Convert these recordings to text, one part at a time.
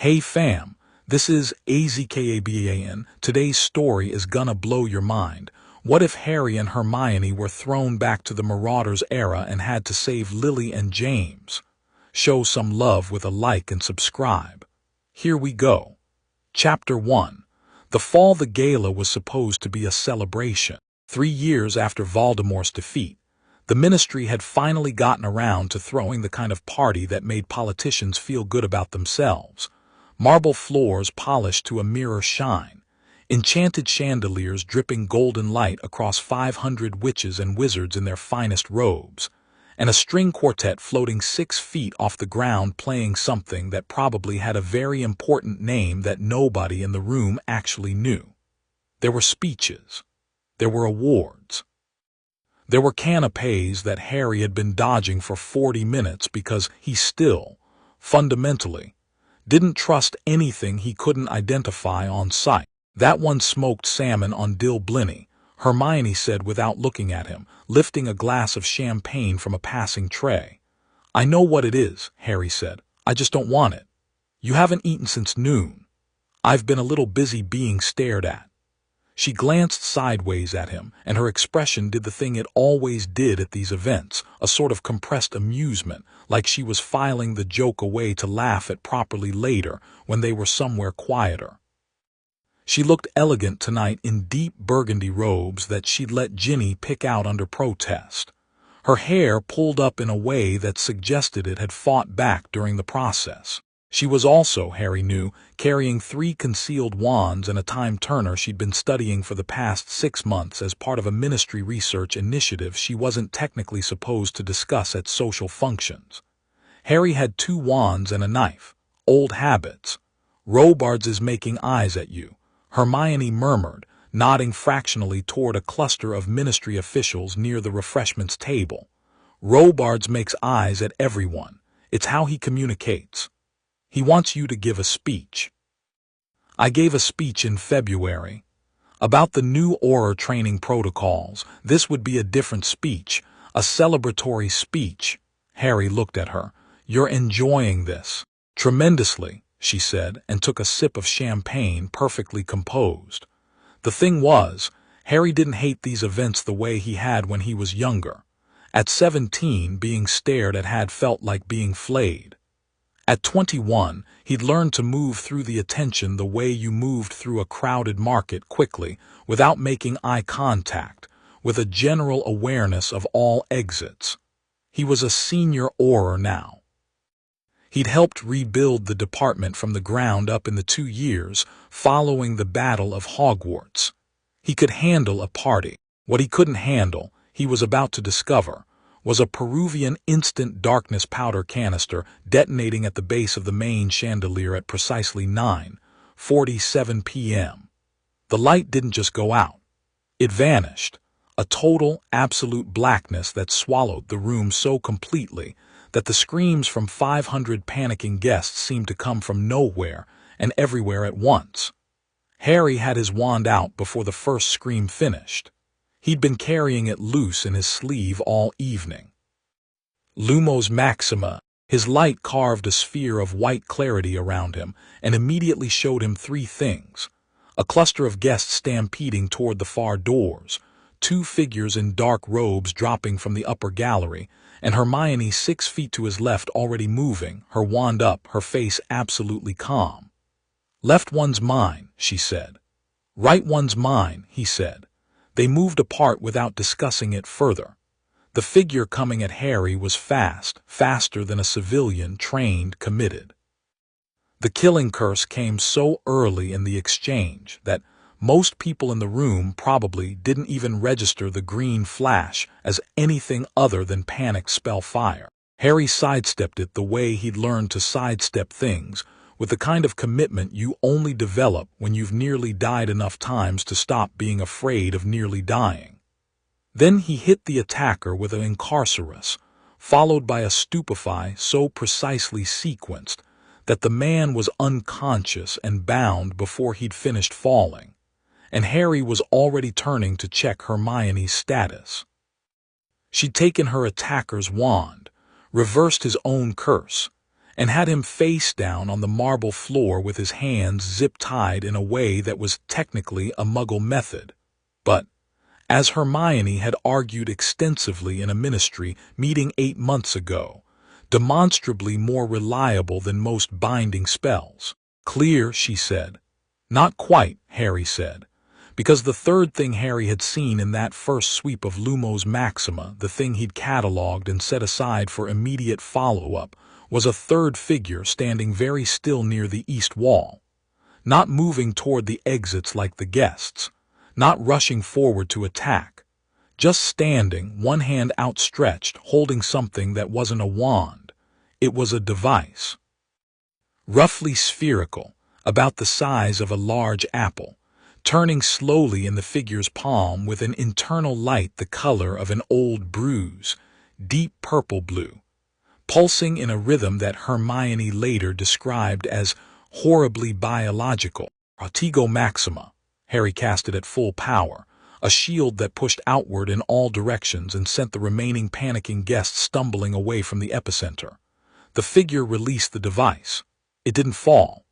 Hey fam, this is AZKABAN. Today's story is gonna blow your mind. What if Harry and Hermione were thrown back to the Marauders era and had to save Lily and James? Show some love with a like and subscribe. Here we go. Chapter 1. The gala was supposed to be a celebration. 3 years after Voldemort's defeat, the Ministry had finally gotten around to throwing the kind of party that made politicians feel good about themselves. Marble floors polished to a mirror shine, enchanted chandeliers dripping golden light across 500 witches and wizards in their finest robes, and a string quartet floating 6 feet off the ground playing something that probably had a very important name that nobody in the room actually knew. There were speeches. There were awards. There were canapes that Harry had been dodging for 40 minutes because he still, fundamentally, didn't trust anything he couldn't identify on sight. That one smoked salmon on dill blinny, Hermione said without looking at him, lifting a glass of champagne from a passing tray. I know what it is, Harry said. I just don't want it. You haven't eaten since noon. I've been a little busy being stared at. She glanced sideways at him, and her expression did the thing it always did at these events, a sort of compressed amusement, like she was filing the joke away to laugh at properly later when they were somewhere quieter. She looked elegant tonight in deep burgundy robes that she'd let Ginny pick out under protest. Her hair pulled up in a way that suggested it had fought back during the process. She was also, Harry knew, carrying 3 concealed wands and a time-turner she'd been studying for the past 6 months as part of a ministry research initiative she wasn't technically supposed to discuss at social functions. Harry had 2 wands and a knife. Old habits. Robards is making eyes at you, Hermione murmured, nodding fractionally toward a cluster of ministry officials near the refreshments table. Robards makes eyes at everyone. It's how he communicates. He wants you to give a speech. I gave a speech in February. About the new Auror training protocols. This would be a different speech, a celebratory speech. Harry looked at her. You're enjoying this. Tremendously, she said, and took a sip of champagne, perfectly composed. The thing was, Harry didn't hate these events the way he had when he was younger. At 17, being stared at had felt like being flayed. At 21, he'd learned to move through the attention the way you moved through a crowded market quickly, without making eye contact, with a general awareness of all exits. He was a senior Auror now. He'd helped rebuild the department from the ground up in the 2 years following the Battle of Hogwarts. He could handle a party. What he couldn't handle, he was about to discover, was a Peruvian instant darkness powder canister detonating at the base of the main chandelier at precisely 9:47 p.m. The light didn't just go out. It vanished, a total, absolute blackness that swallowed the room so completely that the screams from 500 panicking guests seemed to come from nowhere and everywhere at once. Harry had his wand out before the first scream finished. He'd been carrying it loose in his sleeve all evening. Lumos Maxima, his light carved a sphere of white clarity around him and immediately showed him 3 things. A cluster of guests stampeding toward the far doors, 2 figures in dark robes dropping from the upper gallery, and Hermione 6 feet to his left already moving, her wand up, her face absolutely calm. Left one's mine, she said. Right one's mine, he said. They moved apart without discussing it further. The figure coming at Harry was fast, faster than a civilian, trained, committed. The killing curse came so early in the exchange that most people in the room probably didn't even register the green flash as anything other than panic spell fire. Harry sidestepped it the way he'd learned to sidestep things, with the kind of commitment you only develop when you've nearly died enough times to stop being afraid of nearly dying. Then he hit the attacker with an incarcerus, followed by a stupefy so precisely sequenced that the man was unconscious and bound before he'd finished falling, and Harry was already turning to check Hermione's status. She'd taken her attacker's wand, reversed his own curse, and had him face down on the marble floor with his hands zip-tied in a way that was technically a Muggle method. But, as Hermione had argued extensively in a ministry meeting 8 months ago, demonstrably more reliable than most binding spells. Clear, she said. Not quite, Harry said, because the third thing Harry had seen in that first sweep of Lumos Maxima, the thing he'd catalogued and set aside for immediate follow-up, was a third figure standing very still near the east wall, not moving toward the exits like the guests, not rushing forward to attack, just standing, one hand outstretched, holding something that wasn't a wand. It was a device. Roughly spherical, about the size of a large apple, turning slowly in the figure's palm with an internal light the color of an old bruise, deep purple-blue, pulsing in a rhythm that Hermione later described as horribly biological. Protego Maxima. Harry cast it at full power, a shield that pushed outward in all directions and sent the remaining panicking guests stumbling away from the epicenter. The figure released the device. It didn't fall.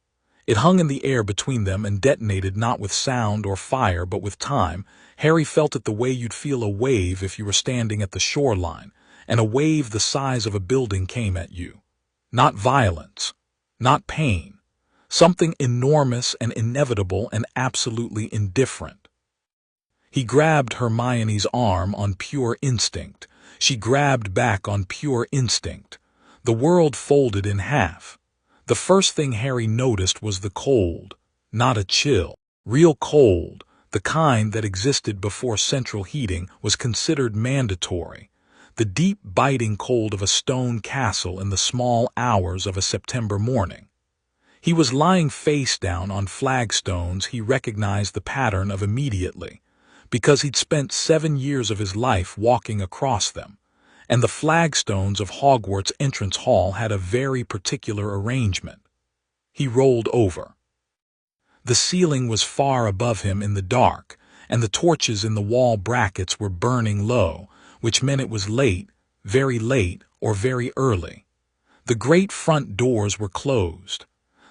It hung in the air between them and detonated not with sound or fire but with time. Harry felt it the way you'd feel a wave if you were standing at the shoreline, and a wave the size of a building came at you. Not violence, not pain. Something enormous and inevitable and absolutely indifferent. He grabbed Hermione's arm on pure instinct. She grabbed back on pure instinct. The world folded in half. The first thing Harry noticed was the cold, not a chill. Real cold, the kind that existed before central heating was considered mandatory. The deep, biting cold of a stone castle in the small hours of a September morning. He was lying face down on flagstones he recognized the pattern of immediately, because he'd spent 7 years of his life walking across them, and the flagstones of Hogwarts entrance hall had a very particular arrangement. He rolled over. The ceiling was far above him in the dark, and the torches in the wall brackets were burning low, which meant it was late, or very early. The great front doors were closed.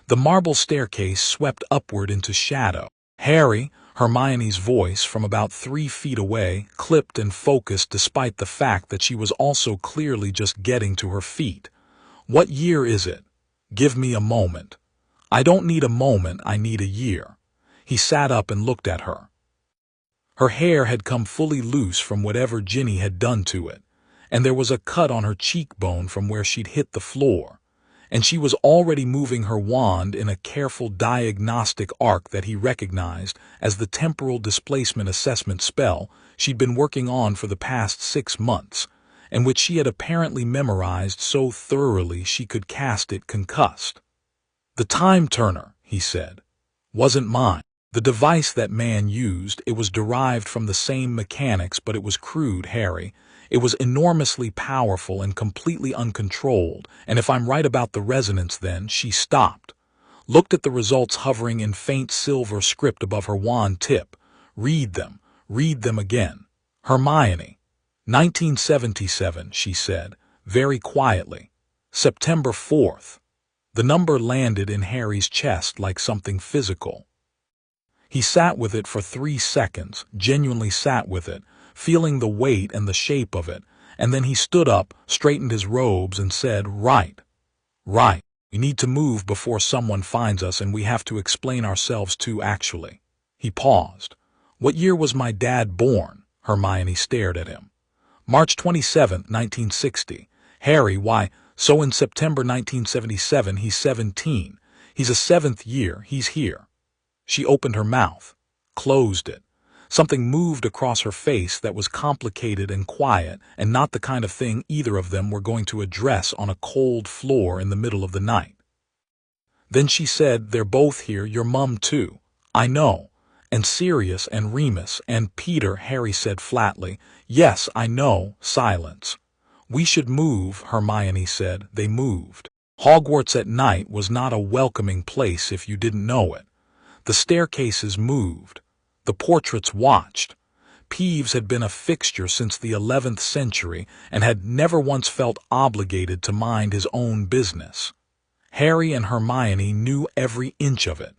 The marble staircase swept upward into shadow. Harry, Hermione's voice from about 3 feet away, clipped and focused despite the fact that she was also clearly just getting to her feet. What year is it? Give me a moment. I don't need a moment, I need a year. He sat up and looked at her. Her hair had come fully loose from whatever Ginny had done to it, and there was a cut on her cheekbone from where she'd hit the floor, and she was already moving her wand in a careful diagnostic arc that he recognized as the temporal displacement assessment spell she'd been working on for the past 6 months, and which she had apparently memorized so thoroughly she could cast it concussed. The time turner, he said, wasn't mine. The device that man used, it was derived from the same mechanics, but it was crude, Harry. It was enormously powerful and completely uncontrolled, and if I'm right about the resonance then, she stopped. Looked at the results hovering in faint silver script above her wand tip. Read them again. Hermione. 1977, she said, very quietly. September 4th. The number landed in Harry's chest like something physical. He sat with it for 3 seconds, genuinely sat with it, feeling the weight and the shape of it, and then he stood up, straightened his robes, and said, Right. We need to move before someone finds us, and we have to explain ourselves too, actually. He paused. What year was my dad born? Hermione stared at him. March 27, 1960. Harry, why, so in September 1977 he's 17. He's a 7th year, he's here. She opened her mouth, closed it. Something moved across her face that was complicated and quiet, and not the kind of thing either of them were going to address on a cold floor in the middle of the night. Then she said, They're both here, your mum too. I know. And Sirius and Remus and Peter, Harry said flatly. Yes, I know. Silence. We should move, Hermione said. They moved. Hogwarts at night was not a welcoming place if you didn't know it. The staircases moved. The portraits watched. Peeves had been a fixture since the 11th century and had never once felt obligated to mind his own business. Harry and Hermione knew every inch of it.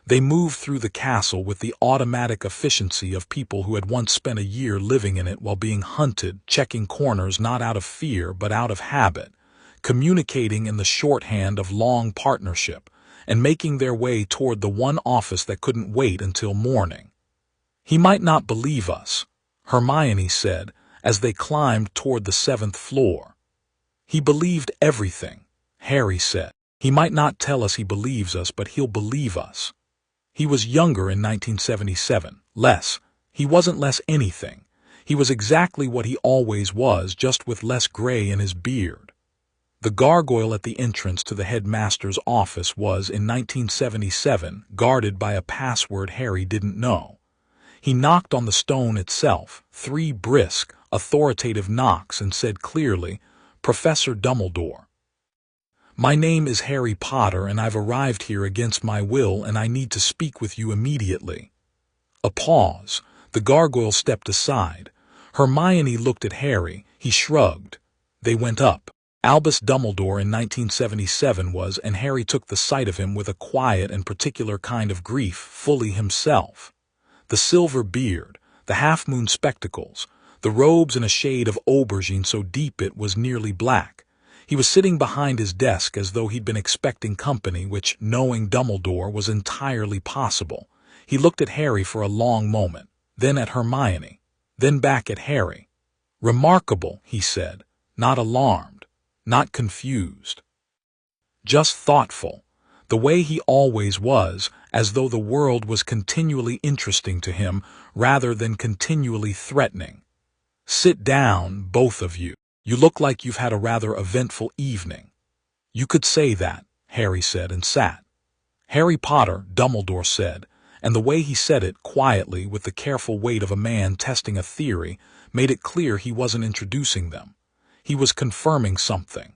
They moved through the castle with the automatic efficiency of people who had once spent a year living in it while being hunted, checking corners not out of fear but out of habit, communicating in the shorthand of long partnership, and making their way toward the one office that couldn't wait until morning. "He might not believe us," Hermione said, as they climbed toward the 7th floor. "He believed everything," Harry said. "He might not tell us he believes us, but he'll believe us. He was younger in 1977, less. He wasn't less anything. He was exactly what he always was, just with less gray in his beard." The gargoyle at the entrance to the headmaster's office was, in 1977, guarded by a password Harry didn't know. He knocked on the stone itself, 3 brisk, authoritative knocks, and said clearly, "Professor Dumbledore. My name is Harry Potter, and I've arrived here against my will, and I need to speak with you immediately." A pause. The gargoyle stepped aside. Hermione looked at Harry. He shrugged. They went up. Albus Dumbledore in 1977 was, and Harry took the sight of him with a quiet and particular kind of grief, fully himself. The silver beard, the half-moon spectacles, the robes in a shade of aubergine so deep it was nearly black. He was sitting behind his desk as though he'd been expecting company, which, knowing Dumbledore, was entirely possible. He looked at Harry for a long moment, then at Hermione, then back at Harry. "Remarkable," he said, not alarmed, not confused. Just thoughtful, the way he always was, as though the world was continually interesting to him rather than continually threatening. "Sit down, both of you. You look like you've had a rather eventful evening." "You could say that," Harry said, and sat. "Harry Potter," Dumbledore said, and the way he said it, quietly, with the careful weight of a man testing a theory, made it clear he wasn't introducing them. He was confirming something.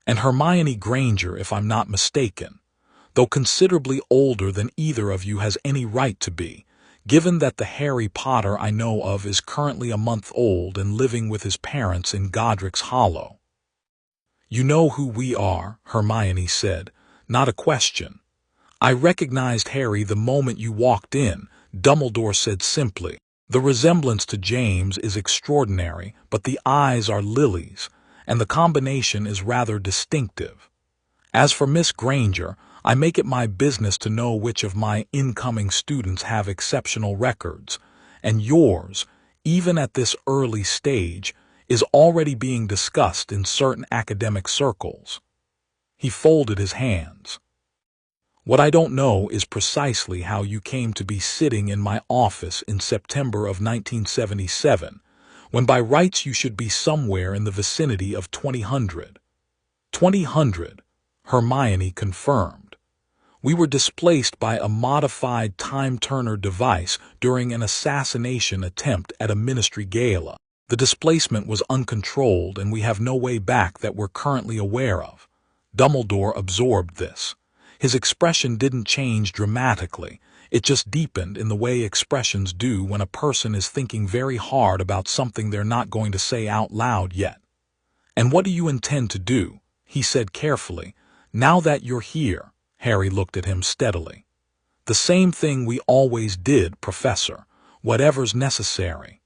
"And Hermione Granger, if I'm not mistaken, though considerably older than either of you has any right to be, given that the Harry Potter I know of is currently a month old and living with his parents in Godric's Hollow." "You know who we are," Hermione said, not a question. "I recognized Harry the moment you walked in," Dumbledore said simply. "The resemblance to James is extraordinary, but the eyes are lilies, and the combination is rather distinctive. As for Miss Granger, I make it my business to know which of my incoming students have exceptional records, and yours, even at this early stage, is already being discussed in certain academic circles." He folded his hands. "What I don't know is precisely how you came to be sitting in my office in September of 1977, when by rights you should be somewhere in the vicinity of 2000. 2000, Hermione confirmed. "We were displaced by a modified time-turner device during an assassination attempt at a ministry gala. The displacement was uncontrolled, and we have no way back that we're currently aware of." Dumbledore absorbed this. His expression didn't change dramatically. It just deepened in the way expressions do when a person is thinking very hard about something they're not going to say out loud yet. "And what do you intend to do?" he said carefully. "Now that you're here." Harry looked at him steadily. "The same thing we always did, Professor. Whatever's necessary."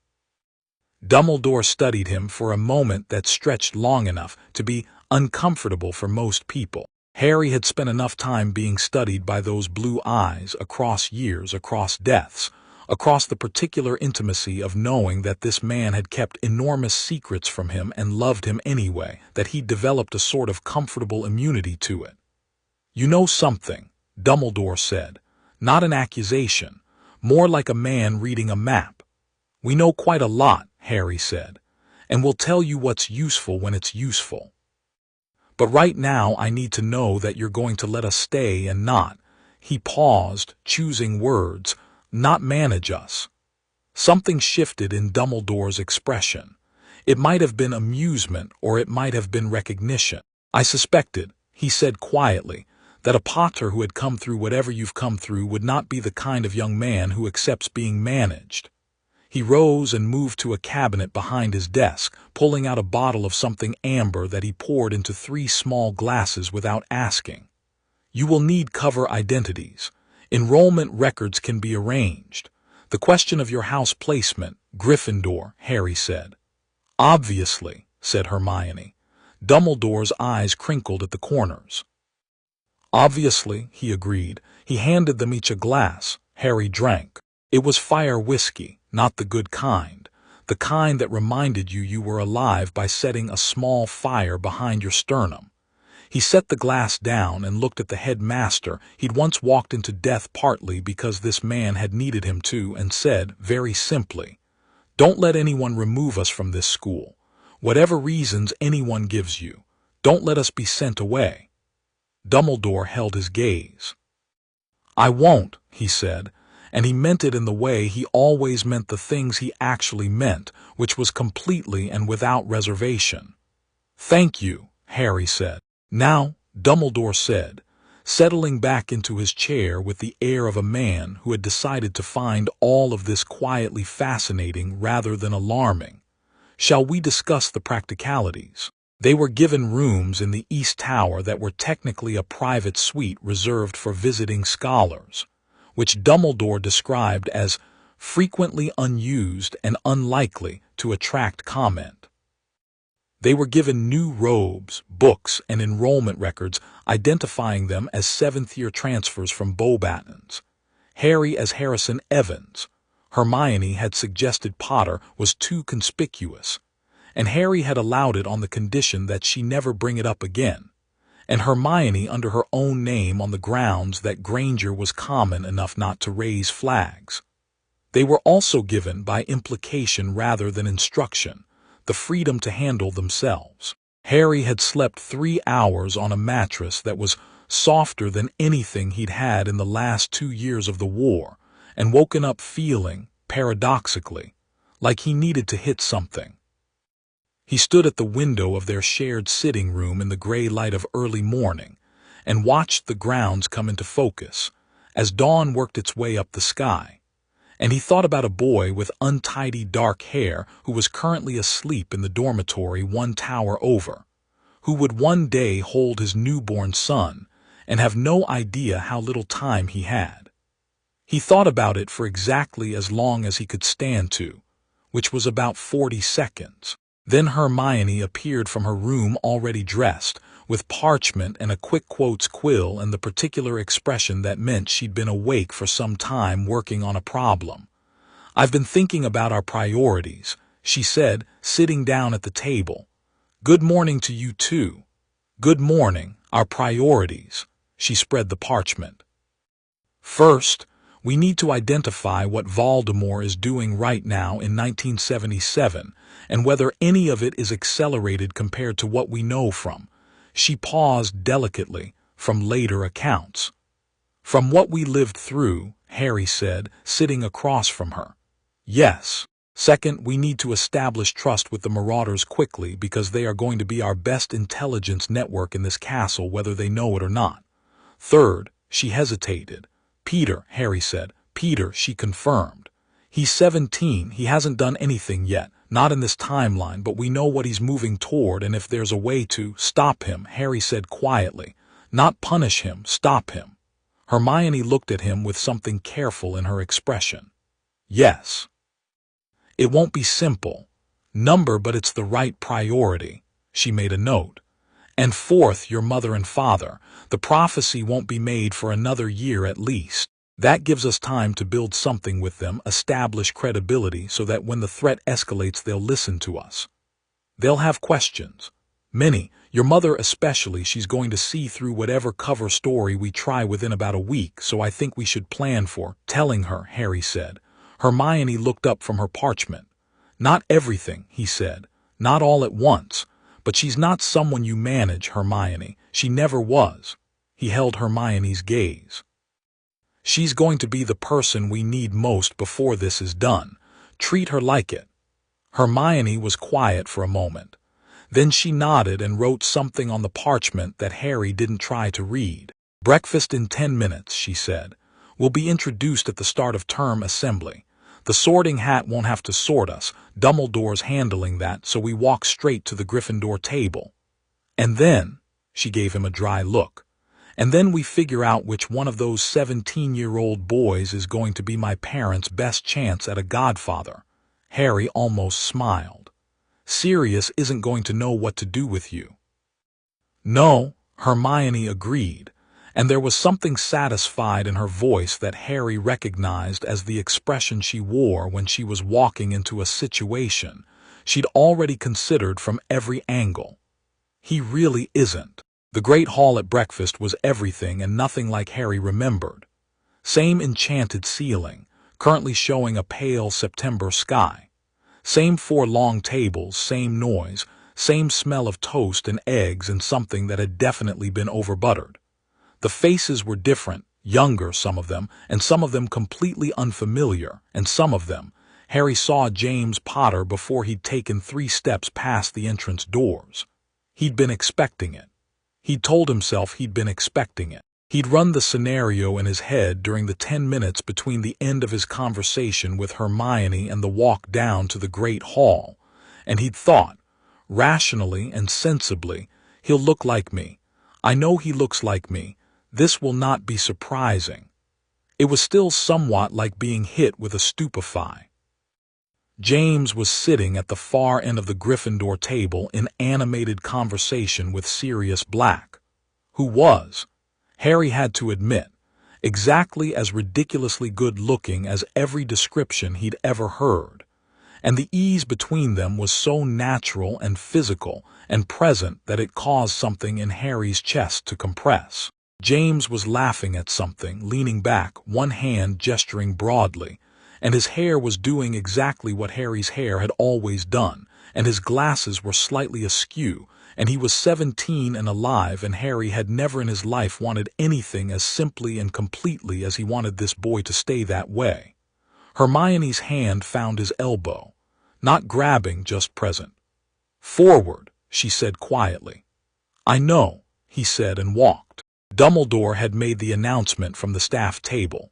Dumbledore studied him for a moment that stretched long enough to be uncomfortable for most people. Harry had spent enough time being studied by those blue eyes, across years, across deaths, across the particular intimacy of knowing that this man had kept enormous secrets from him and loved him anyway, that he'd developed a sort of comfortable immunity to it. "You know something," Dumbledore said, not an accusation, more like a man reading a map. "We know quite a lot," Harry said, "and we'll tell you what's useful when it's useful. But right now I need to know that you're going to let us stay and not," he paused, choosing words, "not manage us." Something shifted in Dumbledore's expression. It might have been amusement, or it might have been recognition. "I suspected," he said quietly, "that a Potter who had come through whatever you've come through would not be the kind of young man who accepts being managed." He rose and moved to a cabinet behind his desk, pulling out a bottle of something amber that he poured into 3 small glasses without asking. You will need cover identities. Enrollment records can be arranged. The question of your house placement, Gryffindor, Harry said. Obviously, said Hermione. Dumbledore's eyes crinkled at the corners. Obviously, he agreed. He handed them each a glass. Harry drank. It was fire whiskey, not the good kind. The kind that reminded you were alive by setting a small fire behind your sternum. He set the glass down and looked at the headmaster. He'd once walked into death partly because this man had needed him to, and said, very simply, "Don't let anyone remove us from this school. Whatever reasons anyone gives you, don't let us be sent away." Dumbledore held his gaze. "I won't," he said, and he meant it in the way he always meant the things he actually meant, which was completely and without reservation. "Thank you," Harry said. "Now," Dumbledore said, settling back into his chair with the air of a man who had decided to find all of this quietly fascinating rather than alarming, "shall we discuss the practicalities?" They were given rooms in the East Tower that were technically a private suite reserved for visiting scholars, which Dumbledore described as frequently unused and unlikely to attract comment. They were given new robes, books, and enrollment records, identifying them as 7th-year transfers from Beauxbatons. Harry as Harrison Evans. Hermione had suggested Potter was too conspicuous, and Harry had allowed it on the condition that she never bring it up again, and Hermione under her own name on the grounds that Granger was common enough not to raise flags. They were also given, by implication rather than instruction, the freedom to handle themselves. Harry had slept 3 hours on a mattress that was softer than anything he'd had in the last 2 years of the war, and woken up feeling, paradoxically, like he needed to hit something. He stood at the window of their shared sitting room in the gray light of early morning and watched the grounds come into focus as dawn worked its way up the sky. And he thought about a boy with untidy dark hair who was currently asleep in the dormitory 1 tower over, who would one day hold his newborn son and have no idea how little time he had. He thought about it for exactly as long as he could stand to, which was about 40 seconds. Then Hermione appeared from her room already dressed, with parchment and a quick quotes quill and the particular expression that meant she'd been awake for some time working on a problem. "I've been thinking about our priorities," she said, sitting down at the table. "Good morning to you too. Good morning, our priorities." She spread the parchment. "First, we need to identify what Voldemort is doing right now in 1977 and whether any of it is accelerated compared to what we know from," she paused delicately, "from later accounts." "From what we lived through," Harry said, sitting across from her. "Yes. Second, we need to establish trust with the Marauders quickly because they are going to be our best intelligence network in this castle whether they know it or not. Third," she hesitated. "Peter," Harry said. "Peter," she confirmed. "He's 17, he hasn't done anything yet, not in this timeline, but we know what he's moving toward, and if there's a way to stop him," Harry said quietly. "Not punish him, stop him." Hermione looked at him with something careful in her expression. "Yes. It won't be simple. Number, but it's the right priority." She made a note. "And fourth, your mother and father. The prophecy won't be made for another year at least. That gives us time to build something with them, establish credibility so that when the threat escalates they'll listen to us. They'll have questions. Many, your mother especially. She's going to see through whatever cover story we try within about a week, so I think we should plan for telling her," Harry said. Hermione looked up from her parchment. "Not everything," he said. "Not all at once. But she's not someone you manage, Hermione. She never was." He held Hermione's gaze. "She's going to be the person we need most before this is done. Treat her like it." Hermione was quiet for a moment. Then she nodded and wrote something on the parchment that Harry didn't try to read. "Breakfast in 10 minutes, she said. "We'll be introduced at the start of term assembly. The sorting hat won't have to sort us. Dumbledore's handling that, so we walk straight to the Gryffindor table. And then, she gave him a dry look, and then we figure out which one of those 17-year-old boys is going to be my parents' best chance at a godfather. Harry almost smiled. Sirius isn't going to know what to do with you. No, Hermione agreed, and there was something satisfied in her voice that Harry recognized as the expression she wore when she was walking into a situation she'd already considered from every angle. He really isn't. The Great Hall at breakfast was everything and nothing like Harry remembered. Same enchanted ceiling, currently showing a pale September sky. Same 4 long tables, same noise, same smell of toast and eggs and something that had definitely been overbuttered. The faces were different, younger some of them, and some of them completely unfamiliar, and some of them, Harry saw James Potter before he'd taken 3 steps past the entrance doors. He'd been expecting it. He'd told himself he'd been expecting it. He'd run the scenario in his head during the 10 minutes between the end of his conversation with Hermione and the walk down to the Great Hall, and he'd thought, rationally and sensibly, he'll look like me. I know he looks like me. This will not be surprising. It was still somewhat like being hit with a stupefy. James was sitting at the far end of the Gryffindor table in animated conversation with Sirius Black, who was, Harry had to admit, exactly as ridiculously good-looking as every description he'd ever heard, and the ease between them was so natural and physical and present that it caused something in Harry's chest to compress. James was laughing at something, leaning back, one hand gesturing broadly, and his hair was doing exactly what Harry's hair had always done, and his glasses were slightly askew, and he was 17 and alive, and Harry had never in his life wanted anything as simply and completely as he wanted this boy to stay that way. Hermione's hand found his elbow, not grabbing, just present. "Forward," she said quietly. "I know," he said and walked. Dumbledore had made the announcement from the staff table.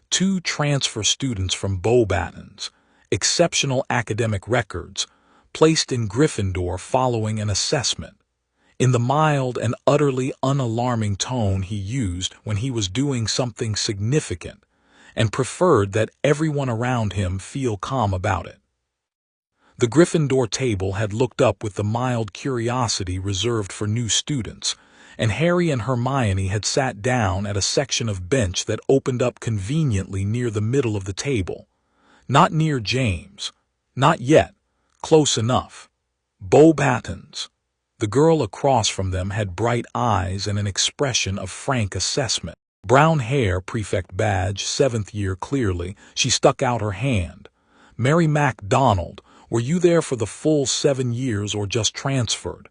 2 transfer students from Beauxbatons, exceptional academic records, placed in Gryffindor following an assessment, in the mild and utterly unalarming tone he used when he was doing something significant, and preferred that everyone around him feel calm about it. The Gryffindor table had looked up with the mild curiosity reserved for new students, and Harry and Hermione had sat down at a section of bench that opened up conveniently near the middle of the table. Not near James. Not yet. Close enough. Beauxbatons. The girl across from them had bright eyes and an expression of frank assessment. Brown hair, prefect badge, 7th year clearly. She stuck out her hand. "Mary MacDonald, were you there for the full 7 years or just transferred?"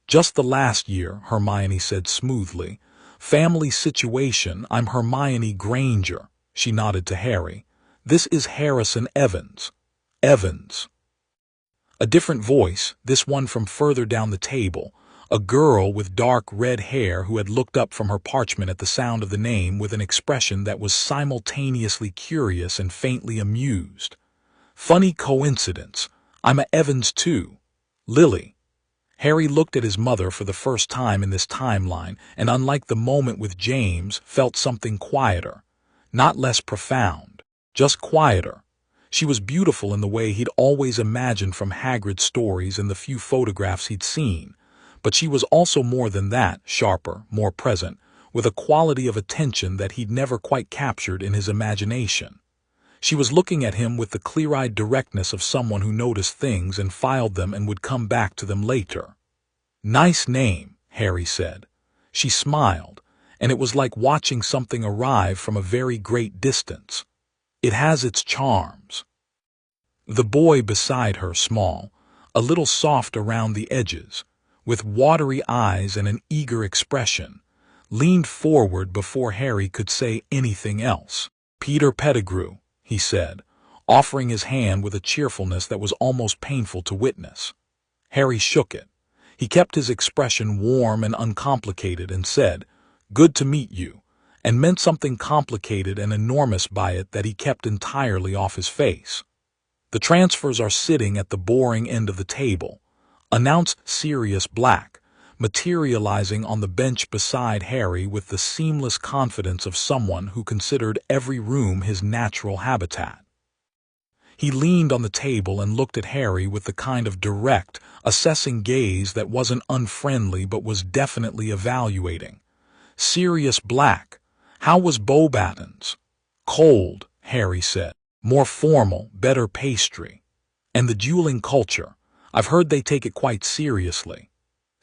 "Just the last year," Hermione said smoothly. "Family situation, I'm Hermione Granger." She nodded to Harry. "This is Harrison Evans." Evans. A different voice, this one from further down the table, a girl with dark red hair who had looked up from her parchment at the sound of the name with an expression that was simultaneously curious and faintly amused. "Funny coincidence. I'm a Evans too. Lily." Harry looked at his mother for the first time in this timeline, and unlike the moment with James, felt something quieter. Not less profound. Just quieter. She was beautiful in the way he'd always imagined from Hagrid's stories and the few photographs he'd seen. But she was also more than that, sharper, more present, with a quality of attention that he'd never quite captured in his imagination. She was looking at him with the clear-eyed directness of someone who noticed things and filed them and would come back to them later. "Nice name," Harry said. She smiled, and it was like watching something arrive from a very great distance. "It has its charms." The boy beside her, small, a little soft around the edges, with watery eyes and an eager expression, leaned forward before Harry could say anything else. "Peter Pettigrew," he said, offering his hand with a cheerfulness that was almost painful to witness. Harry shook it. He kept his expression warm and uncomplicated and said, "Good to meet you," and meant something complicated and enormous by it that he kept entirely off his face. "The transfers are sitting at the boring end of the table," announced Sirius Black, materializing on the bench beside Harry with the seamless confidence of someone who considered every room his natural habitat. He leaned on the table and looked at Harry with the kind of direct, assessing gaze that wasn't unfriendly but was definitely evaluating. "Sirius Black, how was Beauxbatons?" "Cold," Harry said. "More formal, better pastry. And the dueling culture, I've heard they take it quite seriously."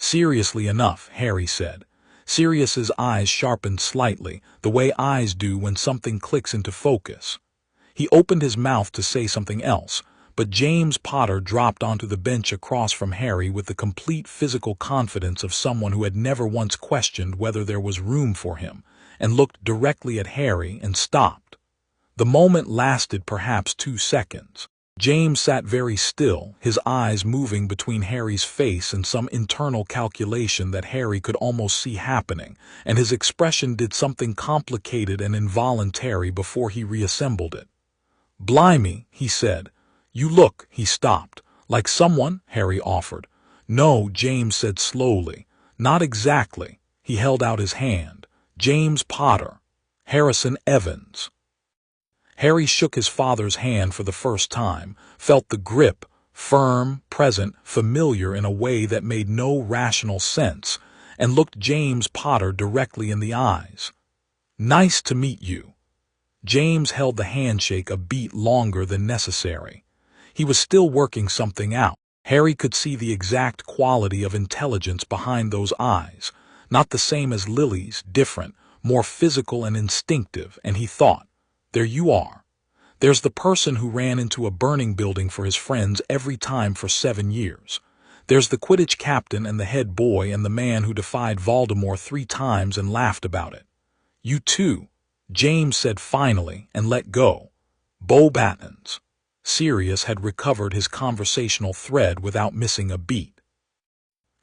"Seriously enough," Harry said. Sirius's eyes sharpened slightly, the way eyes do when something clicks into focus. He opened his mouth to say something else, but James Potter dropped onto the bench across from Harry with the complete physical confidence of someone who had never once questioned whether there was room for him, and looked directly at Harry and stopped. The moment lasted perhaps 2 seconds. James sat very still, his eyes moving between Harry's face and some internal calculation that Harry could almost see happening, and his expression did something complicated and involuntary before he reassembled it. "Blimey," he said. "You look," he stopped. "Like someone?" Harry offered. "No," James said slowly. "Not exactly." He held out his hand. "James Potter. Harrison Evans." Harry shook his father's hand for the first time, felt the grip, firm, present, familiar in a way that made no rational sense, and looked James Potter directly in the eyes. "Nice to meet you." James held the handshake a beat longer than necessary. He was still working something out. Harry could see the exact quality of intelligence behind those eyes, not the same as Lily's, different, more physical and instinctive, and he thought, "There you are. There's the person who ran into a burning building for his friends every time for 7 years. There's the Quidditch captain and the head boy and the man who defied Voldemort 3 times and laughed about it. You too," James said finally, and let go. "Beauxbatons." Sirius had recovered his conversational thread without missing a beat.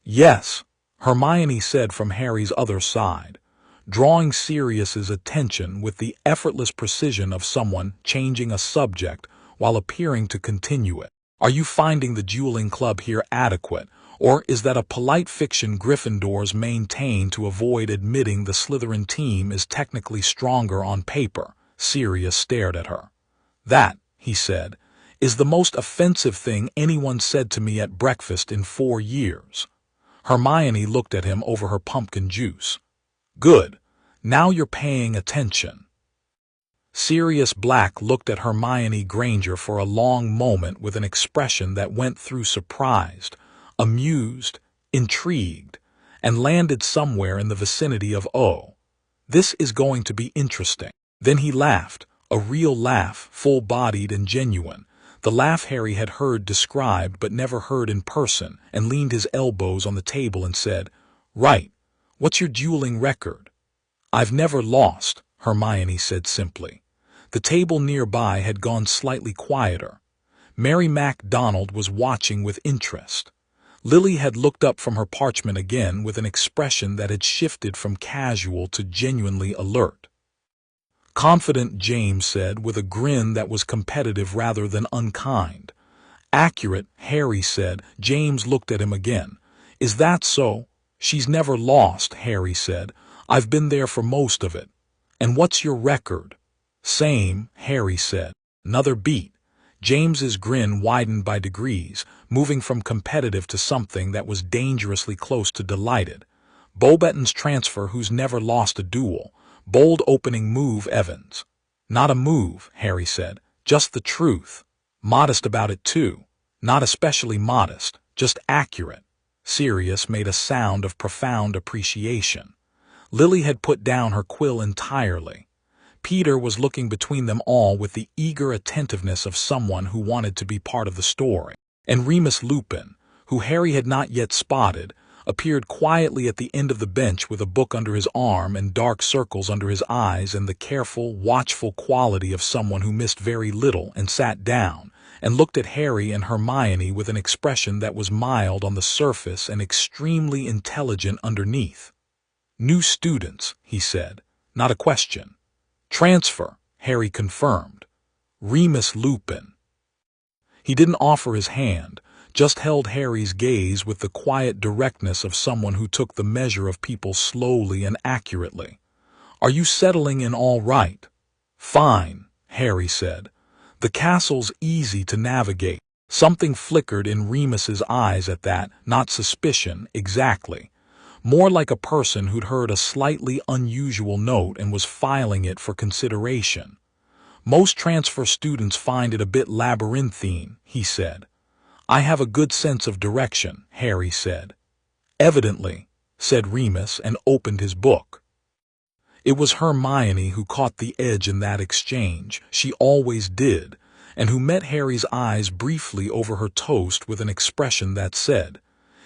"Yes," Hermione said from Harry's other side, drawing Sirius's attention with the effortless precision of someone changing a subject while appearing to continue it. "Are you finding the dueling club here adequate, or is that a polite fiction Gryffindors maintain to avoid admitting the Slytherin team is technically stronger on paper?" Sirius stared at her. "That," he said, "is the most offensive thing anyone said to me at breakfast in 4 years. Hermione looked at him over her pumpkin juice. "Good. Now you're paying attention." Sirius Black looked at Hermione Granger for a long moment with an expression that went through surprised, amused, intrigued, and landed somewhere in the vicinity of "Oh, this is going to be interesting." Then he laughed, a real laugh, full-bodied and genuine, the laugh Harry had heard described but never heard in person, and leaned his elbows on the table and said, "Right. What's your dueling record?" "I've never lost," Hermione said simply. The table nearby had gone slightly quieter. Mary MacDonald was watching with interest. Lily had looked up from her parchment again with an expression that had shifted from casual to genuinely alert. "Confident," James said, with a grin that was competitive rather than unkind. "Accurate," Harry said. James looked at him again. "Is that so?" "She's never lost," Harry said. "I've been there for most of it." "And what's your record?" "Same," Harry said. Another beat. James's grin widened by degrees, moving from competitive to something that was dangerously close to delighted. "Beauxbatons transfer who's never lost a duel. Bold opening move, Evans." "Not a move," Harry said. "Just the truth. Modest about it, too. Not especially modest, just accurate." Sirius made a sound of profound appreciation. Lily had put down her quill entirely. Peter was looking between them all with the eager attentiveness of someone who wanted to be part of the story. And Remus Lupin, who Harry had not yet spotted, appeared quietly at the end of the bench with a book under his arm and dark circles under his eyes and the careful, watchful quality of someone who missed very little, and sat down, and looked at Harry and Hermione with an expression that was mild on the surface and extremely intelligent underneath. "New students," he said. not a question. Transfer, Harry confirmed. Remus Lupin. He didn't offer his hand, just held Harry's gaze with the quiet directness of someone who took the measure of people slowly and accurately. Are you settling in all right? Fine, Harry said. The castle's easy to navigate. Something flickered in Remus's eyes at that, not suspicion, exactly. More like a person who'd heard a slightly unusual note and was filing it for consideration. Most transfer students find it a bit labyrinthine, he said. I have a good sense of direction, Harry said. Evidently, said Remus and opened his book. It was Hermione who caught the edge in that exchange, she always did, and who met Harry's eyes briefly over her toast with an expression that said,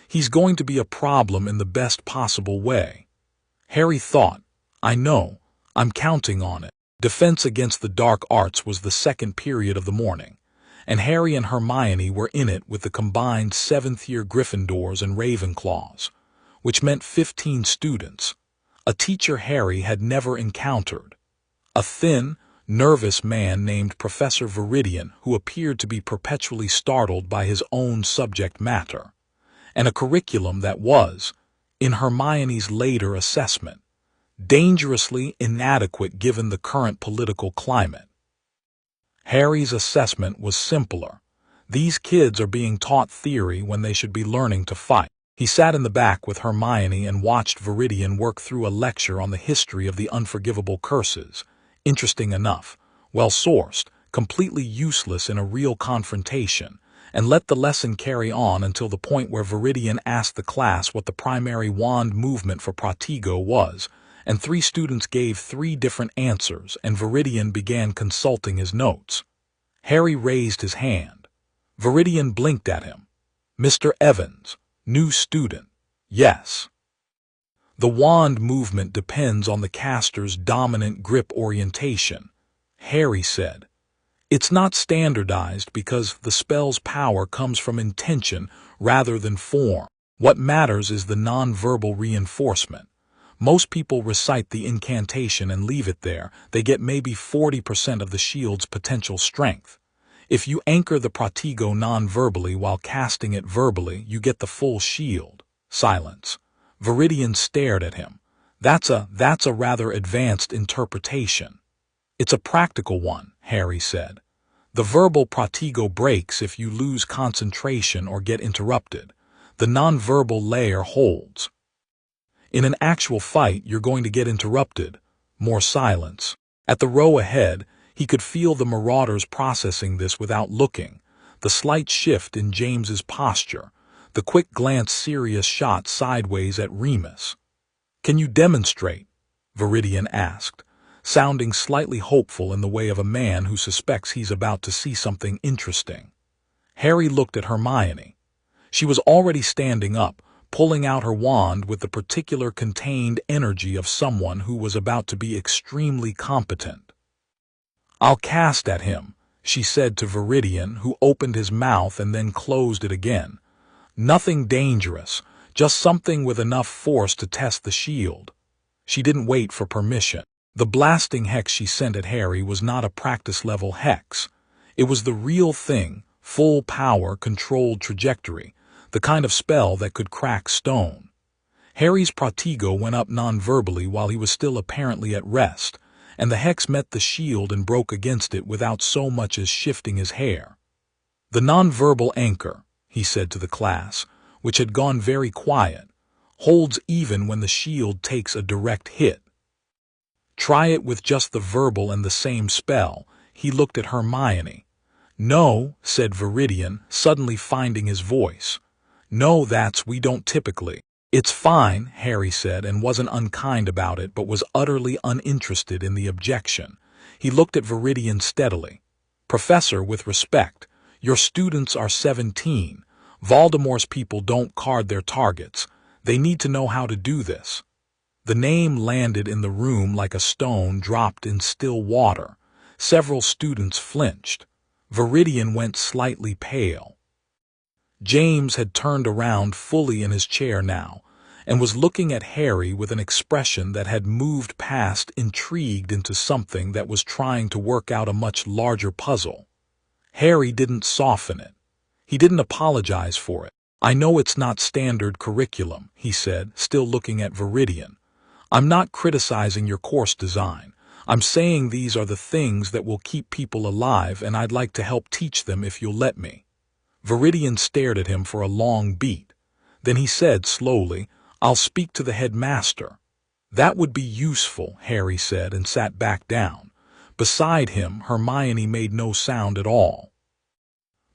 he's going to be a problem in the best possible way. Harry thought, I know, I'm counting on it. Defense Against the Dark Arts was the second period of the morning, and Harry and Hermione were in it with the combined seventh-year Gryffindors and Ravenclaws, which meant 15 students, a teacher Harry had never encountered. A thin, nervous man named Professor Viridian who appeared to be perpetually startled by his own subject matter, and a curriculum that was, in Hermione's later assessment, dangerously inadequate given the current political climate. Harry's assessment was simpler. These kids are being taught theory when they should be learning to fight. He sat in the back with Hermione and watched Viridian work through a lecture on the history of the unforgivable curses. Interesting enough, well-sourced, completely useless in a real confrontation, and let the lesson carry on until the point where Viridian asked the class what the primary wand movement for Protego was, and 3 students gave 3 different answers, and Viridian began consulting his notes. Harry raised his hand. Viridian blinked at him. Mr. Evans, new student. Yes. The wand movement depends on the caster's dominant grip orientation, Harry said. It's not standardized because the spell's power comes from intention rather than form. What matters is the nonverbal reinforcement. Most people recite the incantation and leave it there. They get maybe 40% of the shield's potential strength. If you anchor the Protego non-verbally while casting it verbally, you get the full shield. Silence. Viridian stared at him. That's a rather advanced interpretation. It's a practical one, Harry said. The verbal Protego breaks if you lose concentration or get interrupted. The non-verbal layer holds. In an actual fight, you're going to get interrupted. More silence. At the row ahead, he could feel the Marauders processing this without looking, the slight shift in James's posture, the quick glance Sirius shot sideways at Remus. Can you demonstrate? Viridian asked, sounding slightly hopeful in the way of a man who suspects he's about to see something interesting. Harry looked at Hermione. She was already standing up, pulling out her wand with the particular contained energy of someone who was about to be extremely competent. I'll cast at him, she said to Viridian, who opened his mouth and then closed it again. Nothing dangerous, just something with enough force to test the shield. She didn't wait for permission. The blasting hex she sent at Harry was not a practice-level hex. It was the real thing, full power, controlled trajectory, the kind of spell that could crack stone. Harry's Protego went up non-verbally while he was still apparently at rest, and the hex met the shield and broke against it without so much as shifting his hair. The non-verbal anchor, he said to the class, which had gone very quiet, holds even when the shield takes a direct hit. Try it with just the verbal and the same spell. He looked at Hermione. No, said Viridian, suddenly finding his voice. No, we don't typically. It's fine, Harry said, and wasn't unkind about it, but was utterly uninterested in the objection. He looked at Viridian steadily. Professor, with respect, your students are 17. Voldemort's people don't card their targets. They need to know how to do this. The name landed in the room like a stone dropped in still water. Several students flinched. Viridian went slightly pale. James had turned around fully in his chair now, and was looking at Harry with an expression that had moved past intrigued into something that was trying to work out a much larger puzzle. Harry didn't soften it. He didn't apologize for it. "I know it's not standard curriculum," he said, still looking at Viridian. "I'm not criticizing your course design. I'm saying these are the things that will keep people alive, and I'd like to help teach them if you'll let me." Viridian stared at him for a long beat. Then he said slowly, "I'll speak to the headmaster." "That would be useful," Harry said, and sat back down. Beside him, Hermione made no sound at all.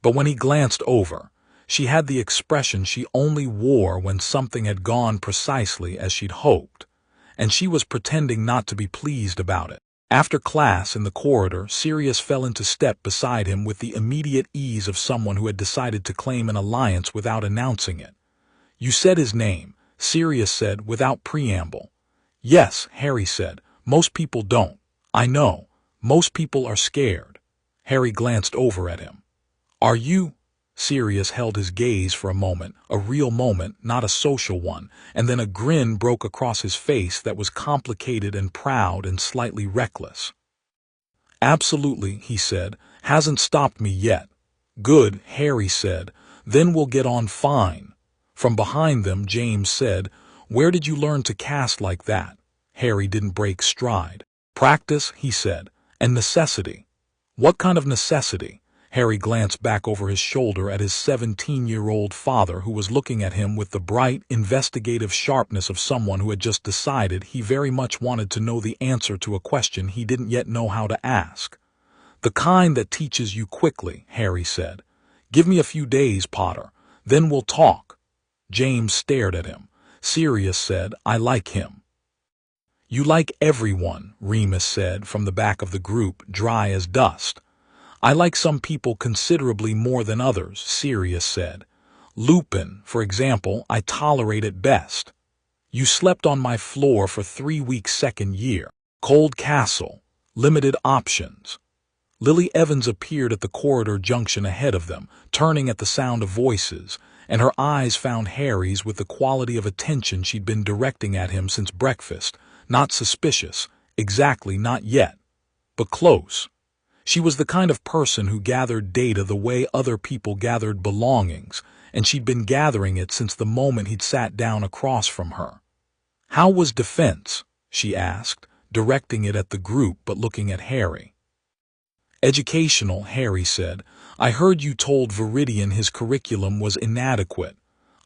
But when he glanced over, she had the expression she only wore when something had gone precisely as she'd hoped, and she was pretending not to be pleased about it. After class in the corridor, Sirius fell into step beside him with the immediate ease of someone who had decided to claim an alliance without announcing it. "You said his name," Sirius said without preamble. "Yes," Harry said. "Most people don't. I know. Most people are scared." Harry glanced over at him. "Are you?" Sirius held his gaze for a moment, a real moment, not a social one, and then a grin broke across his face that was complicated and proud and slightly reckless. "Absolutely," he said. "Hasn't stopped me yet." "Good," Harry said. "Then we'll get on fine." From behind them, James said, "Where did you learn to cast like that?" Harry didn't break stride. "Practice," he said, "and necessity." "What kind of necessity?" Harry glanced back over his shoulder at his 17-year-old father, who was looking at him with the bright, investigative sharpness of someone who had just decided he very much wanted to know the answer to a question he didn't yet know how to ask. "The kind that teaches you quickly," Harry said. "Give me a few days, Potter. Then we'll talk." James stared at him. Sirius said, "I like him." "You like everyone," Remus said from the back of the group, dry as dust. "I like some people considerably more than others," Sirius said. "Lupin, for example, I tolerate at best." "You slept on my floor for 3 weeks second year. Cold Castle. Limited options." Lily Evans appeared at the corridor junction ahead of them, turning at the sound of voices, and her eyes found Harry's with the quality of attention she'd been directing at him since breakfast. Not suspicious, exactly not yet, but close. She was the kind of person who gathered data the way other people gathered belongings, and she'd been gathering it since the moment he'd sat down across from her. "How was defense?" she asked, directing it at the group but looking at Harry. "Educational," Harry said. "I heard you told Viridian his curriculum was inadequate.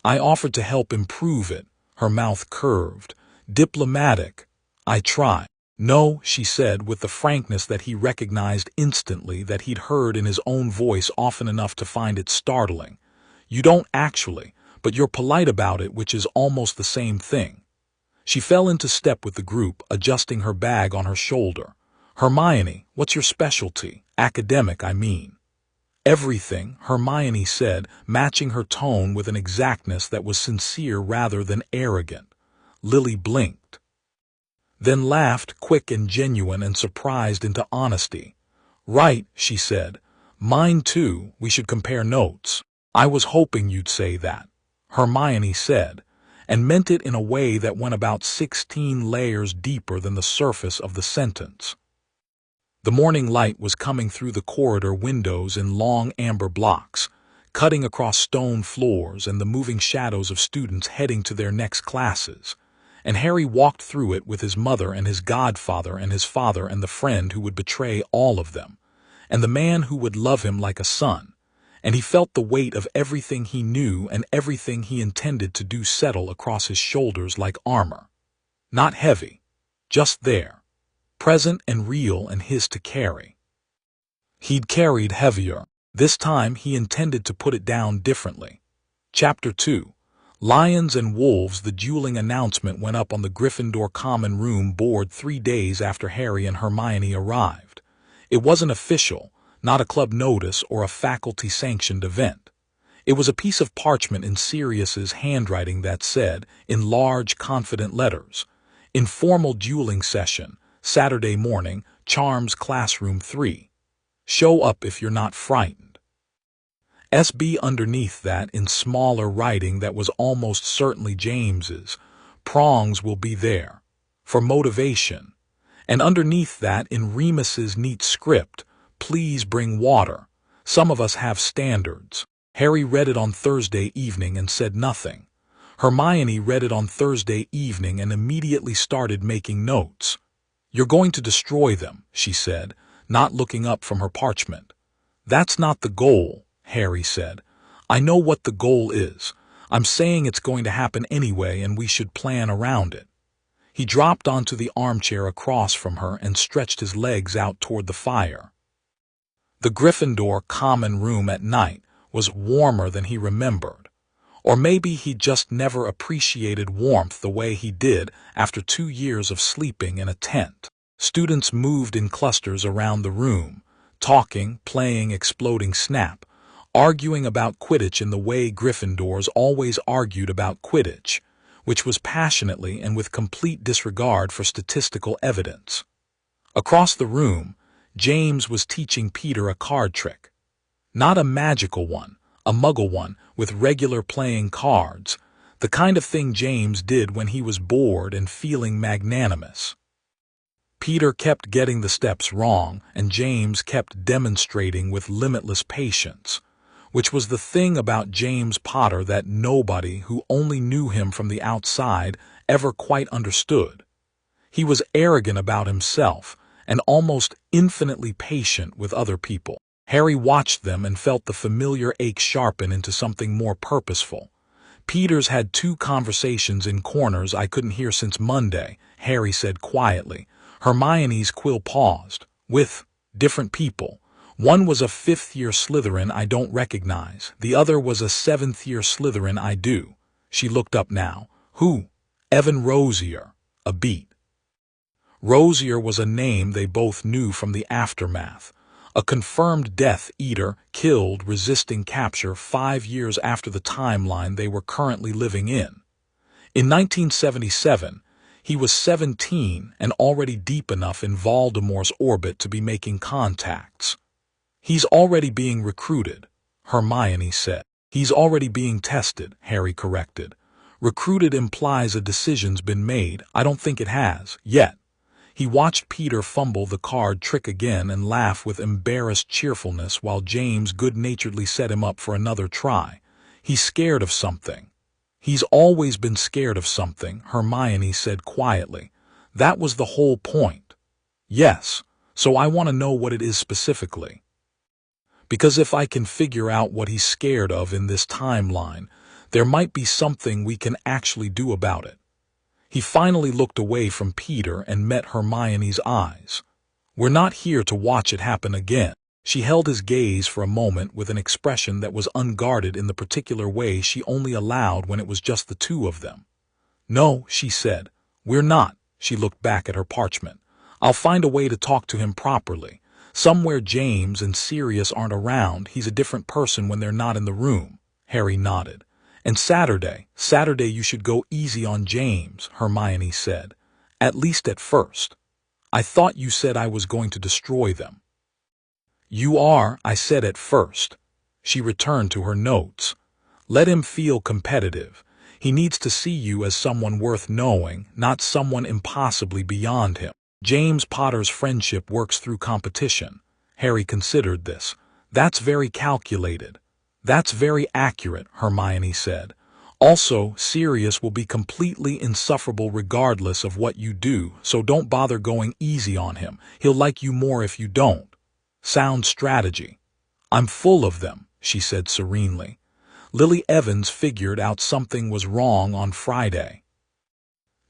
I offered to help improve it." Her mouth curved. "Diplomatic. I try." "No," she said with the frankness that he recognized instantly, that he'd heard in his own voice often enough to find it startling. "You don't actually, but you're polite about it, which is almost the same thing." She fell into step with the group, adjusting her bag on her shoulder. "Hermione, what's your specialty? Academic, I mean." "Everything," Hermione said, matching her tone with an exactness that was sincere rather than arrogant. Lily blinked, then laughed, quick and genuine and surprised into honesty. "Right," she said. "Mine too. We should compare notes." "I was hoping you'd say that," Hermione said, and meant it in a way that went about 16 layers deeper than the surface of the sentence. The morning light was coming through the corridor windows in long amber blocks, cutting across stone floors and the moving shadows of students heading to their next classes, and Harry walked through it with his mother and his godfather and his father and the friend who would betray all of them, and the man who would love him like a son, and he felt the weight of everything he knew and everything he intended to do settle across his shoulders like armor. Not heavy, just there, present and real and his to carry. He'd carried heavier. This time he intended to put it down differently. Chapter 2. Lions and Wolves. The dueling announcement went up on the Gryffindor Common Room board 3 days after Harry and Hermione arrived. It wasn't official, not a club notice or a faculty-sanctioned event. It was a piece of parchment in Sirius's handwriting that said, in large, confident letters, "Informal dueling session, Saturday morning, Charms Classroom 3. Show up if you're not frightened." SB underneath that, in smaller writing that was almost certainly James's, prongs will be there. For motivation. And underneath that, in Remus's neat script, please bring water. Some of us have standards. Harry read it on Thursday evening and said nothing. Hermione read it on Thursday evening and immediately started making notes. You're going to destroy them, she said, not looking up from her parchment. That's not the goal, Harry said. I know what the goal is. I'm saying it's going to happen anyway and we should plan around it. He dropped onto the armchair across from her and stretched his legs out toward the fire. The Gryffindor common room at night was warmer than he remembered. Or maybe he just never appreciated warmth the way he did after 2 years of sleeping in a tent. Students moved in clusters around the room, talking, playing exploding snap, arguing about Quidditch in the way Gryffindors always argued about Quidditch, which was passionately and with complete disregard for statistical evidence. Across the room, James was teaching Peter a card trick. Not a magical one, a muggle one with regular playing cards, the kind of thing James did when he was bored and feeling magnanimous. Peter kept getting the steps wrong, and James kept demonstrating with limitless patience, which was the thing about James Potter that nobody who only knew him from the outside ever quite understood. He was arrogant about himself and almost infinitely patient with other people. Harry watched them and felt the familiar ache sharpen into something more purposeful. Peter's had 2 conversations in corners I couldn't hear since Monday, Harry said quietly. Hermione's quill paused. With different people. One was a 5th-year Slytherin I don't recognize. The other was a 7th-year Slytherin I do. She looked up now. Who? Evan Rosier. A beat. Rosier was a name they both knew from the aftermath. A confirmed Death Eater killed resisting capture 5 years after the timeline they were currently living in. In 1977, he was 17 and already deep enough in Voldemort's orbit to be making contacts. He's already being recruited, Hermione said. He's already being tested, Harry corrected. Recruited implies a decision's been made. I don't think it has, yet. He watched Peter fumble the card trick again and laugh with embarrassed cheerfulness while James good-naturedly set him up for another try. He's scared of something. He's always been scared of something, Hermione said quietly. That was the whole point. Yes, so I want to know what it is specifically. Because if I can figure out what he's scared of in this timeline, there might be something we can actually do about it. He finally looked away from Peter and met Hermione's eyes. We're not here to watch it happen again. She held his gaze for a moment with an expression that was unguarded in the particular way she only allowed when it was just the 2 of them. No, she said. We're not. She looked back at her parchment. I'll find a way to talk to him properly. Somewhere James and Sirius aren't around. He's a different person when they're not in the room. Harry nodded. And Saturday you should go easy on James, Hermione said. At least at first. I thought you said I was going to destroy them. You are, I said at first. She returned to her notes. Let him feel competitive. He needs to see you as someone worth knowing, not someone impossibly beyond him. James Potter's friendship works through competition. Harry considered this. That's very calculated. That's very accurate, Hermione said. Also, Sirius will be completely insufferable regardless of what you do, so don't bother going easy on him. He'll like you more if you don't. Sound strategy. I'm full of them, she said serenely. Lily Evans figured out something was wrong on Friday.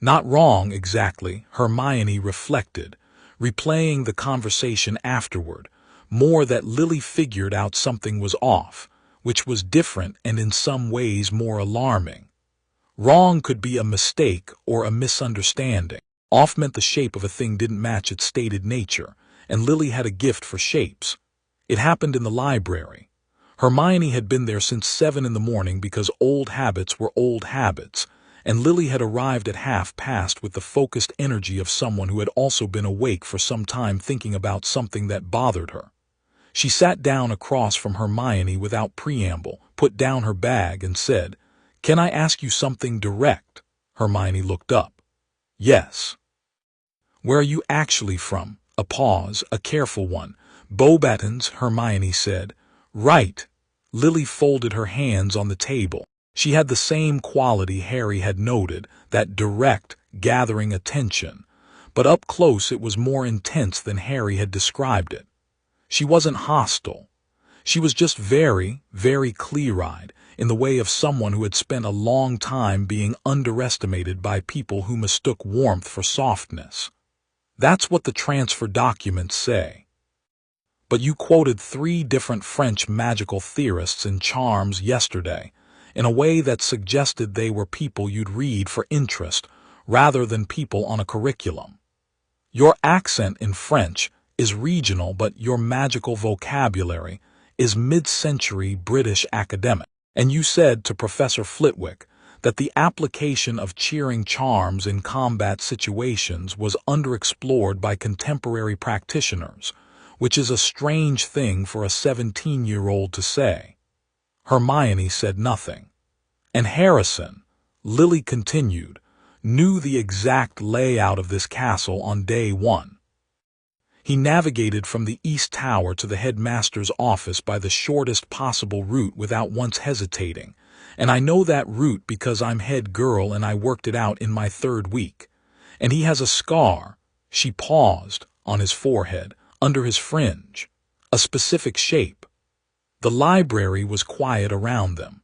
Not wrong exactly, Hermione reflected, replaying the conversation afterward, more that Lily figured out something was off, which was different and in some ways more alarming. Wrong could be a mistake or a misunderstanding. Off meant the shape of a thing didn't match its stated nature, and Lily had a gift for shapes. It happened in the library. Hermione had been there since 7 in the morning because old habits were old habits, and Lily had arrived at 1:30 with the focused energy of someone who had also been awake for some time thinking about something that bothered her. She sat down across from Hermione without preamble, put down her bag, and said, "Can I ask you something direct?" Hermione looked up. Yes. Where are you actually from? A pause, a careful one. Beauxbatons, Hermione said. Right. Lily folded her hands on the table. She had the same quality Harry had noted, that direct, gathering attention. But up close it was more intense than Harry had described it. She wasn't hostile. She was just very, very clear-eyed, in the way of someone who had spent a long time being underestimated by people who mistook warmth for softness. That's what the transfer documents say. But you quoted 3 different French magical theorists and charms yesterday, in a way that suggested they were people you'd read for interest, rather than people on a curriculum. Your accent in French is regional, but your magical vocabulary is mid-century British academic. And you said to Professor Flitwick that the application of cheering charms in combat situations was underexplored by contemporary practitioners, which is a strange thing for a 17-year-old to say. Hermione said nothing. And Harrison, Lily continued, knew the exact layout of this castle on day 1. He navigated from the East Tower to the headmaster's office by the shortest possible route without once hesitating, and I know that route because I'm head girl and I worked it out in my 3rd week. And he has a scar, she paused, on his forehead, under his fringe, a specific shape. The library was quiet around them.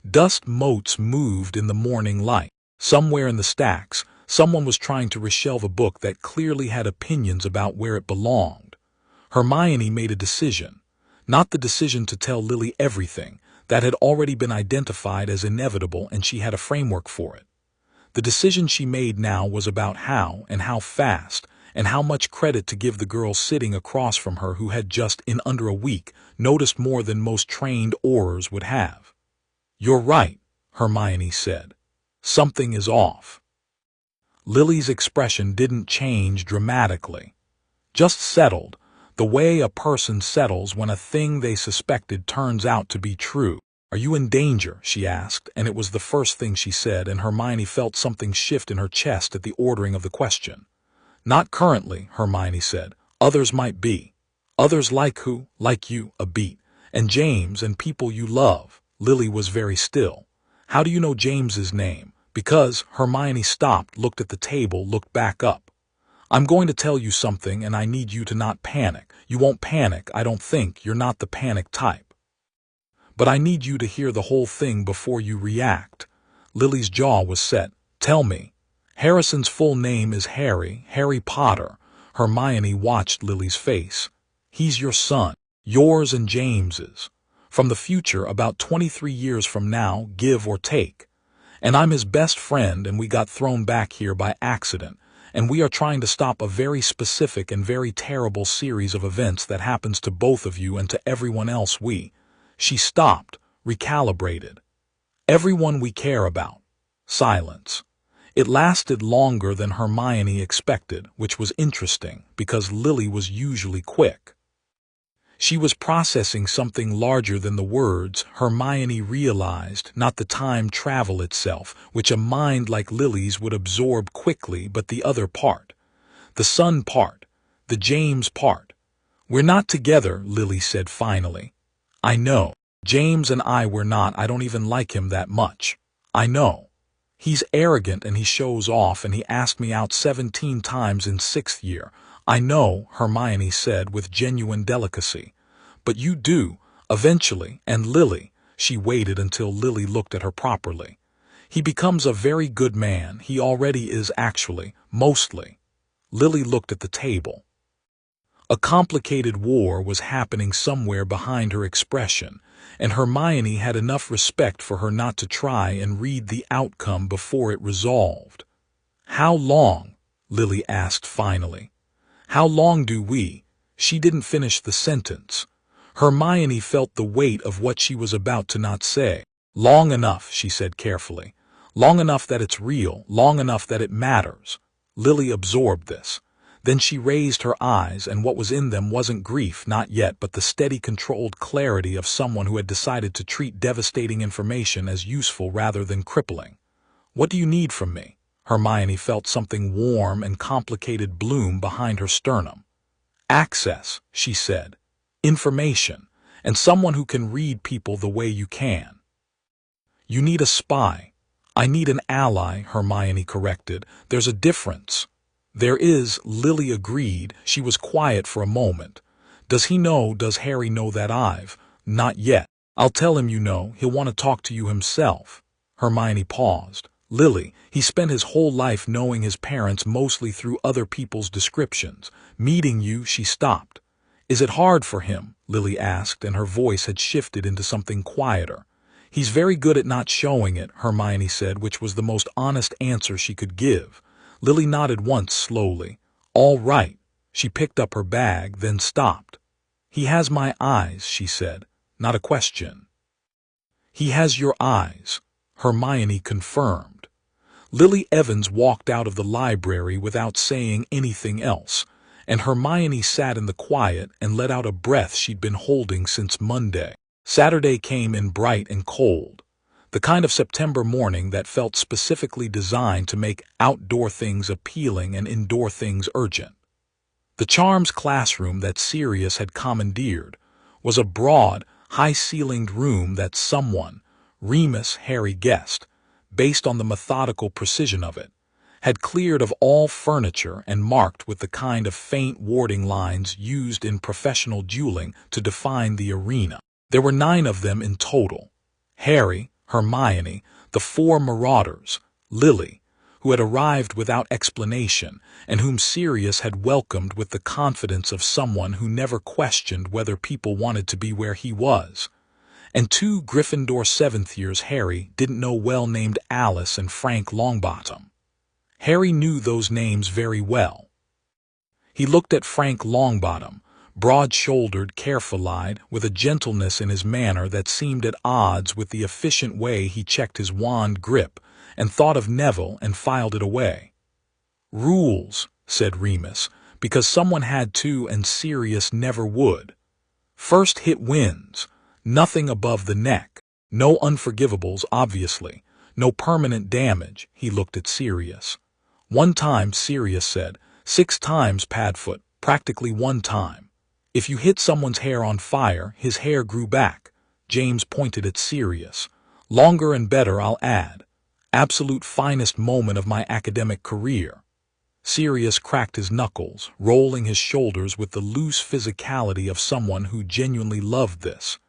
Dust motes moved in the morning light. Somewhere in the stacks, someone was trying to reshelve a book that clearly had opinions about where it belonged. Hermione made a decision, not the decision to tell Lily everything. That had already been identified as inevitable, and she had a framework for it. The decision she made now was about how, and how fast, and how much credit to give the girl sitting across from her who had just, in under a week, noticed more than most trained Aurors would have. You're right, Hermione said. Something is off. Lily's expression didn't change dramatically. Just settled, the way a person settles when a thing they suspected turns out to be true. Are you in danger? She asked, and it was the first thing she said, and Hermione felt something shift in her chest at the ordering of the question. Not currently, Hermione said. Others might be. Others like who? Like you, a beat. And James and people you love. Lily was very still. How do you know James's name? Because Hermione stopped, looked at the table, looked back up. I'm going to tell you something, and I need you to not panic. You won't panic, I don't think. You're not the panic type. But I need you to hear the whole thing before you react. Lily's jaw was set. Tell me. Harrison's full name is Harry Potter. Hermione watched Lily's face. He's your son, yours and James's. From the future, about 23 years from now, give or take. And I'm his best friend, and we got thrown back here by accident. And we are trying to stop a very specific and very terrible series of events that happens to both of you and to everyone else She stopped, recalibrated. Everyone we care about. Silence. It lasted longer than Hermione expected, which was interesting, because Lily was usually quick. She was processing something larger than the words. Hermione realized, not the time travel itself, which a mind like Lily's would absorb quickly, but the other part. The son part. The James part. We're not together, Lily said finally. I know. James and I were not. I don't even like him that much. I know. He's arrogant and he shows off, and he asked me out 17 times in 6th year. I know, Hermione said with genuine delicacy. But you do, eventually, and Lily. She waited until Lily looked at her properly. He becomes a very good man. He already is actually, mostly. Lily looked at the table. A complicated war was happening somewhere behind her expression, and Hermione had enough respect for her not to try and read the outcome before it resolved. How long? Lily asked finally. How long do we? She didn't finish the sentence. Hermione felt the weight of what she was about to not say. Long enough, she said carefully. Long enough that it's real, long enough that it matters. Lily absorbed this. Then she raised her eyes, and what was in them wasn't grief, not yet, but the steady, controlled clarity of someone who had decided to treat devastating information as useful rather than crippling. What do you need from me? Hermione felt something warm and complicated bloom behind her sternum. Access, she said. Information, and someone who can read people the way you can. You need a spy. I need an ally, Hermione corrected. There's a difference. There is, Lily agreed. She was quiet for a moment. Does Harry know that Not yet. I'll tell him you know. He'll want to talk to you himself. Hermione paused. Lily, he spent his whole life knowing his parents mostly through other people's descriptions. Meeting you, she stopped. Is it hard for him? Lily asked, and her voice had shifted into something quieter. He's very good at not showing it, Hermione said, which was the most honest answer she could give. Lily nodded once slowly. All right. She picked up her bag, then stopped. He has my eyes, she said. Not a question. He has your eyes, Hermione confirmed. Lily Evans walked out of the library without saying anything else, and Hermione sat in the quiet and let out a breath she'd been holding since Monday. Saturday came in bright and cold, the kind of September morning that felt specifically designed to make outdoor things appealing and indoor things urgent. The Charms classroom that Sirius had commandeered was a broad, high-ceilinged room that someone, Remus Harry guessed, based on the methodical precision of it, had cleared of all furniture and marked with the kind of faint warding lines used in professional dueling to define the arena. There were 9 of them in total. Harry, Hermione, the 4 Marauders, Lily, who had arrived without explanation and whom Sirius had welcomed with the confidence of someone who never questioned whether people wanted to be where he was, and 2 Gryffindor 7th years Harry didn't know well named Alice and Frank Longbottom. Harry knew those names very well. He looked at Frank Longbottom, broad-shouldered, careful-eyed, with a gentleness in his manner that seemed at odds with the efficient way he checked his wand grip, and thought of Neville and filed it away. Rules, said Remus, because someone had to and Sirius never would. First hit wins, nothing above the neck, no unforgivables obviously, no permanent damage. He looked at Sirius. 1 time, Sirius said, 6 times, Padfoot, practically 1 time. If you hit someone's hair on fire, his hair grew back. James pointed at Sirius. Longer and better, I'll add. Absolute finest moment of my academic career. Sirius cracked his knuckles, rolling his shoulders with the loose physicality of someone who genuinely loved this.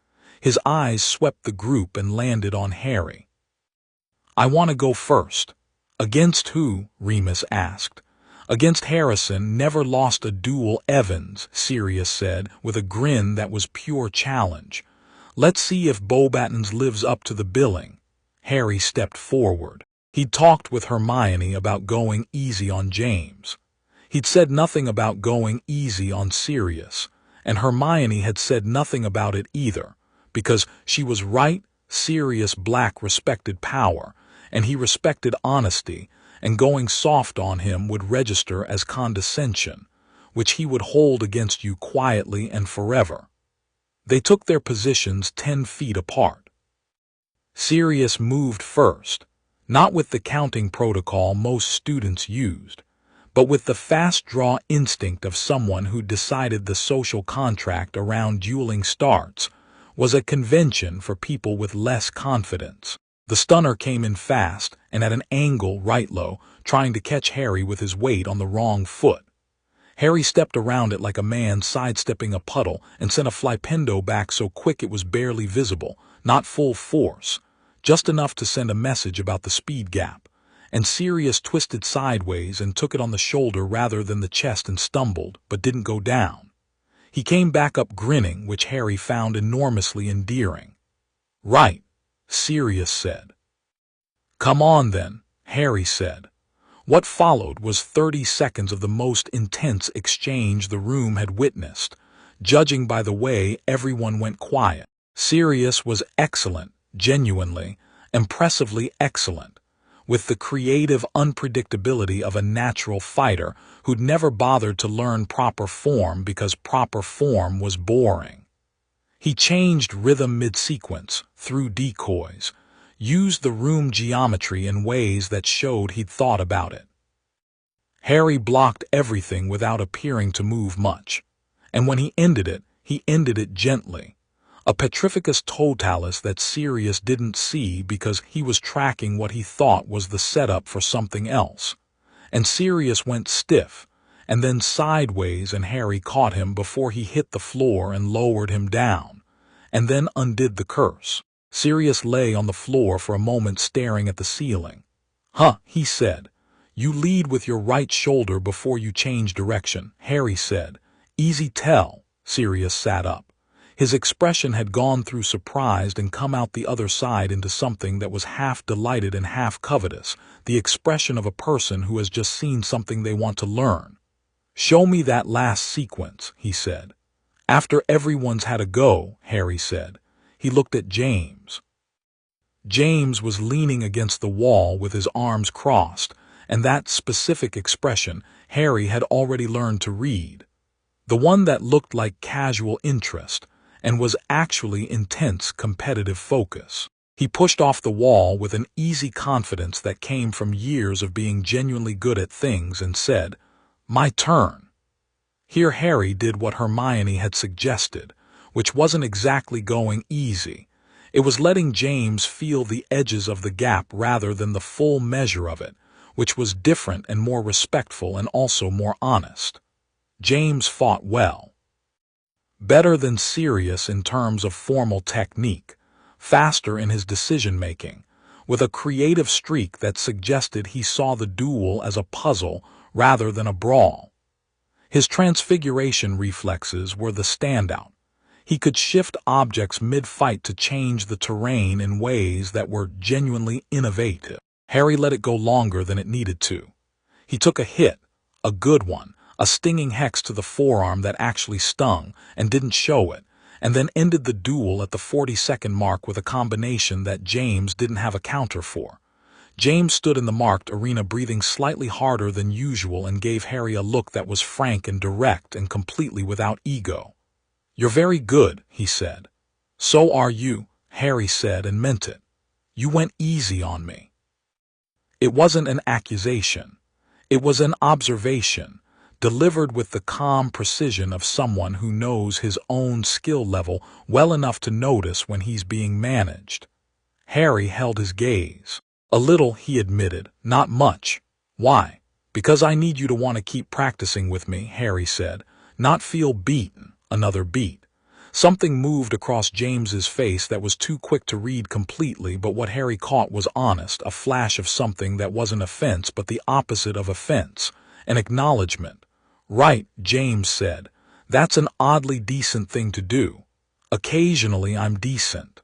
His eyes swept the group and landed on Harry. I want to go first. Against who? Remus asked. Against Harrison, never lost a duel Evans, Sirius said, with a grin that was pure challenge. Let's see if Beauxbatons lives up to the billing. Harry stepped forward. He'd talked with Hermione about going easy on James. He'd said nothing about going easy on Sirius, and Hermione had said nothing about it either, because she was right. Sirius Black respected power, and he respected honesty, and going soft on him would register as condescension, which he would hold against you quietly and forever. They took their positions 10 feet apart. Sirius moved first, not with the counting protocol most students used, but with the fast-draw instinct of someone who decided the social contract around dueling starts was a convention for people with less confidence. The stunner came in fast and at an angle right low, trying to catch Harry with his weight on the wrong foot. Harry stepped around it like a man sidestepping a puddle and sent a flipendo back so quick it was barely visible, not full force, just enough to send a message about the speed gap, and Sirius twisted sideways and took it on the shoulder rather than the chest and stumbled, but didn't go down. He came back up grinning, which Harry found enormously endearing. Right, Sirius said. Come on then, Harry said. What followed was 30 seconds of the most intense exchange the room had witnessed, judging by the way everyone went quiet. Sirius was excellent, genuinely, impressively excellent, with the creative unpredictability of a natural fighter who'd never bothered to learn proper form because proper form was boring. He changed rhythm mid-sequence, through decoys, used the room geometry in ways that showed he'd thought about it. Harry blocked everything without appearing to move much. And when he ended it gently. A petrificus totalis that Sirius didn't see because he was tracking what he thought was the setup for something else. And Sirius went stiff, and then sideways, and Harry caught him before he hit the floor and lowered him down, and then undid the curse. Sirius lay on the floor for a moment staring at the ceiling. "Huh," he said. "You lead with your right shoulder before you change direction," Harry said. "Easy tell." Sirius sat up. His expression had gone through surprised and come out the other side into something that was half delighted and half covetous, the expression of a person who has just seen something they want to learn. "Show me that last sequence," he said. "After everyone's had a go," Harry said. He looked at James. James was leaning against the wall with his arms crossed, and that specific expression Harry had already learned to read. The one that looked like casual interest, and was actually intense competitive focus. He pushed off the wall with an easy confidence that came from years of being genuinely good at things and said, "My turn." Here Harry did what Hermione had suggested, which wasn't exactly going easy. It was letting James feel the edges of the gap rather than the full measure of it, which was different and more respectful and also more honest. James fought well. Better than Sirius in terms of formal technique, faster in his decision-making, with a creative streak that suggested he saw the duel as a puzzle rather than a brawl. His transfiguration reflexes were the standout. He could shift objects mid-fight to change the terrain in ways that were genuinely innovative. Harry let it go longer than it needed to. He took a hit, a good one, a stinging hex to the forearm that actually stung and didn't show it, and then ended the duel at the 40-second mark with a combination that James didn't have a counter for. James stood in the marked arena breathing slightly harder than usual and gave Harry a look that was frank and direct and completely without ego. "You're very good," he said. "So are you," Harry said and meant it. "You went easy on me." It wasn't an accusation. It was an observation, delivered with the calm precision of someone who knows his own skill level well enough to notice when he's being managed. Harry held his gaze. "A little," he admitted, "not much." "Why?" "Because I need you to want to keep practicing with me," Harry said, "not feel beaten." Another beat. Something moved across James's face that was too quick to read completely, but what Harry caught was honest, a flash of something that wasn't offense but the opposite of offense, an acknowledgement. "Right," James said. "That's an oddly decent thing to do. Occasionally I'm decent."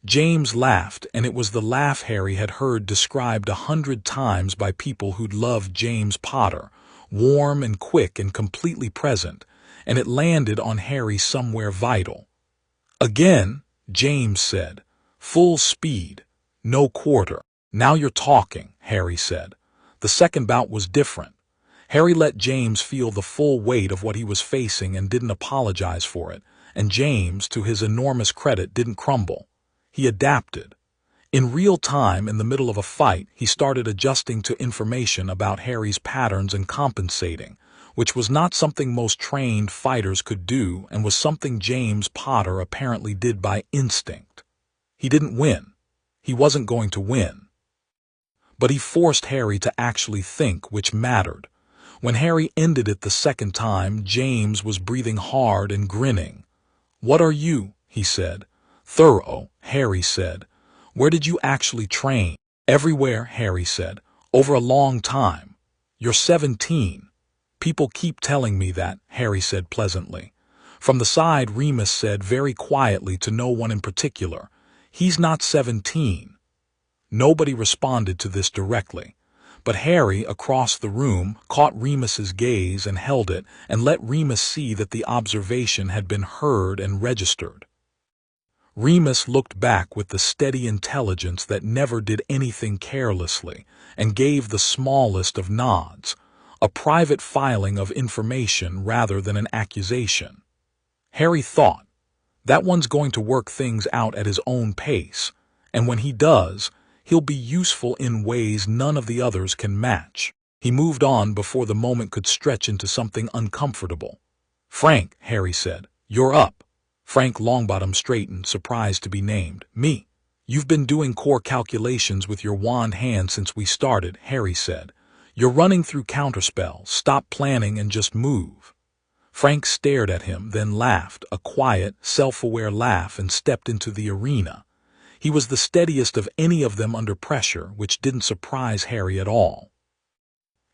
James laughed, and it was the laugh Harry had heard described 100 times by people who'd loved James Potter, warm and quick and completely present, and it landed on Harry somewhere vital. "Again," James said. "Full speed. No quarter." "Now you're talking," Harry said. The second bout was different. Harry let James feel the full weight of what he was facing and didn't apologize for it, and James, to his enormous credit, didn't crumble. He adapted. In real time, in the middle of a fight, he started adjusting to information about Harry's patterns and compensating, which was not something most trained fighters could do and was something James Potter apparently did by instinct. He didn't win. He wasn't going to win. But he forced Harry to actually think, which mattered. When Harry ended it the second time, James was breathing hard and grinning. "What are you?" he said. "Thorough," Harry said. "Where did you actually train?" "Everywhere," Harry said. "Over a long time." "You're 17. "People keep telling me that," Harry said pleasantly. From the side, Remus said very quietly to no one in particular, "He's not 17. Nobody responded to this directly, but Harry, across the room, caught Remus's gaze and held it and let Remus see that the observation had been heard and registered. Remus looked back with the steady intelligence that never did anything carelessly and gave the smallest of nods, a private filing of information rather than an accusation. Harry thought, that one's going to work things out at his own pace, And when he does, he'll be useful in ways none of the others can match. He moved on before the moment could stretch into something uncomfortable. "Frank," Harry said, "you're up." Frank Longbottom straightened, surprised to be named. "Me." "You've been doing core calculations with your wand hand since we started," Harry said. "You're running through counterspells. Stop planning and just move." Frank stared at him, then laughed, a quiet, self-aware laugh, and stepped into the arena. He was the steadiest of any of them under pressure, which didn't surprise Harry at all.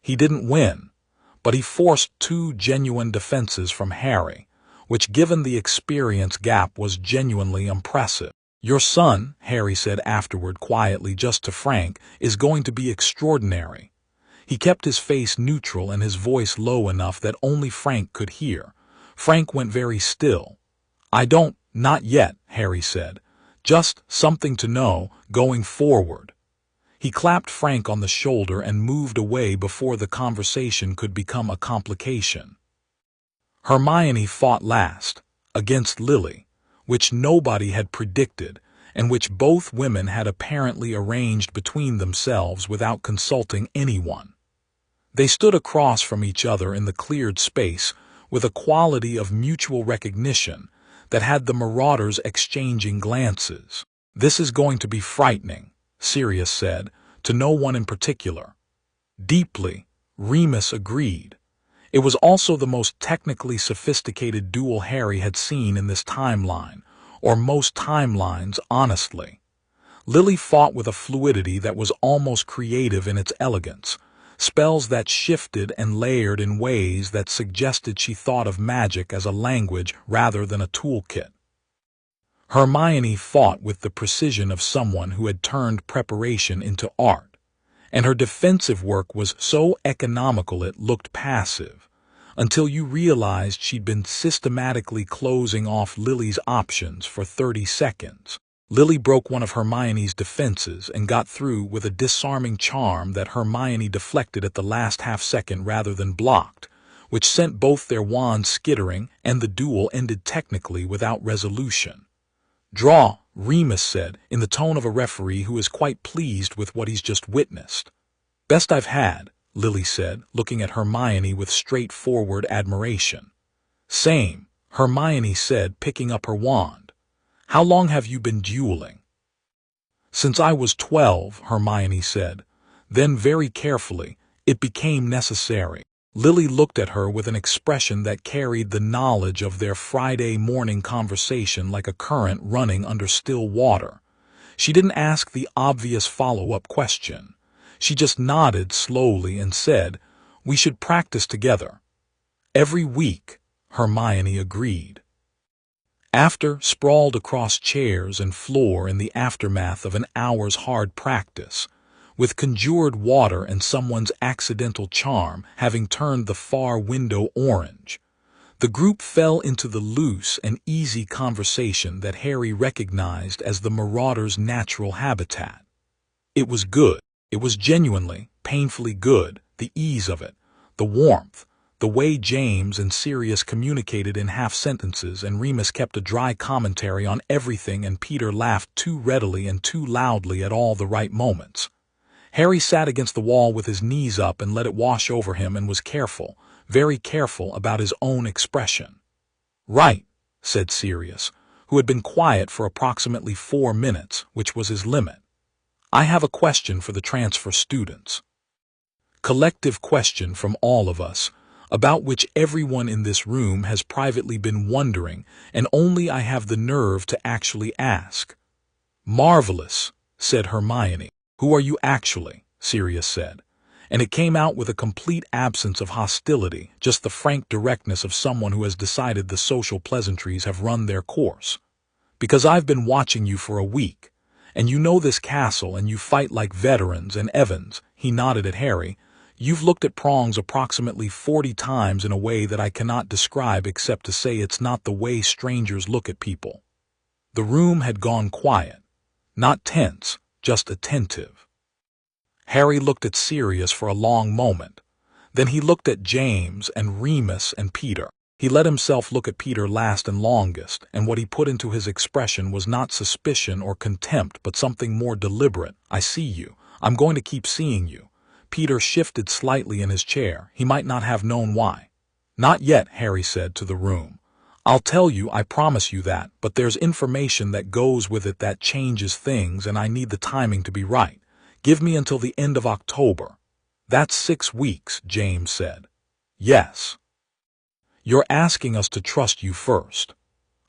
He didn't win, but he forced 2 genuine defenses from Harry, which given the experience gap was genuinely impressive. "Your son," Harry said afterward quietly just to Frank, "is going to be extraordinary." He kept his face neutral and his voice low enough that only Frank could hear. Frank went very still. "Not yet," Harry said. "Just something to know, going forward." He clapped Frank on the shoulder and moved away before the conversation could become a complication. Hermione fought last, against Lily, which nobody had predicted, and which both women had apparently arranged between themselves without consulting anyone. They stood across from each other in the cleared space with a quality of mutual recognition that had the Marauders exchanging glances. "This is going to be frightening," Sirius said, to no one in particular. "Deeply," Remus agreed. It was also the most technically sophisticated duel Harry had seen in this timeline, or most timelines, honestly. Lily fought with a fluidity that was almost creative in its elegance, spells that shifted and layered in ways that suggested she thought of magic as a language rather than a toolkit. Hermione fought with the precision of someone who had turned preparation into art, and her defensive work was so economical it looked passive, until you realized she'd been systematically closing off Lily's options for 30 seconds. Lily broke one of Hermione's defenses and got through with a disarming charm that Hermione deflected at the last half-second rather than blocked, which sent both their wands skittering, and the duel ended technically without resolution. "Draw," Remus said, in the tone of a referee who is quite pleased with what he's just witnessed. "Best I've had," Lily said, looking at Hermione with straightforward admiration. "Same," Hermione said, picking up her wand. "How long have you been dueling?" "Since I was 12, Hermione said. Then very carefully, "It became necessary." Lily looked at her with an expression that carried the knowledge of their Friday morning conversation like a current running under still water. She didn't ask the obvious follow-up question. She just nodded slowly and said, "We should practice together." "Every week," Hermione agreed. After, sprawled across chairs and floor in the aftermath of an hour's hard practice, with conjured water and someone's accidental charm having turned the far window orange, the group fell into the loose and easy conversation that Harry recognized as the Marauders' natural habitat. It was good. It was genuinely, painfully good, the ease of it, the warmth, the way James and Sirius communicated in half-sentences and Remus kept a dry commentary on everything and Peter laughed too readily and too loudly at all the right moments. Harry sat against the wall with his knees up and let it wash over him and was careful, very careful about his own expression. "Right," said Sirius, who had been quiet for approximately 4 minutes, which was his limit. "I have a question for the transfer students. Collective question from all of us, about which everyone in this room has privately been wondering, and only I have the nerve to actually ask." "Marvelous," said Hermione. "Who are you actually?" Sirius said. And it came out with a complete absence of hostility, just the frank directness of someone who has decided the social pleasantries have run their course. "Because I've been watching you for a week, and you know this castle and you fight like veterans, and Evans," he nodded at Harry, "you've looked at prongs approximately 40 times in a way that I cannot describe except to say it's not the way strangers look at people." The room had gone quiet. Not tense, just attentive. Harry looked at Sirius for a long moment. Then he looked at James and Remus and Peter. He let himself look at Peter last and longest, and what he put into his expression was not suspicion or contempt, but something more deliberate. I see you. I'm going to keep seeing you. Peter shifted slightly in his chair. He might not have known why. Not yet, Harry said to the room. I'll tell you, I promise you that, but there's information that goes with it that changes things, and I need the timing to be right. Give me until the end of October. That's 6 weeks, James said. Yes. You're asking us to trust you first.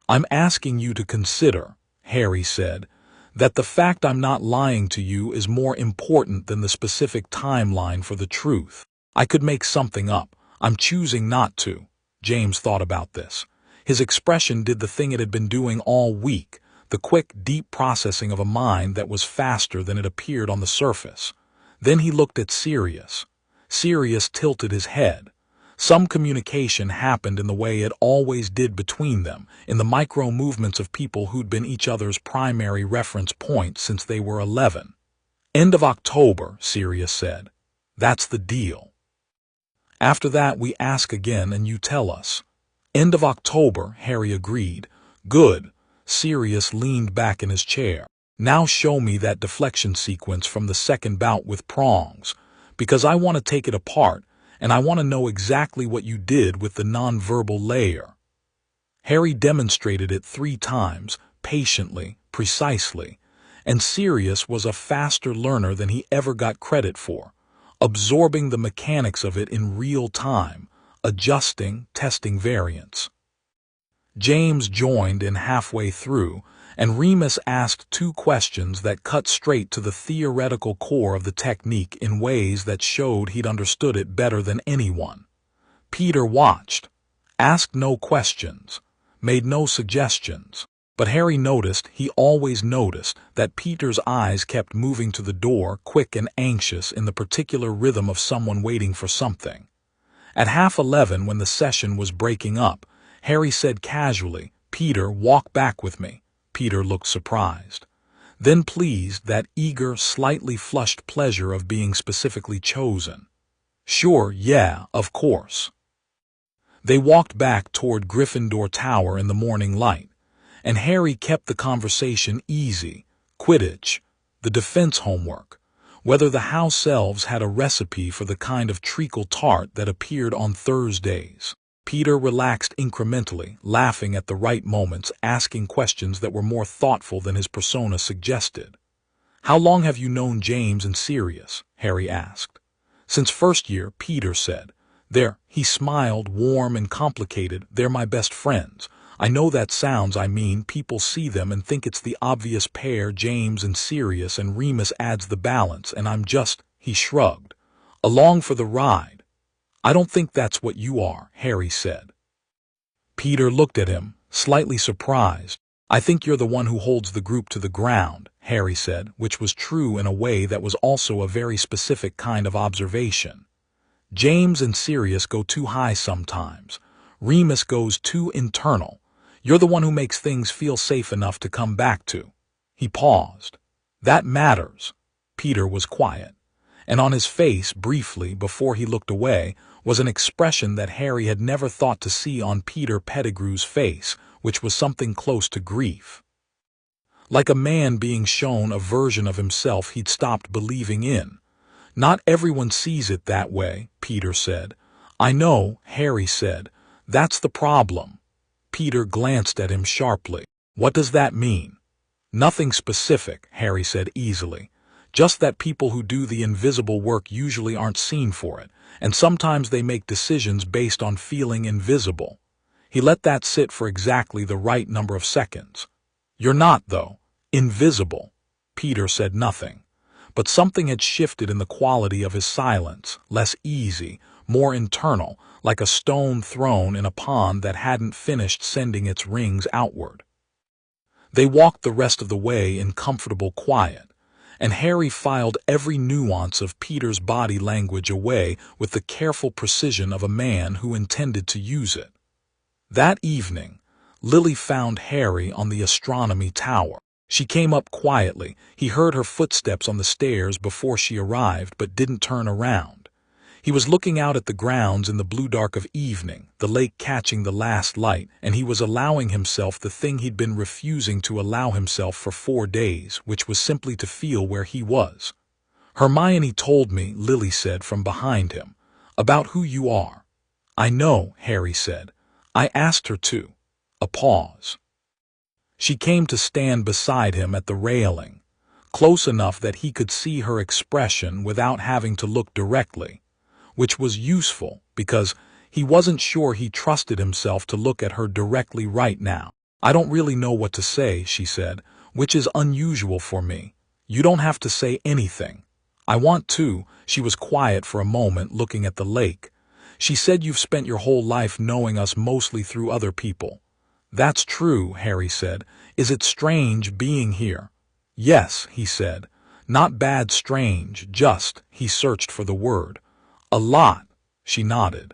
I'm asking you to consider, Harry said, that the fact I'm not lying to you is more important than the specific timeline for the truth. I could make something up. I'm choosing not to. James thought about this. His expression did the thing it had been doing all week, the quick, deep processing of a mind that was faster than it appeared on the surface. Then he looked at Sirius. Sirius tilted his head. Some communication happened in the way it always did between them, in the micro-movements of people who'd been each other's primary reference point since they were 11. End of October, Sirius said. That's the deal. After that we ask again and you tell us. End of October, Harry agreed. Good. Sirius leaned back in his chair. Now show me that deflection sequence from the second bout with prongs, because I want to take it apart, and I want to know exactly what you did with the nonverbal layer. Harry demonstrated it 3 times, patiently, precisely, and Sirius was a faster learner than he ever got credit for, absorbing the mechanics of it in real time, adjusting, testing variants. James joined in halfway through, and Remus asked 2 questions that cut straight to the theoretical core of the technique in ways that showed he'd understood it better than anyone. Peter watched, asked no questions, made no suggestions, but Harry noticed, he always noticed, that Peter's eyes kept moving to the door, quick and anxious in the particular rhythm of someone waiting for something. At 11:30, when the session was breaking up, Harry said casually, "Peter, walk back with me." Peter looked surprised. Then pleased, that eager, slightly flushed pleasure of being specifically chosen. Sure, yeah, of course. They walked back toward Gryffindor Tower in the morning light, and Harry kept the conversation easy. Quidditch, the defense homework, whether the house elves had a recipe for the kind of treacle tart that appeared on Thursdays. Peter relaxed incrementally, laughing at the right moments, asking questions that were more thoughtful than his persona suggested. "How long have you known James and Sirius?" Harry asked. "Since first year," Peter said. He smiled, warm and complicated. "They're my best friends. I know that sounds, people see them and think it's the obvious pair, James and Sirius, and Remus adds the balance, and I'm just," he shrugged, "along for the ride." "I don't think that's what you are," Harry said. Peter looked at him, slightly surprised. "I think you're the one who holds the group to the ground," Harry said, which was true in a way that was also a very specific kind of observation. "James and Sirius go too high sometimes. Remus goes too internal. You're the one who makes things feel safe enough to come back to." He paused. "That matters." Peter was quiet, and on his face, briefly, before he looked away, was an expression that Harry had never thought to see on Peter Pettigrew's face, which was something close to grief. Like a man being shown a version of himself he'd stopped believing in. "Not everyone sees it that way," Peter said. "I know," Harry said. "That's the problem." Peter glanced at him sharply. "What does that mean?" "Nothing specific," Harry said easily. "Just that people who do the invisible work usually aren't seen for it, and sometimes they make decisions based on feeling invisible." He let that sit for exactly the right number of seconds. "You're not, though, invisible." Peter said nothing, but something had shifted in the quality of his silence, less easy, more internal, like a stone thrown in a pond that hadn't finished sending its rings outward. They walked the rest of the way in comfortable quiet, and Harry filed every nuance of Peter's body language away with the careful precision of a man who intended to use it. That evening, Lily found Harry on the astronomy tower. She came up quietly. He heard her footsteps on the stairs before she arrived, but didn't turn around. He was looking out at the grounds in the blue dark of evening, the lake catching the last light, and he was allowing himself the thing he'd been refusing to allow himself for 4 days, which was simply to feel where he was. Hermione told me, Lily said from behind him, about who you are. I know, Harry said. I asked her to. A pause. She came to stand beside him at the railing, close enough that he could see her expression without having to look directly, which was useful because he wasn't sure he trusted himself to look at her directly right now. I don't really know what to say, she said, which is unusual for me. You don't have to say anything. I want to. She was quiet for a moment, looking at the lake. She said you've spent your whole life knowing us mostly through other people. That's true, Harry said. Is it strange being here? Yes, he said. Not bad strange, just, he searched for the word. A lot, she nodded.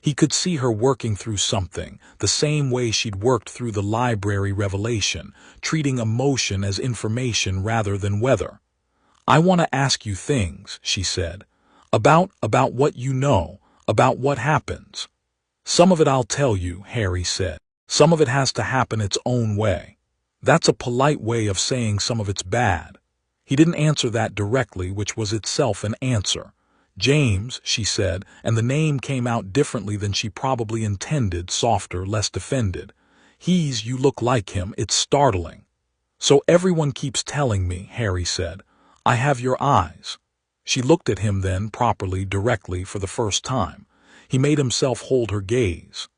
He could see her working through something, the same way she'd worked through the library revelation, treating emotion as information rather than weather. I want to ask you things, she said. About what you know, about what happens. Some of it I'll tell you, Harry said. Some of it has to happen its own way. That's a polite way of saying some of it's bad. He didn't answer that directly, which was itself an answer. James, she said, and the name came out differently than she probably intended, softer, less defended. You look like him, it's startling. So everyone keeps telling me, Harry said. I have your eyes. She looked at him then, properly, directly, for the first time. He made himself hold her gaze.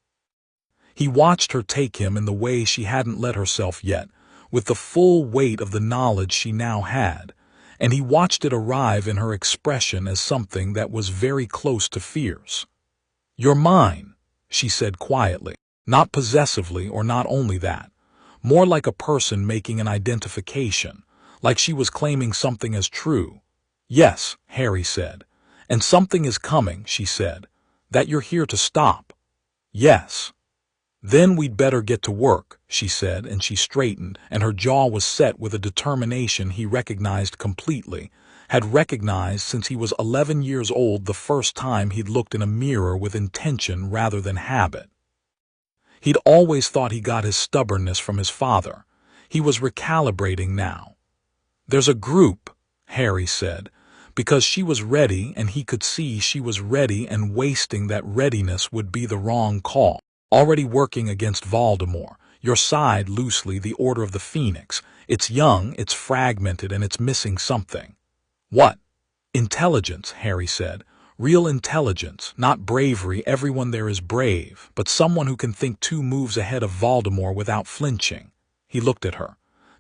He watched her take him in the way she hadn't let herself yet, with the full weight of the knowledge she now had, and he watched it arrive in her expression as something that was very close to fierce. You're mine, she said quietly, not possessively or not only that, more like a person making an identification, like she was claiming something as true. Yes, Harry said, and something is coming, she said, that you're here to stop. Yes. Then we'd better get to work, she said, and she straightened, and her jaw was set with a determination he recognized completely, had recognized since he was 11 years old the first time he'd looked in a mirror with intention rather than habit. He'd always thought he got his stubbornness from his father. He was recalibrating now. There's a group, Harry said, because she was ready and he could see she was ready, and wasting that readiness would be the wrong call. Already working against Voldemort, your side loosely the Order of the Phoenix. It's young, it's fragmented, and it's missing something. What? Intelligence, Harry said. Real intelligence, not bravery. Everyone there is brave, but someone who can think 2 moves ahead of Voldemort without flinching. He looked at her.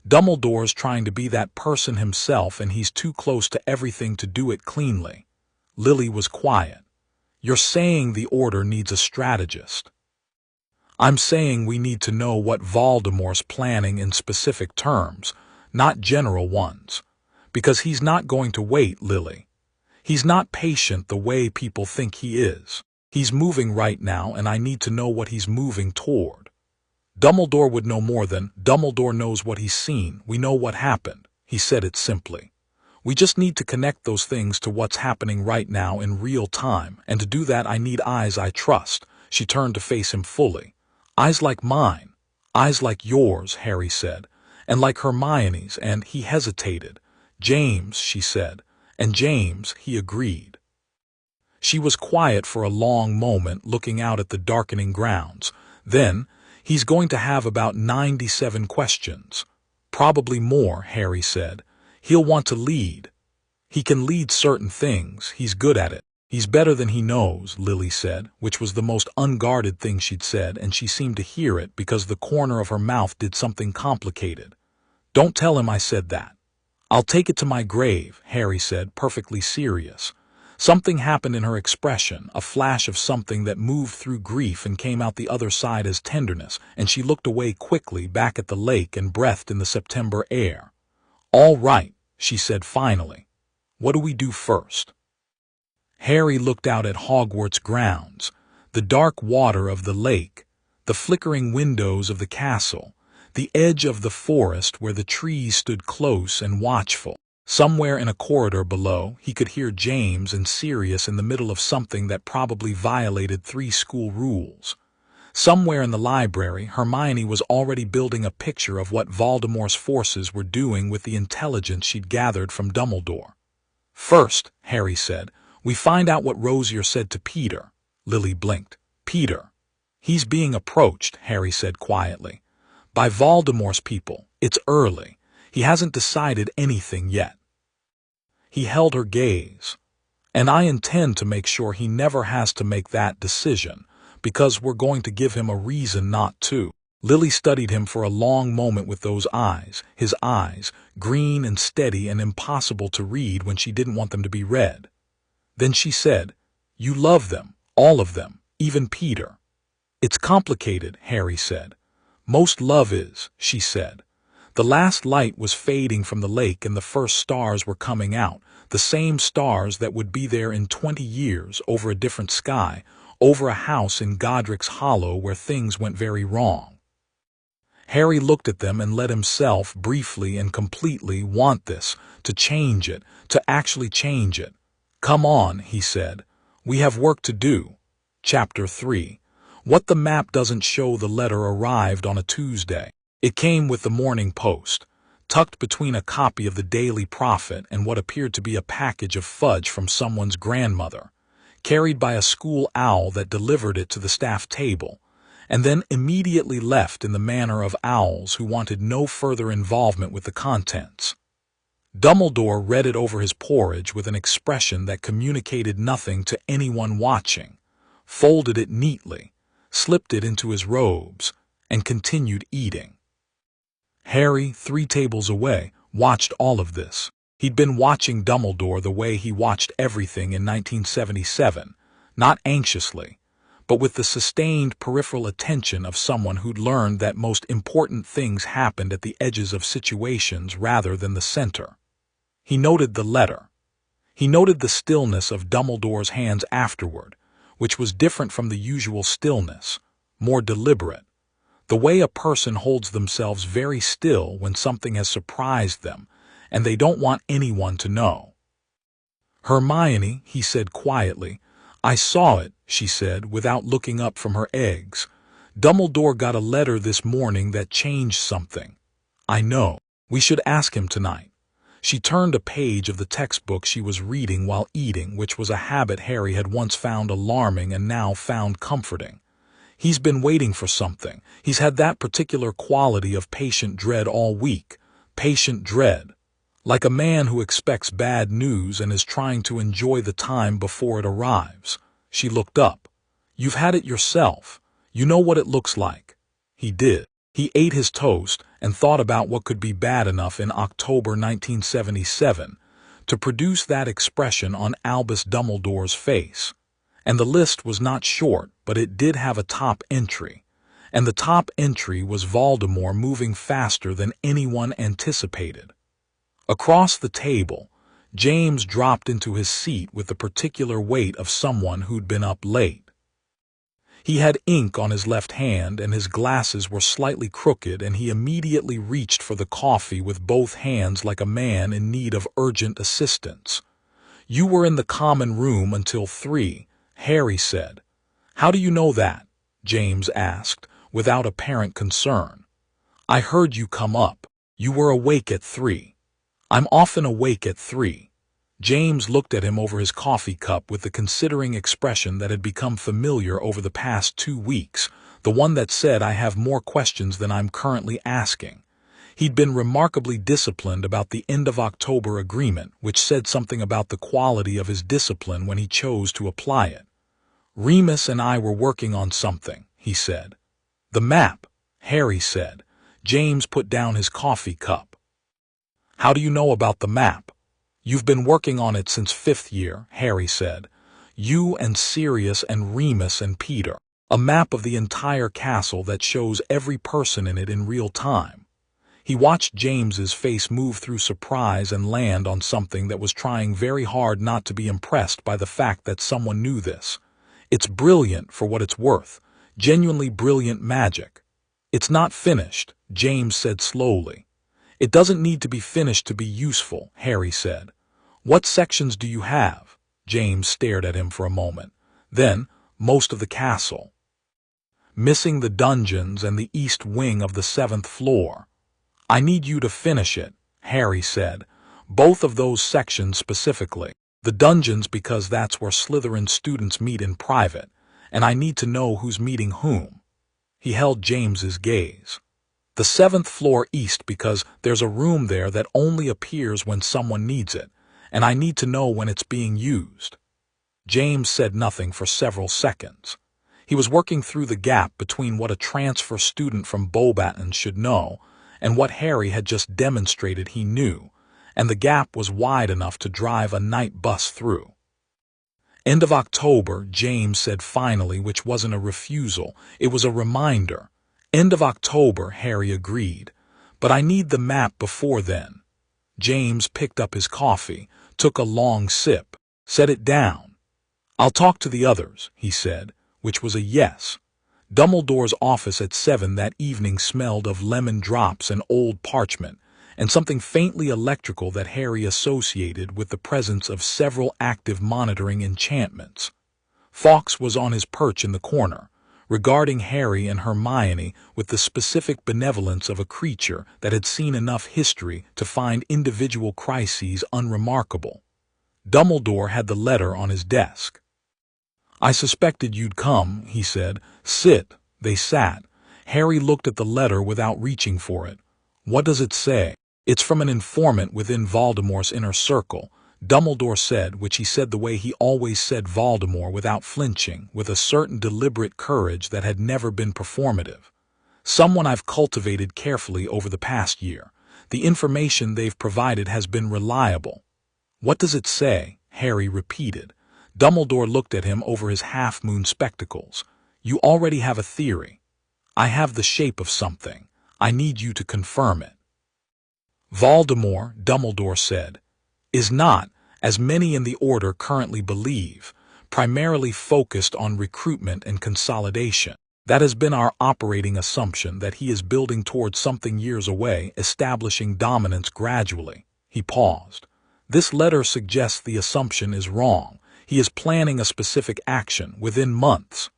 Dumbledore's trying to be that person himself, and he's too close to everything to do it cleanly. Lily was quiet. You're saying the Order needs a strategist. I'm saying we need to know what Voldemort's planning in specific terms, not general ones. Because he's not going to wait, Lily. He's not patient the way people think he is. He's moving right now, and I need to know what he's moving toward. Dumbledore would know more than Dumbledore knows what he's seen. We know what happened. He said it simply. We just need to connect those things to what's happening right now in real time, and to do that I need eyes I trust. She turned to face him fully. Eyes like mine, eyes like yours, Harry said, and like Hermione's, and he hesitated. James, she said, and James, he agreed. She was quiet for a long moment, looking out at the darkening grounds. Then, he's going to have about 97 questions. Probably more, Harry said. He'll want to lead. He can lead certain things, he's good at it. He's better than he knows, Lily said, which was the most unguarded thing she'd said, and she seemed to hear it because the corner of her mouth did something complicated. Don't tell him I said that. I'll take it to my grave, Harry said, perfectly serious. Something happened in her expression, a flash of something that moved through grief and came out the other side as tenderness, and she looked away quickly back at the lake and breathed in the September air. All right, she said finally. What do we do first? Harry looked out at Hogwarts grounds, the dark water of the lake, the flickering windows of the castle, the edge of the forest where the trees stood close and watchful. Somewhere in a corridor below, he could hear James and Sirius in the middle of something that probably violated 3 school rules. Somewhere in the library, Hermione was already building a picture of what Voldemort's forces were doing with the intelligence she'd gathered from Dumbledore. "First," Harry said, "we find out what Rosier said to Peter." Lily blinked. "Peter." "He's being approached," Harry said quietly. "By Voldemort's people. It's early. He hasn't decided anything yet." He held her gaze. "And I intend to make sure he never has to make that decision, because we're going to give him a reason not to." Lily studied him for a long moment with those eyes, his eyes, green and steady and impossible to read when she didn't want them to be read. Then she said, "You love them, all of them, even Peter." "It's complicated," Harry said. "Most love is," she said. The last light was fading from the lake and the first stars were coming out, the same stars that would be there in 20 years over a different sky, over a house in Godric's Hollow where things went very wrong. Harry looked at them and let himself, briefly and completely, want this, to change it, to actually change it. "Come on," he said. "We have work to do." Chapter 3. What the map doesn't show. The letter arrived on a Tuesday. It came with the Morning Post, tucked between a copy of the Daily Prophet and what appeared to be a package of fudge from someone's grandmother, carried by a school owl that delivered it to the staff table, and then immediately left in the manner of owls who wanted no further involvement with the contents. Dumbledore read it over his porridge with an expression that communicated nothing to anyone watching, folded it neatly, slipped it into his robes, and continued eating. Harry, 3 tables away, watched all of this. He'd been watching Dumbledore the way he watched everything in 1977, not anxiously, but with the sustained peripheral attention of someone who'd learned that most important things happened at the edges of situations rather than the center. He noted the letter. He noted the stillness of Dumbledore's hands afterward, which was different from the usual stillness, more deliberate. The way a person holds themselves very still when something has surprised them, and they don't want anyone to know. "Hermione," he said quietly. "I saw it," she said, without looking up from her eggs. "Dumbledore got a letter this morning that changed something." "I know. We should ask him tonight." She turned a page of the textbook she was reading while eating, which was a habit Harry had once found alarming and now found comforting. He's been waiting for something. He's had that particular quality of patient dread all week. Patient dread. Like a man who expects bad news and is trying to enjoy the time before it arrives. She looked up. "You've had it yourself. You know what it looks like." He did. He ate his toast and thought about what could be bad enough in October 1977 to produce that expression on Albus Dumbledore's face. And the list was not short, but it did have a top entry. And the top entry was Voldemort moving faster than anyone anticipated. Across the table, James dropped into his seat with the particular weight of someone who'd been up late. He had ink on his left hand and his glasses were slightly crooked, and he immediately reached for the coffee with both hands like a man in need of urgent assistance. "You were in the common room until 3, Harry said. "How do you know that?" James asked, without apparent concern. "I heard you come up. You were awake at 3. "I'm often awake at 3. James looked at him over his coffee cup with the considering expression that had become familiar over the past 2 weeks, the one that said, "I have more questions than I'm currently asking." He'd been remarkably disciplined about the end of October agreement, which said something about the quality of his discipline when he chose to apply it. "Remus and I were working on something," he said. "The map," Harry said. James put down his coffee cup. "How do you know about the map?" "You've been working on it since 5th year, Harry said. "You and Sirius and Remus and Peter. A map of the entire castle that shows every person in it in real time." He watched James's face move through surprise and land on something that was trying very hard not to be impressed by the fact that someone knew this. "It's brilliant for what it's worth. Genuinely brilliant magic." "It's not finished," James said slowly. It doesn't need to be finished to be useful, Harry said. What sections do you have? James stared at him for a moment. Then, most of the castle. Missing the dungeons and the east wing of the 7th floor. I need you to finish it, Harry said. Both of those sections specifically. The dungeons because that's where Slytherin students meet in private, and I need to know who's meeting whom. He held James's gaze. The 7th floor east because there's a room there that only appears when someone needs it, and I need to know when it's being used. James said nothing for several seconds. He was working through the gap between what a transfer student from Beauxbatons should know and what Harry had just demonstrated he knew, and the gap was wide enough to drive a night bus through. End of October, James said finally, which wasn't a refusal, it was a reminder. End of October, Harry agreed. But I need the map before then. James picked up his coffee, took a long sip, set it down. I'll talk to the others, he said, which was a yes. Dumbledore's office at 7 that evening smelled of lemon drops and old parchment, and something faintly electrical that Harry associated with the presence of several active monitoring enchantments. Fawkes was on his perch in the corner, regarding Harry and Hermione with the specific benevolence of a creature that had seen enough history to find individual crises unremarkable. Dumbledore had the letter on his desk. I suspected you'd come, he said. Sit. They sat. Harry looked at the letter without reaching for it. What does it say? It's from an informant within Voldemort's inner circle, Dumbledore said, which he said the way he always said Voldemort without flinching, with a certain deliberate courage that had never been performative. Someone I've cultivated carefully over the past year. The information they've provided has been reliable. What does it say? Harry repeated. Dumbledore looked at him over his half-moon spectacles. You already have a theory. I have the shape of something. I need you to confirm it. Voldemort, Dumbledore said, is not, as many in the Order currently believe, primarily focused on recruitment and consolidation. That has been our operating assumption, that he is building towards something years away, establishing dominance gradually. He paused. This letter suggests the assumption is wrong. He is planning a specific action within months.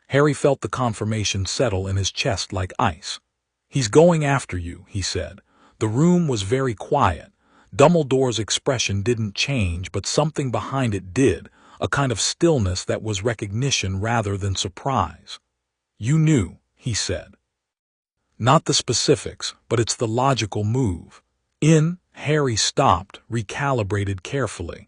Harry felt the confirmation settle in his chest like ice. He's going after you, he said. The room was very quiet. Dumbledore's expression didn't change, but something behind it did, a kind of stillness that was recognition rather than surprise. You knew, he said. Not the specifics, but it's the logical move. Harry stopped, recalibrated carefully.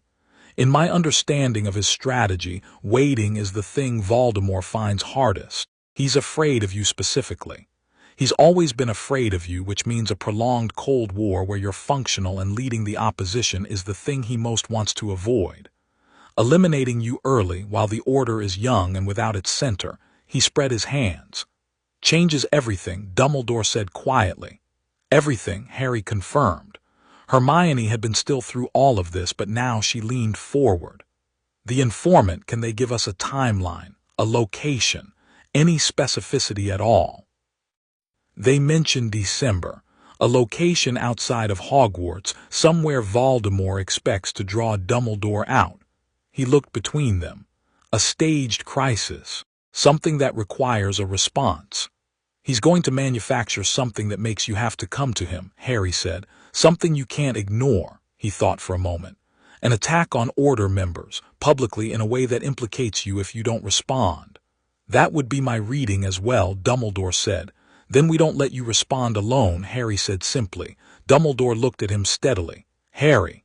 In my understanding of his strategy, waiting is the thing Voldemort finds hardest. He's afraid of you specifically. He's always been afraid of you, which means a prolonged Cold War where you're functional and leading the opposition is the thing he most wants to avoid. Eliminating you early while the Order is young and without its center, he spread his hands. Changes everything, Dumbledore said quietly. Everything, Harry confirmed. Hermione had been still through all of this, but now she leaned forward. The informant, can they give us a timeline, a location, any specificity at all? They mentioned December, a location outside of Hogwarts, somewhere Voldemort expects to draw Dumbledore out. He looked between them. A staged crisis, something that requires a response. He's going to manufacture something that makes you have to come to him, Harry said. Something you can't ignore, he thought for a moment. An attack on Order members, publicly in a way that implicates you if you don't respond. That would be my reading as well, Dumbledore said. Then we don't let you respond alone, Harry said simply. Dumbledore looked at him steadily. Harry,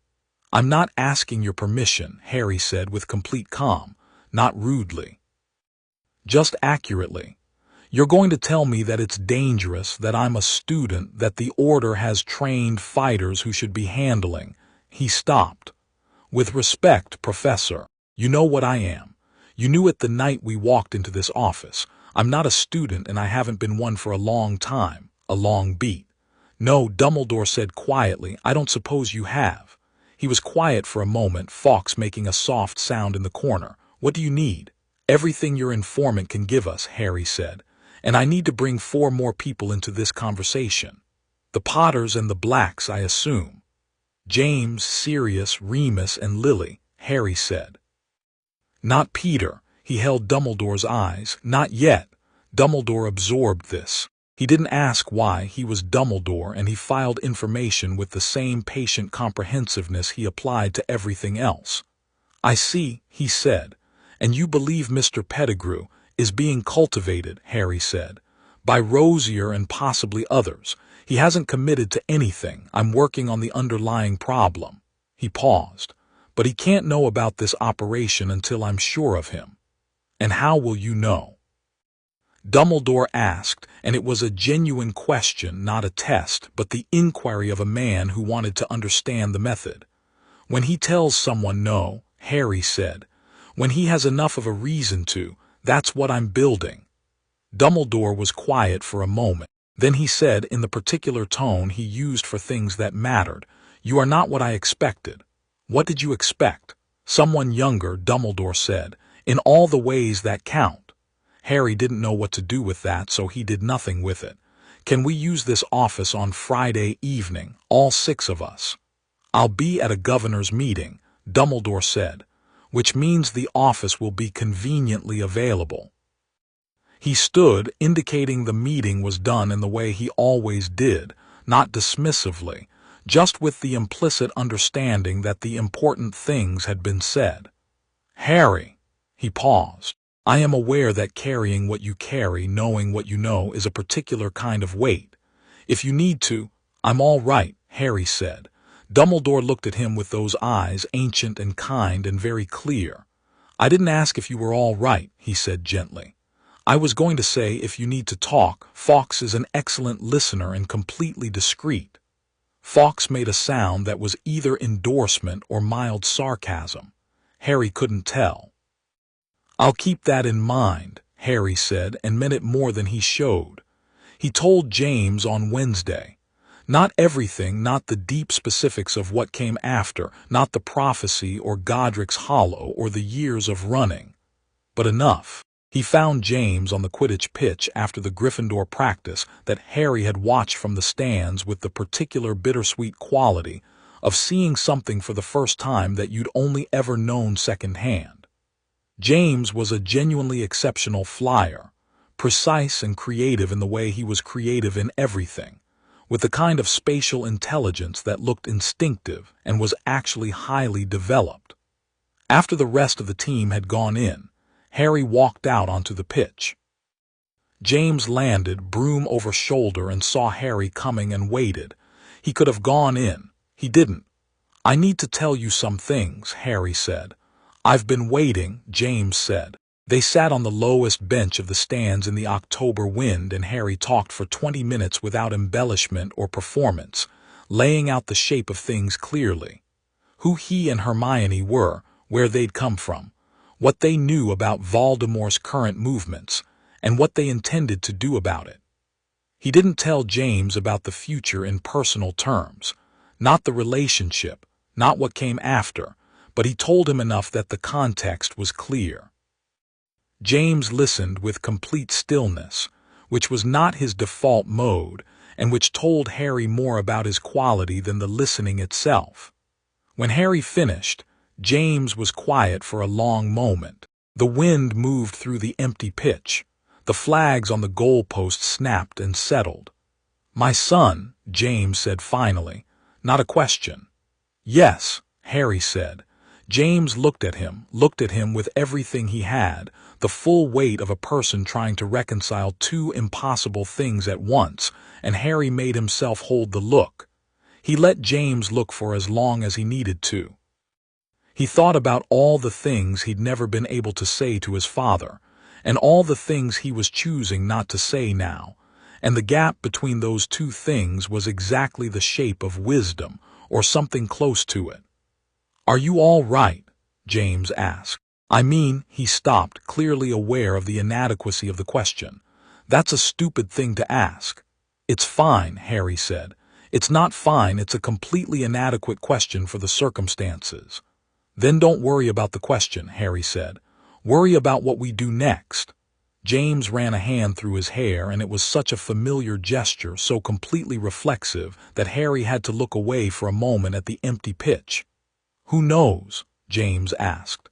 I'm not asking your permission, Harry said with complete calm, not rudely. Just accurately. You're going to tell me that it's dangerous, that I'm a student, that the Order has trained fighters who should be handling. He stopped. With respect, Professor, you know what I am. You knew it the night we walked into this office. I'm not a student and I haven't been one for a long time, a long beat. No, Dumbledore said quietly, I don't suppose you have. He was quiet for a moment, Fawkes making a soft sound in the corner. What do you need? Everything your informant can give us, Harry said. And I need to bring 4 more people into this conversation. The Potters and the Blacks, I assume. James, Sirius, Remus, and Lily, Harry said. Not Peter. He held Dumbledore's eyes. Not yet. Dumbledore absorbed this. He didn't ask why. He was Dumbledore, and he filed information with the same patient comprehensiveness he applied to everything else. I see, he said. And you believe Mr. Pettigrew is being cultivated, Harry said, by Rosier and possibly others. He hasn't committed to anything. I'm working on the underlying problem. He paused. But he can't know about this operation until I'm sure of him. And how will you know? Dumbledore asked, and it was a genuine question, not a test, but the inquiry of a man who wanted to understand the method. When he tells someone no, Harry said, when he has enough of a reason to, that's what I'm building. Dumbledore was quiet for a moment. Then he said, in the particular tone he used for things that mattered, "You are not what I expected." "What did you expect?" "Someone younger," Dumbledore said, "in all the ways that count." Harry didn't know what to do with that, so he did nothing with it. "Can we use this office on Friday evening, all 6 of us?" "I'll be at a governor's meeting," Dumbledore said, "which means the office will be conveniently available." He stood, indicating the meeting was done in the way he always did, not dismissively, just with the implicit understanding that the important things had been said. "Harry," he paused, "I am aware that carrying what you carry, knowing what you know, is a particular kind of weight. If you need to—" "I'm all right," Harry said. Dumbledore looked at him with those eyes, ancient and kind and very clear. "I didn't ask if you were all right," he said gently. "I was going to say if you need to talk, Fawkes is an excellent listener and completely discreet." Fawkes made a sound that was either endorsement or mild sarcasm. Harry couldn't tell. "I'll keep that in mind," Harry said, and meant it more than he showed. He told James on Wednesday. Not everything, not the deep specifics of what came after, not the prophecy or Godric's Hollow or the years of running. But enough. He found James on the Quidditch pitch after the Gryffindor practice that Harry had watched from the stands with the particular bittersweet quality of seeing something for the first time that you'd only ever known secondhand. James was a genuinely exceptional flyer, precise and creative in the way he was creative in everything, with the kind of spatial intelligence that looked instinctive and was actually highly developed. After the rest of the team had gone in, Harry walked out onto the pitch. James landed, broom over shoulder, and saw Harry coming and waited. He could have gone in. He didn't. "I need to tell you some things," Harry said. "I've been waiting," James said. They sat on the lowest bench of the stands in the October wind, and Harry talked for 20 minutes without embellishment or performance, laying out the shape of things clearly. Who he and Hermione were, where they'd come from, what they knew about Voldemort's current movements, and what they intended to do about it. He didn't tell James about the future in personal terms, not the relationship, not what came after, but he told him enough that the context was clear. James listened with complete stillness, which was not his default mode, and which told Harry more about his quality than the listening itself. When Harry finished, James was quiet for a long moment. The wind moved through the empty pitch. The flags on the goalpost snapped and settled. "My son," James said finally, not a question. "Yes," Harry said. James looked at him with everything he had, the full weight of a person trying to reconcile 2 impossible things at once, and Harry made himself hold the look. He let James look for as long as he needed to. He thought about all the things he'd never been able to say to his father, and all the things he was choosing not to say now, and the gap between those 2 things was exactly the shape of wisdom, or something close to it. "Are you all right?" James asked. "I mean," he stopped, clearly aware of the inadequacy of the question. "That's a stupid thing to ask." "It's fine," Harry said. "It's not fine, it's a completely inadequate question for the circumstances." "Then don't worry about the question," Harry said. "Worry about what we do next." James ran a hand through his hair, and it was such a familiar gesture, so completely reflexive, that Harry had to look away for a moment at the empty pitch. "Who knows?" James asked.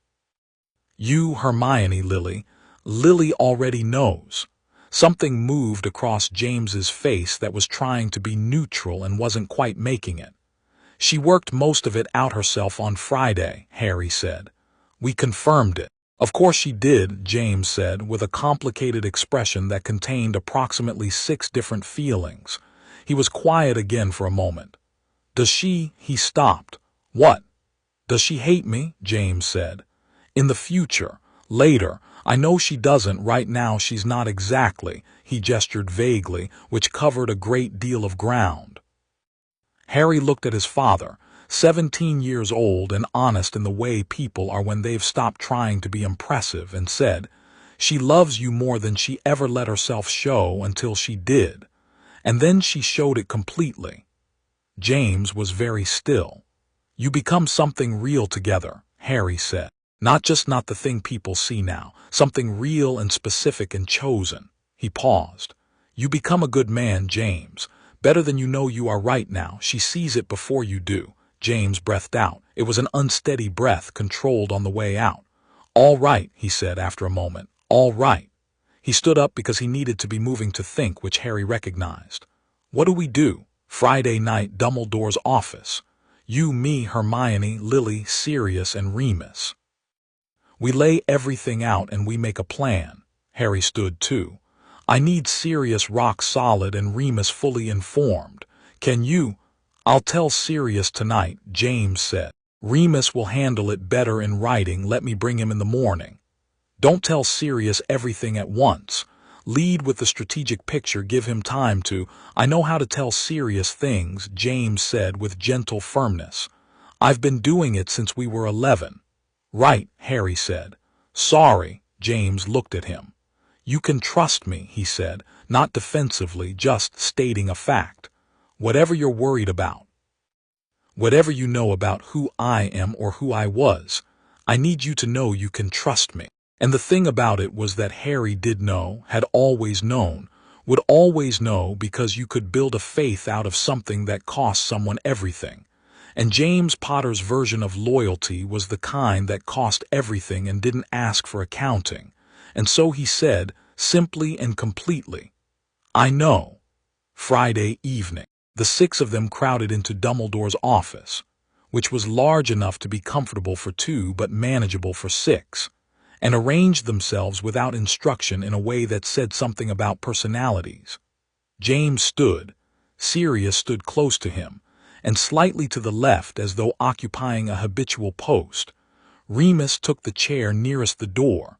"You, Hermione, Lily." "Lily already knows." Something moved across James's face that was trying to be neutral and wasn't quite making it. "She worked most of it out herself on Friday," Harry said. "We confirmed it." "Of course she did," James said, with a complicated expression that contained approximately 6 different feelings. He was quiet again for a moment. "Does she—" He stopped. "What?" "Does she hate me?" James said. "In the future. Later. I know she doesn't. Right now she's not exactly." He gestured vaguely, which covered a great deal of ground. Harry looked at his father, 17 years old and honest in the way people are when they've stopped trying to be impressive, and said, "She loves you more than she ever let herself show until she did. And then she showed it completely." James was very still. "You become something real together," Harry said. Not the thing people see now, something real and specific and chosen." He paused. "You become a good man, James. Better than you know you are right now. She sees it before you do." James breathed out. It was an unsteady breath, controlled on the way out. "All right," he said after a moment. "All right." He stood up because he needed to be moving to think, which Harry recognized. "What do we do?" "Friday night, Dumbledore's office. You, me, Hermione, Lily, Sirius, and Remus. We lay everything out and we make a plan." Harry stood too. "I need Sirius rock solid and Remus fully informed. Can you—" "I'll tell Sirius tonight," James said. "Remus will handle it better in writing. Let me bring him in the morning." "Don't tell Sirius everything at once. Lead with the strategic picture. Give him time to—" "I know how to tell Sirius things," James said with gentle firmness. "I've been doing it since we were 11. "Right," Harry said. "Sorry." James looked at him. "You can trust me," he said, not defensively, just stating a fact. "Whatever you're worried about, whatever you know about who I am or who I was, I need you to know you can trust me." And the thing about it was that Harry did know, had always known, would always know, because you could build a faith out of something that cost someone everything. And James Potter's version of loyalty was the kind that cost everything and didn't ask for accounting. And so he said, simply and completely, "I know." Friday evening, the 6 of them crowded into Dumbledore's office, which was large enough to be comfortable for 2 but manageable for 6, and arranged themselves without instruction in a way that said something about personalities. James stood. Sirius stood close to him, and slightly to the left as though occupying a habitual post. Remus took the chair nearest the door.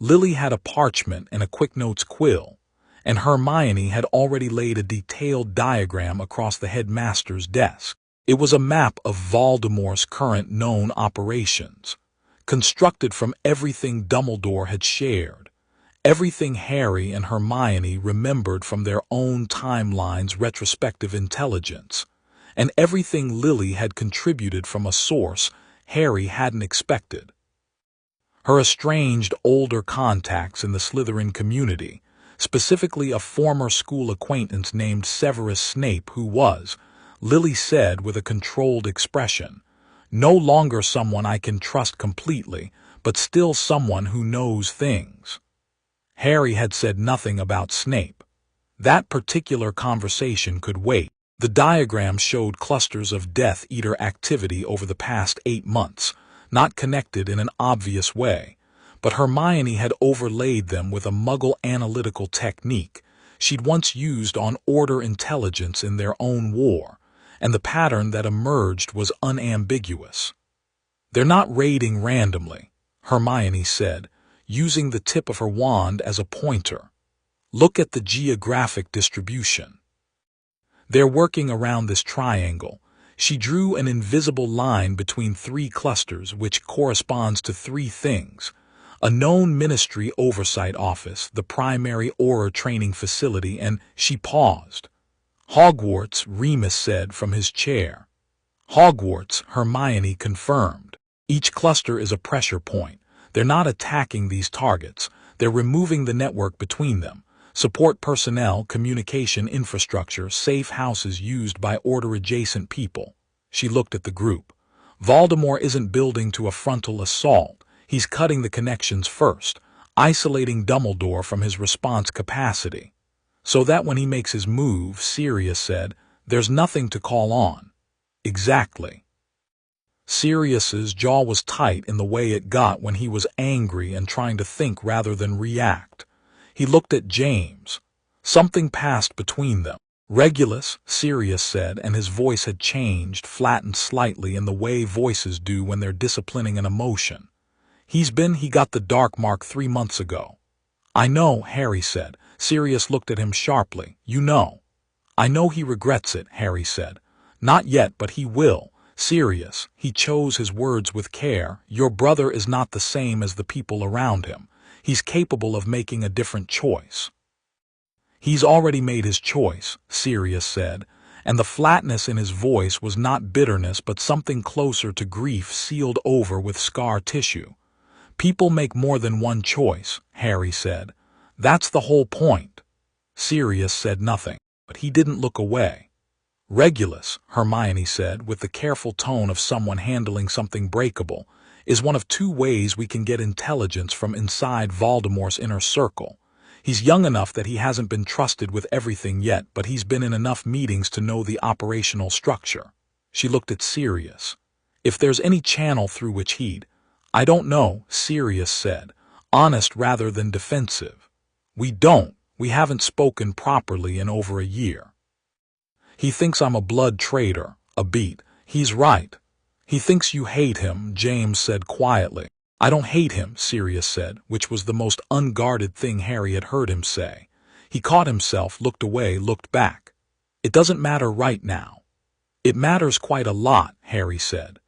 Lily had a parchment and a quick notes quill, and Hermione had already laid a detailed diagram across the headmaster's desk. It was a map of Voldemort's current known operations, constructed from everything Dumbledore had shared, everything Harry and Hermione remembered from their own timeline's retrospective intelligence, and everything Lily had contributed from a source Harry hadn't expected. Her estranged older contacts in the Slytherin community, specifically a former school acquaintance named Severus Snape, who was, Lily said with a controlled expression, no longer someone I can trust completely, but still someone who knows things. Harry had said nothing about Snape. That particular conversation could wait. The diagram showed clusters of Death Eater activity over the past 8 months, not connected in an obvious way, but Hermione had overlaid them with a Muggle analytical technique she'd once used on Order intelligence in their own war, and the pattern that emerged was unambiguous. "They're not raiding randomly," Hermione said, using the tip of her wand as a pointer. "Look at the geographic distribution. They're working around this triangle." She drew an invisible line between 3 clusters, which corresponds to 3 things: a known ministry oversight office, the primary Auror training facility, and she paused. "Hogwarts," Remus said from his chair. "Hogwarts," Hermione confirmed. "Each cluster is a pressure point. They're not attacking these targets. They're removing the network between them. Support personnel, communication infrastructure, safe houses used by order-adjacent people. She looked at the group. Voldemort isn't building to a frontal assault. He's cutting the connections first, isolating Dumbledore from his response capacity. So that when he makes his move, Sirius said, there's nothing to call on. Exactly. Sirius's jaw was tight in the way it got when he was angry and trying to think rather than react. He looked at James. Something passed between them. Regulus, Sirius said, and his voice had changed, flattened slightly in the way voices do when they're disciplining an emotion. He got the dark mark 3 months ago. I know, Harry said. Sirius looked at him sharply. You know. I know he regrets it, Harry said. Not yet, but he will. Sirius, he chose his words with care. Your brother is not the same as the people around him. He's capable of making a different choice. He's already made his choice, Sirius said, and the flatness in his voice was not bitterness but something closer to grief sealed over with scar tissue. People make more than one choice, Harry said. That's the whole point. Sirius said nothing, but he didn't look away. Regulus, Hermione said, with the careful tone of someone handling something breakable, is one of 2 ways we can get intelligence from inside Voldemort's inner circle. He's young enough that he hasn't been trusted with everything yet, but he's been in enough meetings to know the operational structure. She looked at Sirius. If there's any channel through which he'd... I don't know, Sirius said, honest rather than defensive. We haven't spoken properly in over a year. He thinks I'm a blood traitor, a beat. He's right. He thinks you hate him, James said quietly. I don't hate him, Sirius said, which was the most unguarded thing Harry had heard him say. He caught himself, looked away, looked back. It doesn't matter right now. It matters quite a lot, Harry said.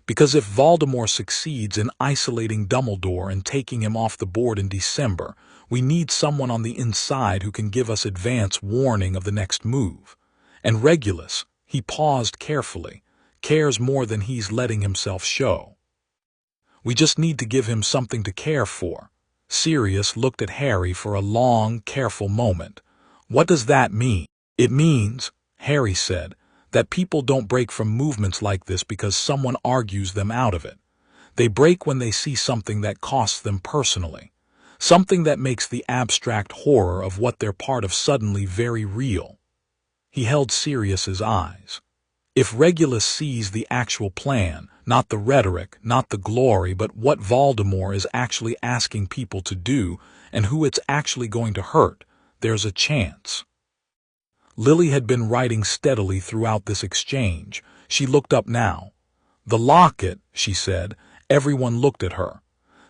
Because if Voldemort succeeds in isolating Dumbledore and taking him off the board in December, we need someone on the inside who can give us advance warning of the next move. And Regulus, he paused carefully, cares more than he's letting himself show. We just need to give him something to care for. Sirius looked at Harry for a long, careful moment. What does that mean? It means, Harry said, that people don't break from movements like this because someone argues them out of it. They break when they see something that costs them personally, something that makes the abstract horror of what they're part of suddenly very real. He held Sirius's eyes. If Regulus sees the actual plan, not the rhetoric, not the glory, but what Voldemort is actually asking people to do and who it's actually going to hurt, there's a chance. Lily had been writing steadily throughout this exchange. She looked up now. The locket, she said. Everyone looked at her.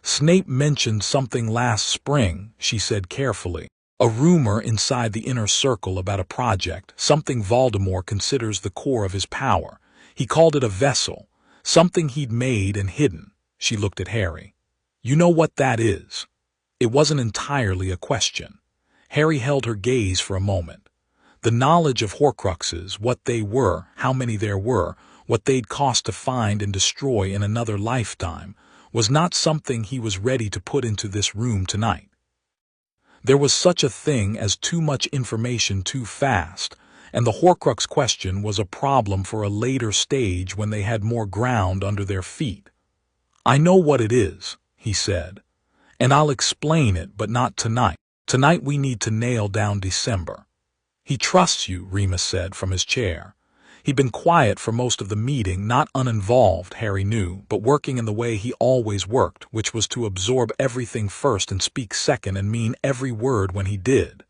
Snape mentioned something last spring, she said carefully. A rumor inside the inner circle about a project, something Voldemort considers the core of his power. He called it a vessel, something he'd made and hidden. She looked at Harry. You know what that is? It wasn't entirely a question. Harry held her gaze for a moment. The knowledge of Horcruxes, what they were, how many there were, what they'd cost to find and destroy in another lifetime, was not something he was ready to put into this room tonight. There was such a thing as too much information too fast, and the Horcrux question was a problem for a later stage when they had more ground under their feet. I know what it is, he said, and I'll explain it, but not tonight. Tonight we need to nail down December. He trusts you, Remus said from his chair. He'd been quiet for most of the meeting, not uninvolved, Harry knew, but working in the way he always worked, which was to absorb everything first and speak second and mean every word when he did.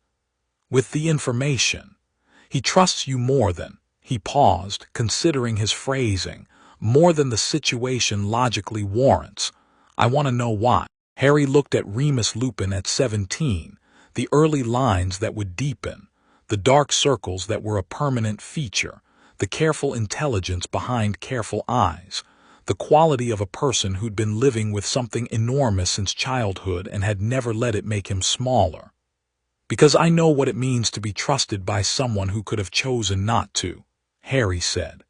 With the information. He trusts you more than, he paused, considering his phrasing, more than the situation logically warrants. I want to know why. Harry looked at Remus Lupin at 17, the early lines that would deepen, the dark circles that were a permanent feature, the careful intelligence behind careful eyes, the quality of a person who'd been living with something enormous since childhood and had never let it make him smaller. Because I know what it means to be trusted by someone who could have chosen not to, Harry said.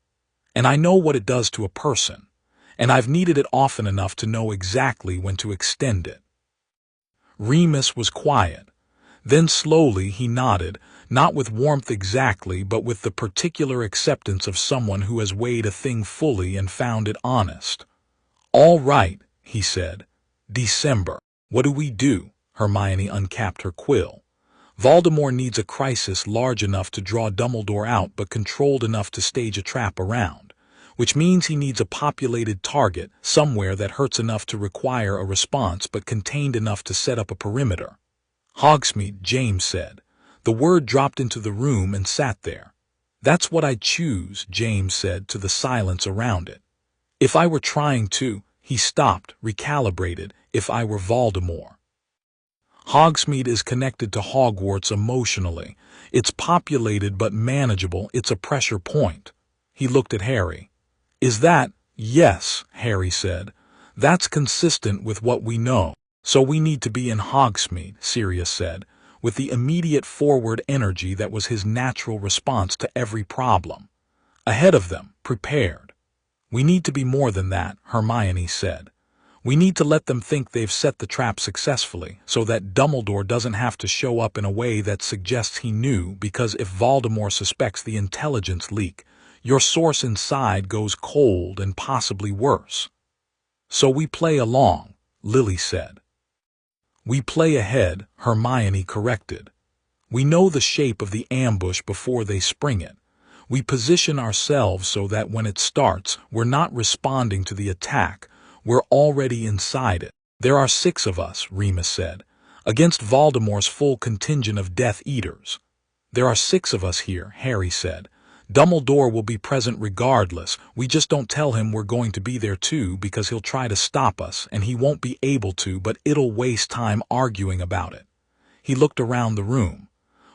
And I know what it does to a person, and I've needed it often enough to know exactly when to extend it. Remus was quiet. Then slowly he nodded, not with warmth exactly, but with the particular acceptance of someone who has weighed a thing fully and found it honest. "All right," he said. "December. What do we do?" Hermione uncapped her quill. "Voldemort needs a crisis large enough to draw Dumbledore out but controlled enough to stage a trap around. Which means he needs a populated target, somewhere that hurts enough to require a response but contained enough to set up a perimeter." "Hogsmeade," James said. The word dropped into the room and sat there. "That's what I'd choose," James said to the silence around it. "If I were trying to," he stopped, recalibrated, "if I were Voldemort." Hogsmeade is connected to Hogwarts emotionally. It's populated but manageable. It's a pressure point. He looked at Harry. "Is that?" "Yes," Harry said. "That's consistent with what we know. So we need to be in Hogsmeade," Sirius said, with the immediate forward energy that was his natural response to every problem. "Ahead of them, prepared." "We need to be more than that," Hermione said. "We need to let them think they've set the trap successfully, so that Dumbledore doesn't have to show up in a way that suggests he knew, because if Voldemort suspects the intelligence leak, your source inside goes cold and possibly worse." "So we play along," Lily said. "We play ahead," Hermione corrected. "We know the shape of the ambush before they spring it. We position ourselves so that when it starts, we're not responding to the attack, we're already inside it." "There are 6 of us," Remus said, "against Voldemort's full contingent of Death Eaters." "There are 6 of us here," Harry said. "Dumbledore will be present regardless. We just don't tell him we're going to be there too, because he'll try to stop us, and he won't be able to, but it'll waste time arguing about it." He looked around the room.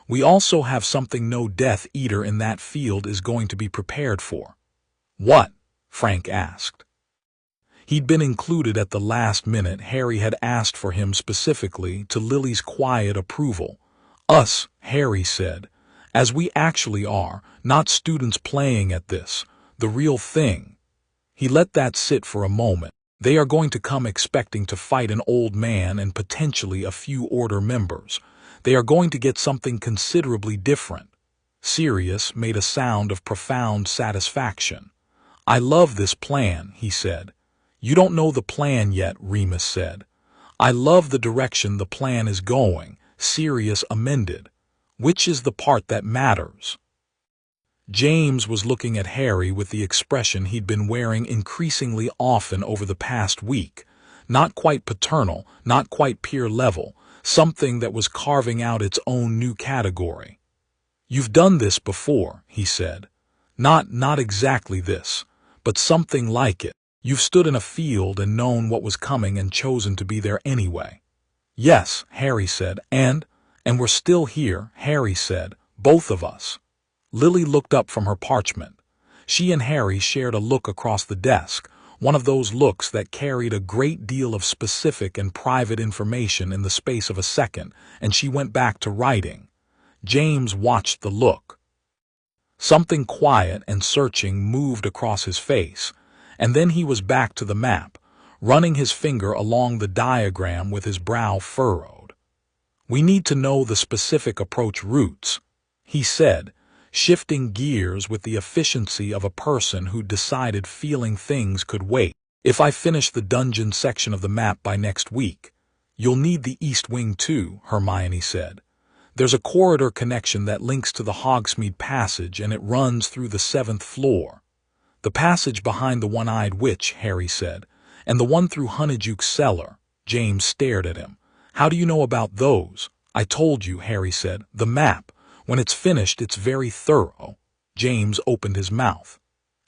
"We also have something no Death Eater in that field is going to be prepared for." "What?" Frank asked. He'd been included at the last minute. Harry had asked for him specifically, to Lily's quiet approval. "Us," Harry said. "As we actually are, not students playing at this, the real thing." He let that sit for a moment. "They are going to come expecting to fight an old man and potentially a few Order members. They are going to get something considerably different." Sirius made a sound of profound satisfaction. "I love this plan," he said. "You don't know the plan yet," Remus said. "I love the direction the plan is going," Sirius amended. "Which is the part that matters." James was looking at Harry with the expression he'd been wearing increasingly often over the past week. Not quite paternal, not quite peer level, something that was carving out its own new category. "You've done this before," he said. Not exactly this, but something like it. You've stood in a field and known what was coming and chosen to be there anyway." "Yes," Harry said, and we're still here," Harry said, "both of us." Lily looked up from her parchment. She and Harry shared a look across the desk, one of those looks that carried a great deal of specific and private information in the space of a second, and she went back to writing. James watched the look. Something quiet and searching moved across his face, and then he was back to the map, running his finger along the diagram with his brow furrowed. "We need to know the specific approach routes," he said, shifting gears with the efficiency of a person who decided feeling things could wait. "If I finish the dungeon section of the map by next week, you'll need the East Wing too," Hermione said. "There's a corridor connection that links to the Hogsmeade Passage, and it runs through the 7th floor. The passage behind the One-Eyed Witch," Harry said, "and the one through Honeyduke's cellar." James stared at him. "How do you know about those?" "I told you," Harry said. "The map. When it's finished, it's very thorough." James opened his mouth.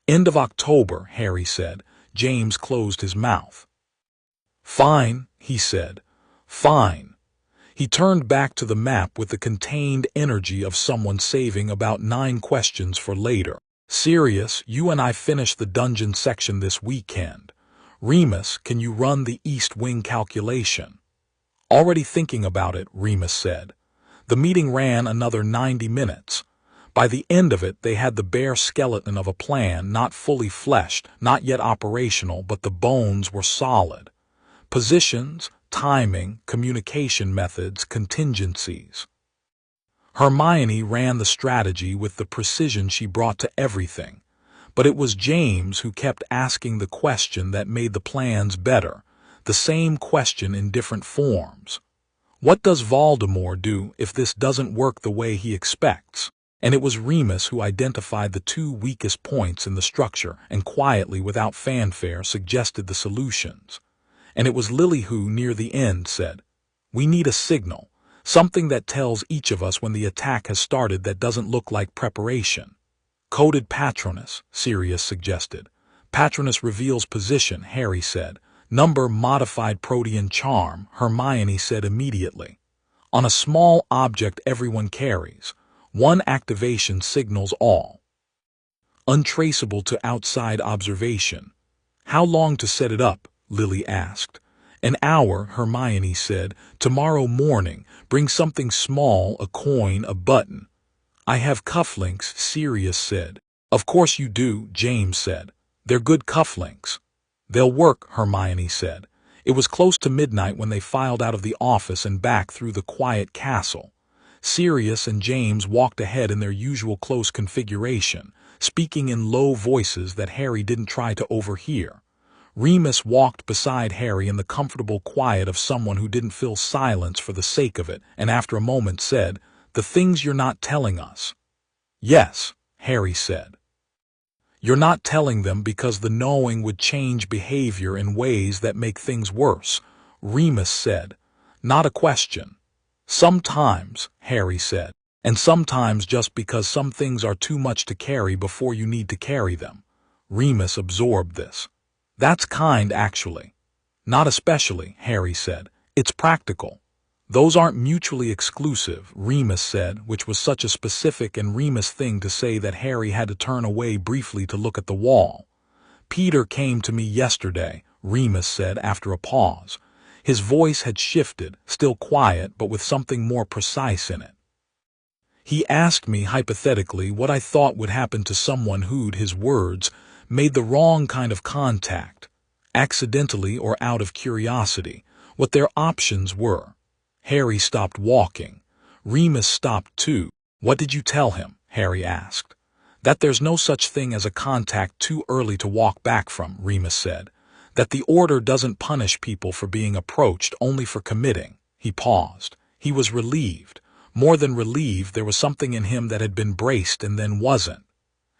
"End of October," Harry said. James closed his mouth. "Fine," he said. "Fine." He turned back to the map with the contained energy of someone saving about 9 questions for later. "Sirius, you and I finish the dungeon section this weekend. Remus, can you run the East Wing calculation?" "Already thinking about it," Remus said. The meeting ran another 90 minutes. By the end of it, they had the bare skeleton of a plan, not fully fleshed, not yet operational, but the bones were solid. Positions, timing, communication methods, contingencies. Hermione ran the strategy with the precision she brought to everything, but it was James who kept asking the question that made the plans better, the same question in different forms. What does Voldemort do if this doesn't work the way he expects? And it was Remus who identified the two weakest points in the structure and quietly, without fanfare, suggested the solutions. And it was Lily who, near the end, said, "We need a signal, something that tells each of us when the attack has started that doesn't look like preparation." "Coded Patronus," Sirius suggested. "Patronus reveals position," Harry said. "Number modified Protean charm," Hermione said immediately. "On a small object everyone carries. One activation signals all." "Untraceable to outside observation." "How long to set it up?" Lily asked. "An hour," Hermione said. "Tomorrow morning, bring something small, a coin, a button." "I have cufflinks," Sirius said. "Of course you do," James said. "They're good cufflinks." "They'll work," Hermione said. It was close to midnight when they filed out of the office and back through the quiet castle. Sirius and James walked ahead in their usual close configuration, speaking in low voices that Harry didn't try to overhear. Remus walked beside Harry in the comfortable quiet of someone who didn't fill silence for the sake of it, and after a moment said, "The things you're not telling us." "Yes," Harry said. "You're not telling them because the knowing would change behavior in ways that make things worse," Remus said. "Not a question." "Sometimes," Harry said, "and sometimes just because some things are too much to carry before you need to carry them." Remus absorbed this. "That's kind, actually." "Not especially," Harry said. "It's practical." "Those aren't mutually exclusive," Remus said, which was such a specific and Remus thing to say that Harry had to turn away briefly to look at the wall. "Peter came to me yesterday," Remus said after a pause. His voice had shifted, still quiet but with something more precise in it. "He asked me hypothetically what I thought would happen to someone who'd, his words, made the wrong kind of contact, accidentally or out of curiosity, what their options were." Harry stopped walking. Remus stopped too. "What did you tell him?" Harry asked. "That there's no such thing as a contact too early to walk back from," Remus said. "That the order doesn't punish people for being approached, only for committing." He paused. He was relieved. More than relieved, there was something in him that had been braced and then wasn't.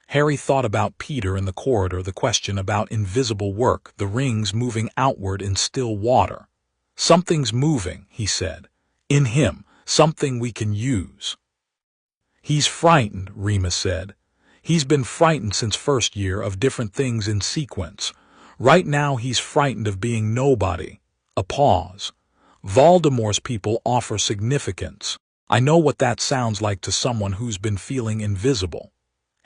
Harry thought about Peter in the corridor, the question about invisible work, the rings moving outward in still water. "Something's moving," he said. "In him, something we can use." "He's frightened," Remus said. "He's been frightened since first year of different things in sequence. Right now he's frightened of being nobody." A pause. "Voldemort's people offer significance. I know what that sounds like to someone who's been feeling invisible."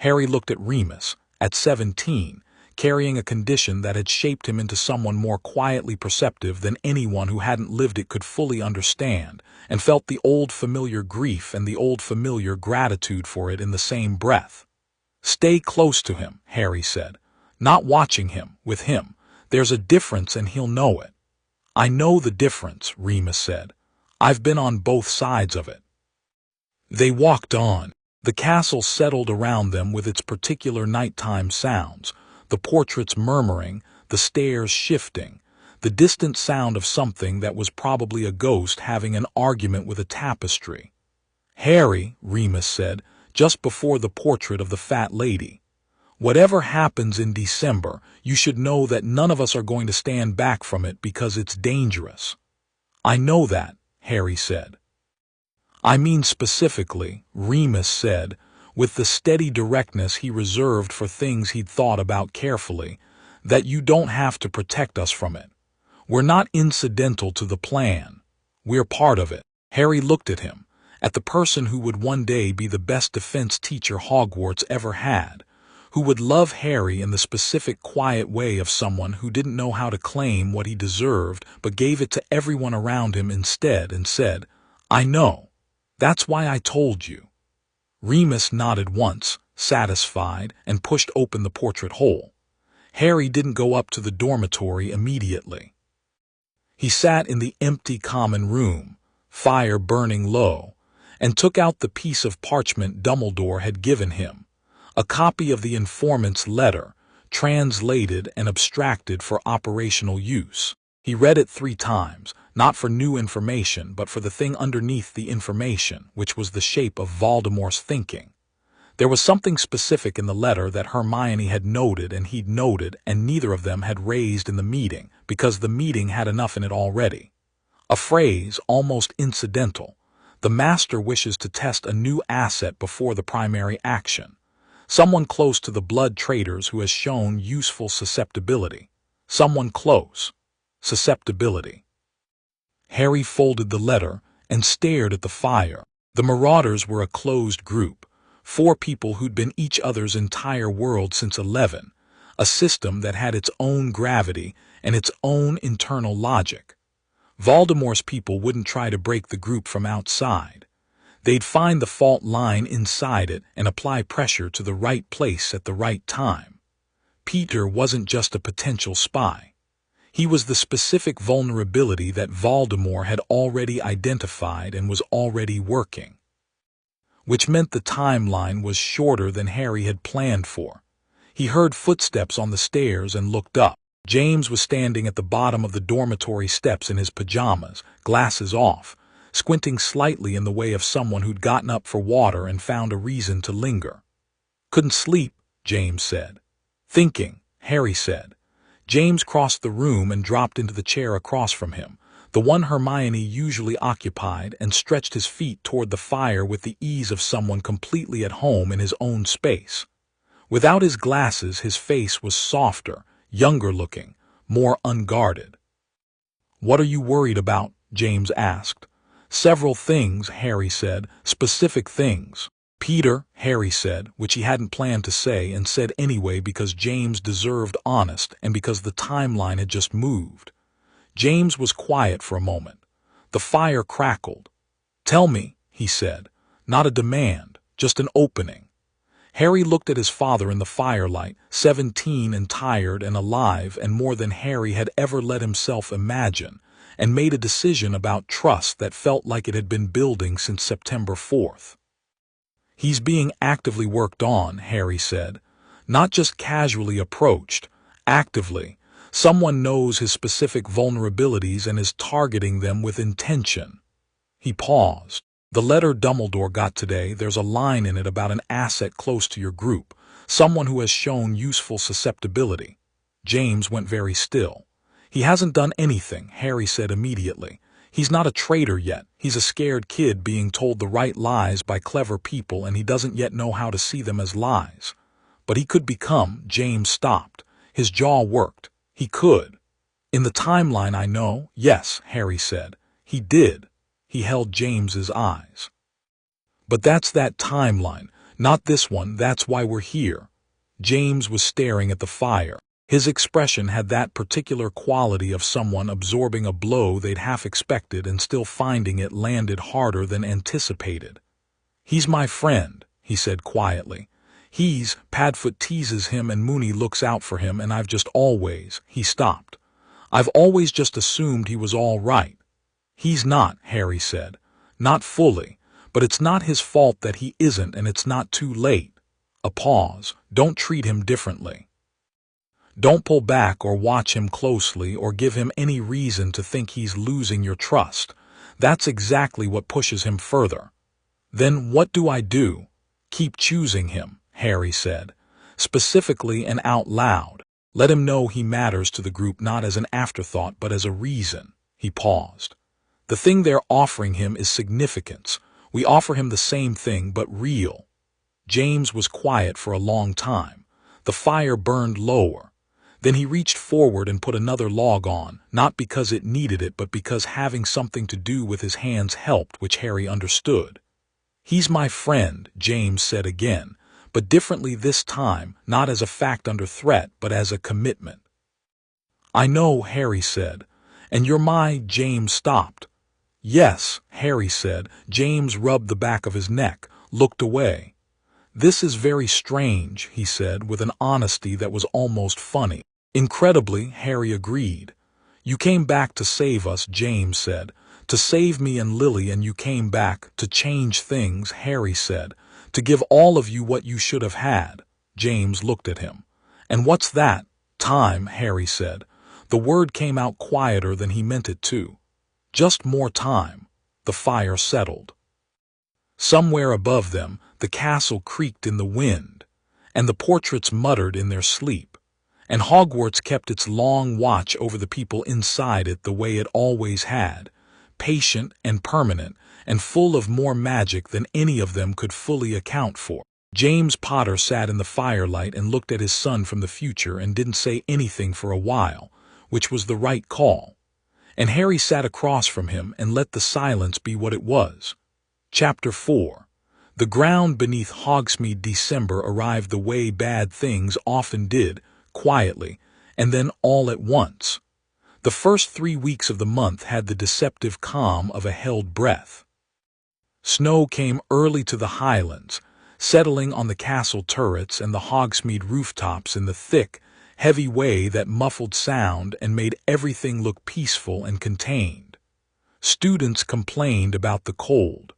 Harry looked at Remus. At 17, carrying a condition that had shaped him into someone more quietly perceptive than anyone who hadn't lived it could fully understand, and felt the old familiar grief and the old familiar gratitude for it in the same breath. "Stay close to him," Harry said. "Not watching him, with him. There's a difference and he'll know it." "I know the difference," Remus said. "I've been on both sides of it." They walked on. The castle settled around them with its particular nighttime sounds, the portraits murmuring, the stairs shifting, the distant sound of something that was probably a ghost having an argument with a tapestry. "Harry," Remus said, just before the portrait of the fat lady, "whatever happens in December, you should know that none of us are going to stand back from it because it's dangerous." "I know that," Harry said. "I mean specifically," Remus said, with the steady directness he reserved for things he'd thought about carefully, "that you don't have to protect us from it. We're not incidental to the plan. We're part of it." Harry looked at him, at the person who would one day be the best defense teacher Hogwarts ever had, who would love Harry in the specific quiet way of someone who didn't know how to claim what he deserved but gave it to everyone around him instead, and said, "I know. That's why I told you." Remus nodded once, satisfied, and pushed open the portrait hole. Harry didn't go up to the dormitory immediately. He sat in the empty common room, fire burning low, and took out the piece of parchment Dumbledore had given him, a copy of the informant's letter, translated and abstracted for operational use. He read it 3 times, not for new information, but for the thing underneath the information, which was the shape of Voldemort's thinking. There was something specific in the letter that Hermione had noted and he'd noted, and neither of them had raised in the meeting, because the meeting had enough in it already. A phrase, almost incidental. The master wishes to test a new asset before the primary action. Someone close to the blood traitors who has shown useful susceptibility. Someone close. Susceptibility. Harry folded the letter and stared at the fire. The Marauders were a closed group. 4 people who'd been each other's entire world since 11, a system that had its own gravity and its own internal logic. Voldemort's people wouldn't try to break the group from outside. They'd find the fault line inside it and apply pressure to the right place at the right time. Peter wasn't just a potential spy. He was the specific vulnerability that Voldemort had already identified and was already working. Which meant the timeline was shorter than Harry had planned for. He heard footsteps on the stairs and looked up. James was standing at the bottom of the dormitory steps in his pajamas, glasses off, squinting slightly in the way of someone who'd gotten up for water and found a reason to linger. "Couldn't sleep," James said. "Thinking," Harry said. James crossed the room and dropped into the chair across from him, the one Hermione usually occupied, and stretched his feet toward the fire with the ease of someone completely at home in his own space. Without his glasses, his face was softer, younger-looking, more unguarded. "What are you worried about?" James asked. "Several things," Harry said. "Specific things." "Peter," Harry said, which he hadn't planned to say and said anyway because James deserved honest and because the timeline had just moved. James was quiet for a moment. The fire crackled. "Tell me," he said. "Not a demand, just an opening." Harry looked at his father in the firelight, 17 and tired and alive and more than Harry had ever let himself imagine, and made a decision about trust that felt like it had been building since September 4th. "He's being actively worked on," Harry said. "Not just casually approached, actively. Someone knows his specific vulnerabilities and is targeting them with intention." He paused. "The letter Dumbledore got today, there's a line in it about an asset close to your group, someone who has shown useful susceptibility." James went very still. "He hasn't done anything," Harry said immediately. "He's not a traitor yet. He's a scared kid being told the right lies by clever people, and he doesn't yet know how to see them as lies. But he could become." James stopped. His jaw worked. "He could." "In the timeline I know, yes," Harry said. "He did." He held James's eyes. "But that's that timeline, not this one. That's why we're here." James was staring at the fire. His expression had that particular quality of someone absorbing a blow they'd half expected and still finding it landed harder than anticipated. "He's my friend," he said quietly. Padfoot teases him and Mooney looks out for him, and I've just always," he stopped. "I've always just assumed he was all right." "He's not," Harry said. "Not fully, but it's not his fault that he isn't, and it's not too late." A pause. "Don't treat him differently. Don't pull back or watch him closely or give him any reason to think he's losing your trust. That's exactly what pushes him further." "Then what do I do?" "Keep choosing him," Harry said, specifically and out loud. "Let him know he matters to the group not as an afterthought but as a reason." He paused. "The thing they're offering him is significance. We offer him the same thing but real." James was quiet for a long time. The fire burned lower. Then he reached forward and put another log on, not because it needed it but because having something to do with his hands helped, which Harry understood. "He's my friend," James said again, but differently this time, not as a fact under threat, but as a commitment. "I know," Harry said. "And you're my—" James stopped. "Yes," Harry said. James rubbed the back of his neck, looked away. "This is very strange," he said, with an honesty that was almost funny. "Incredibly," Harry agreed. "You came back to save us," James said. "To save me and Lily, and you came back to change things," Harry said. "To give all of you what you should have had." James looked at him. "And what's that?" "Time," Harry said. The word came out quieter than he meant it to. Just more time. The fire settled. Somewhere above them, the castle creaked in the wind, and the portraits muttered in their sleep. And Hogwarts kept its long watch over the people inside it the way it always had, patient and permanent, and full of more magic than any of them could fully account for. James Potter sat in the firelight and looked at his son from the future and didn't say anything for a while, which was the right call. And Harry sat across from him and let the silence be what it was. Chapter 4. The ground beneath Hogsmeade. December arrived the way bad things often did, quietly, and then all at once. The first 3 weeks of the month had the deceptive calm of a held breath. Snow came early to the highlands, settling on the castle turrets and the Hogsmeade rooftops in the thick, heavy way that muffled sound and made everything look peaceful and contained. Students complained about the cold.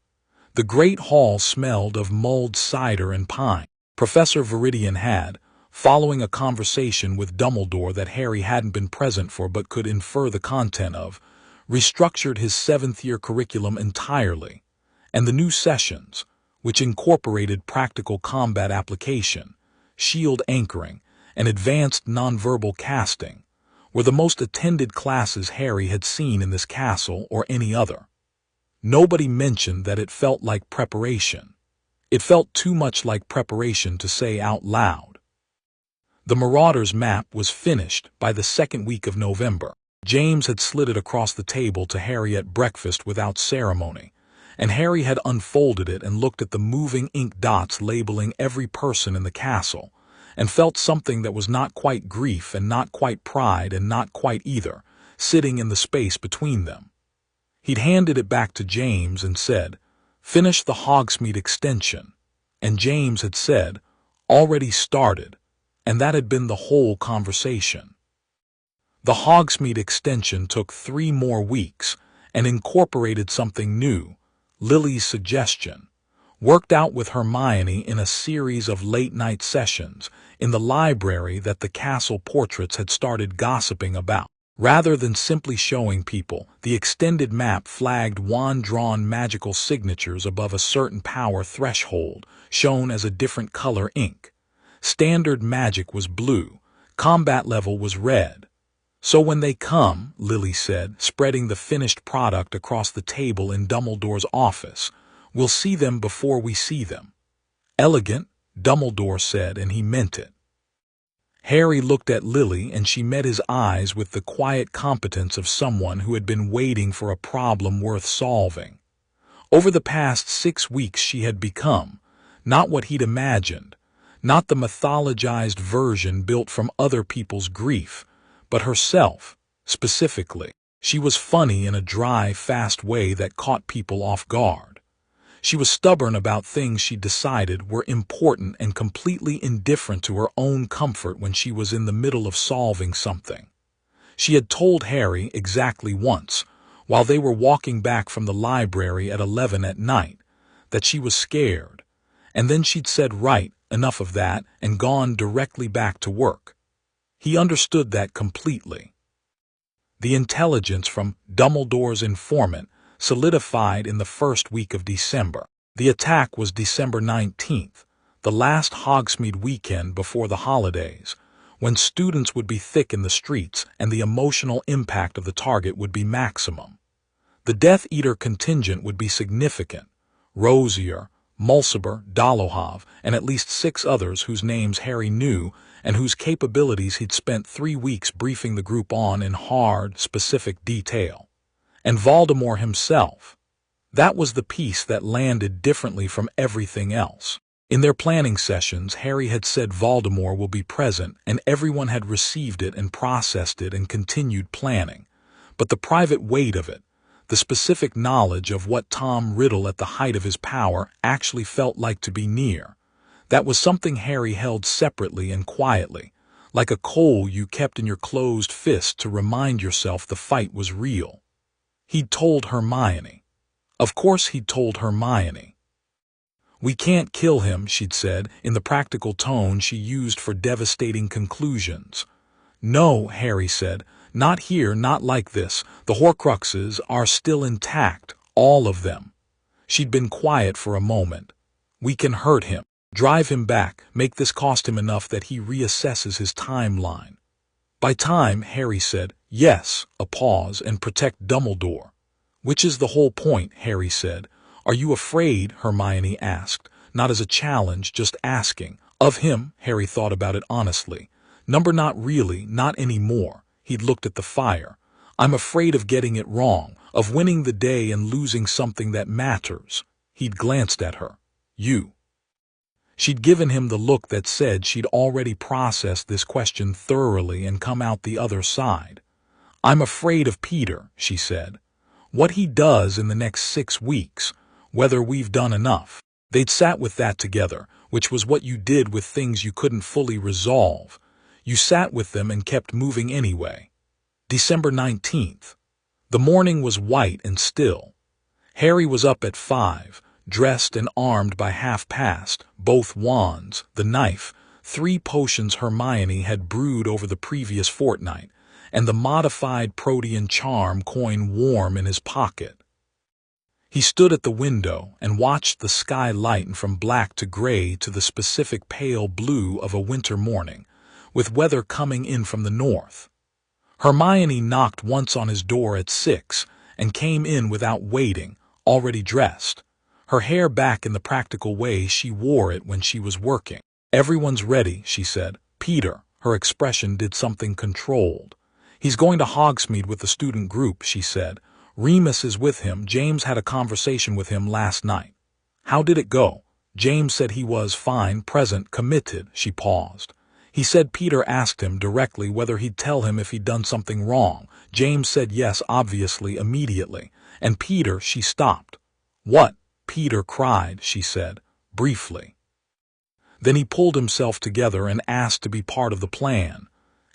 The great hall smelled of mulled cider and pine. Professor Viridian had, following a conversation with Dumbledore that Harry hadn't been present for but could infer the content of, restructured his 7th-year curriculum entirely, and the new sessions, which incorporated practical combat application, shield anchoring, and advanced nonverbal casting, were the most attended classes Harry had seen in this castle or any other. Nobody mentioned that it felt like preparation. It felt too much like preparation to say out loud. The Marauders map was finished by the 2nd week of November. James had slid it across the table to Harry at breakfast without ceremony, and Harry had unfolded it and looked at the moving ink dots labeling every person in the castle, and felt something that was not quite grief and not quite pride and not quite either, sitting in the space between them. He'd handed it back to James and said, "Finish the Hogsmeade extension," and James had said, "Already started," and that had been the whole conversation. The Hogsmeade extension took 3 more weeks and incorporated something new, Lily's suggestion, worked out with Hermione in a series of late-night sessions in the library that the castle portraits had started gossiping about. Rather than simply showing people, the extended map flagged wand-drawn magical signatures above a certain power threshold, shown as a different color ink. Standard magic was blue, combat level was red. "So when they come," Lily said, spreading the finished product across the table in Dumbledore's office, "we'll see them before we see them." "Elegant," Dumbledore said, and he meant it. Harry looked at Lily, and she met his eyes with the quiet competence of someone who had been waiting for a problem worth solving. Over the past 6 weeks she had become, not what he'd imagined, not the mythologized version built from other people's grief, but herself, specifically. She was funny in a dry, fast way that caught people off guard. She was stubborn about things she decided were important and completely indifferent to her own comfort when she was in the middle of solving something. She had told Harry exactly once, while they were walking back from the library at 11 at night, that she was scared, and then she'd said, "Right, enough of that," and gone directly back to work. He understood that completely. The intelligence from Dumbledore's informant solidified in the first week of December. The attack was December 19th, the last Hogsmeade weekend before the holidays, when students would be thick in the streets and the emotional impact of the target would be maximum. The Death Eater contingent would be significant. Rosier, Mulciber, Dolohov, and at least 6 others whose names Harry knew and whose capabilities he'd spent 3 weeks briefing the group on in hard, specific detail. And Voldemort himself. That was the piece that landed differently from everything else. In their planning sessions, Harry had said Voldemort will be present, and everyone had received it and processed it and continued planning. But the private weight of it, the specific knowledge of what Tom Riddle at the height of his power actually felt like to be near, that was something Harry held separately and quietly, like a coal you kept in your closed fist to remind yourself the fight was real. He'd told Hermione. Of course he'd told Hermione. "We can't kill him," she'd said, in the practical tone she used for devastating conclusions. "No," Harry said, "not here, not like this. The Horcruxes are still intact, all of them." She'd been quiet for a moment. "We can hurt him, drive him back, make this cost him enough that he reassesses his timeline." "By time," Harry said, "yes," a pause, "and protect Dumbledore." "Which is the whole point," Harry said. "Are you afraid?" Hermione asked, not as a challenge, just asking. "Of him?" Harry thought about it honestly. Not really, not anymore." He'd looked at the fire. "I'm afraid of getting it wrong, of winning the day and losing something that matters." He'd glanced at her. "You?" She'd given him the look that said she'd already processed this question thoroughly and come out the other side. "I'm afraid of Peter," she said. "What he does in the next 6 weeks, whether we've done enough." They'd sat with that together, which was what you did with things you couldn't fully resolve. You sat with them and kept moving anyway. December 19th. The morning was white and still. Harry was up at 5, dressed and armed by 1:30, both wands, the knife, 3 potions Hermione had brewed over the previous fortnight, and the modified Protean charm coin warm in his pocket. He stood at the window and watched the sky lighten from black to gray to the specific pale blue of a winter morning, with weather coming in from the north. Hermione knocked once on his door at 6 and came in without waiting, already dressed. Her hair back in the practical way she wore it when she was working. "Everyone's ready," she said. "Peter," her expression did something controlled. "He's going to Hogsmeade with the student group," she said. "Remus is with him. James had a conversation with him last night." "How did it go?" "James said he was fine, present, committed." She paused. "He said Peter asked him directly whether he'd tell him if he'd done something wrong. James said yes, obviously, immediately. And Peter," she stopped. "What?" Peter cried, she said, briefly. Then he pulled himself together and asked to be part of the plan.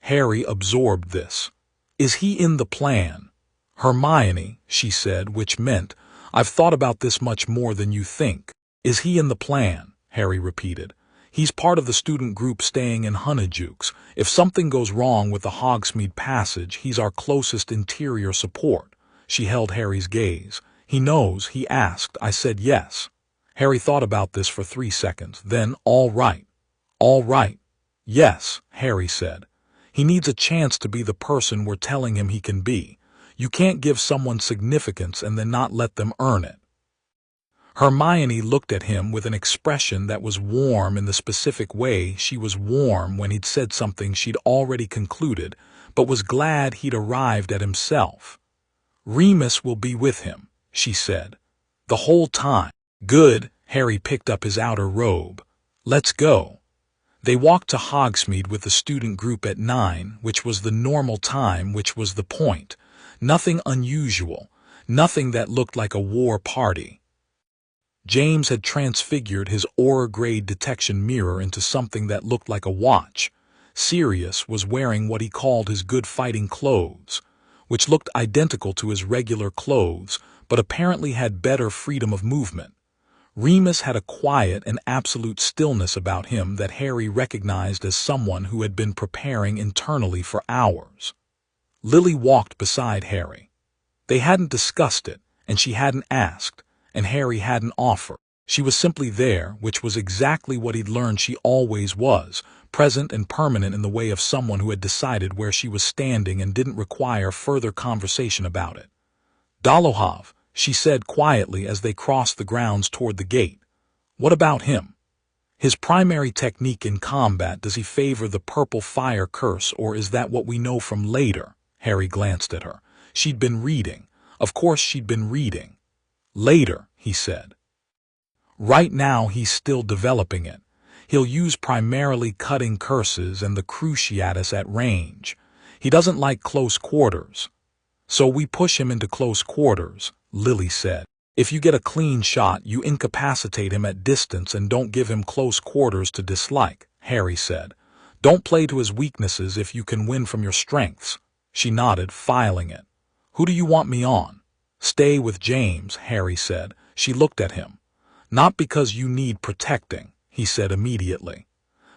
Harry absorbed this. "Is he in the plan?" "Hermione," she said, which meant, "I've thought about this much more than you think." "Is he in the plan?" Harry repeated. "He's part of the student group staying in Honeydukes. If something goes wrong with the Hogsmeade Passage, he's our closest interior support." She held Harry's gaze. "He knows?" he asked. I said yes. Harry thought about this for 3 seconds. Then, "All right." "All right." "Yes," Harry said. "He needs a chance to be the person we're telling him he can be. You can't give someone significance and then not let them earn it." Hermione looked at him with an expression that was warm in the specific way she was warm when he'd said something she'd already concluded, but was glad he'd arrived at himself. "Remus will be with him," she said. "The whole time." "Good." Harry picked up his outer robe. "Let's go." They walked to Hogsmeade with the student group at 9, which was the normal time, which was the point. Nothing unusual, nothing that looked like a war party. James had transfigured his aura-grade detection mirror into something that looked like a watch. Sirius was wearing what he called his good fighting clothes, which looked identical to his regular clothes, but apparently had better freedom of movement. Remus had a quiet and absolute stillness about him that Harry recognized as someone who had been preparing internally for hours. Lily walked beside Harry. They hadn't discussed it, and she hadn't asked, and Harry hadn't offered. She was simply there, which was exactly what he'd learned she always was, present and permanent in the way of someone who had decided where she was standing and didn't require further conversation about it. "Dolohov," she said quietly as they crossed the grounds toward the gate. "What about him? His primary technique in combat, does he favor the purple fire curse, or is that what we know from later?" Harry glanced at her. She'd been reading. Of course she'd been reading. "Later," he said. "Right now he's still developing it. He'll use primarily cutting curses and the cruciatus at range. He doesn't like close quarters. So we push him into close quarters," Lily said. "If you get a clean shot, you incapacitate him at distance and don't give him close quarters to dislike," Harry said. Don't play to his weaknesses if you can win from your strengths. She nodded, filing it. Who do you want me on? Stay with James, Harry said. She looked at him. Not because you need protecting, he said immediately.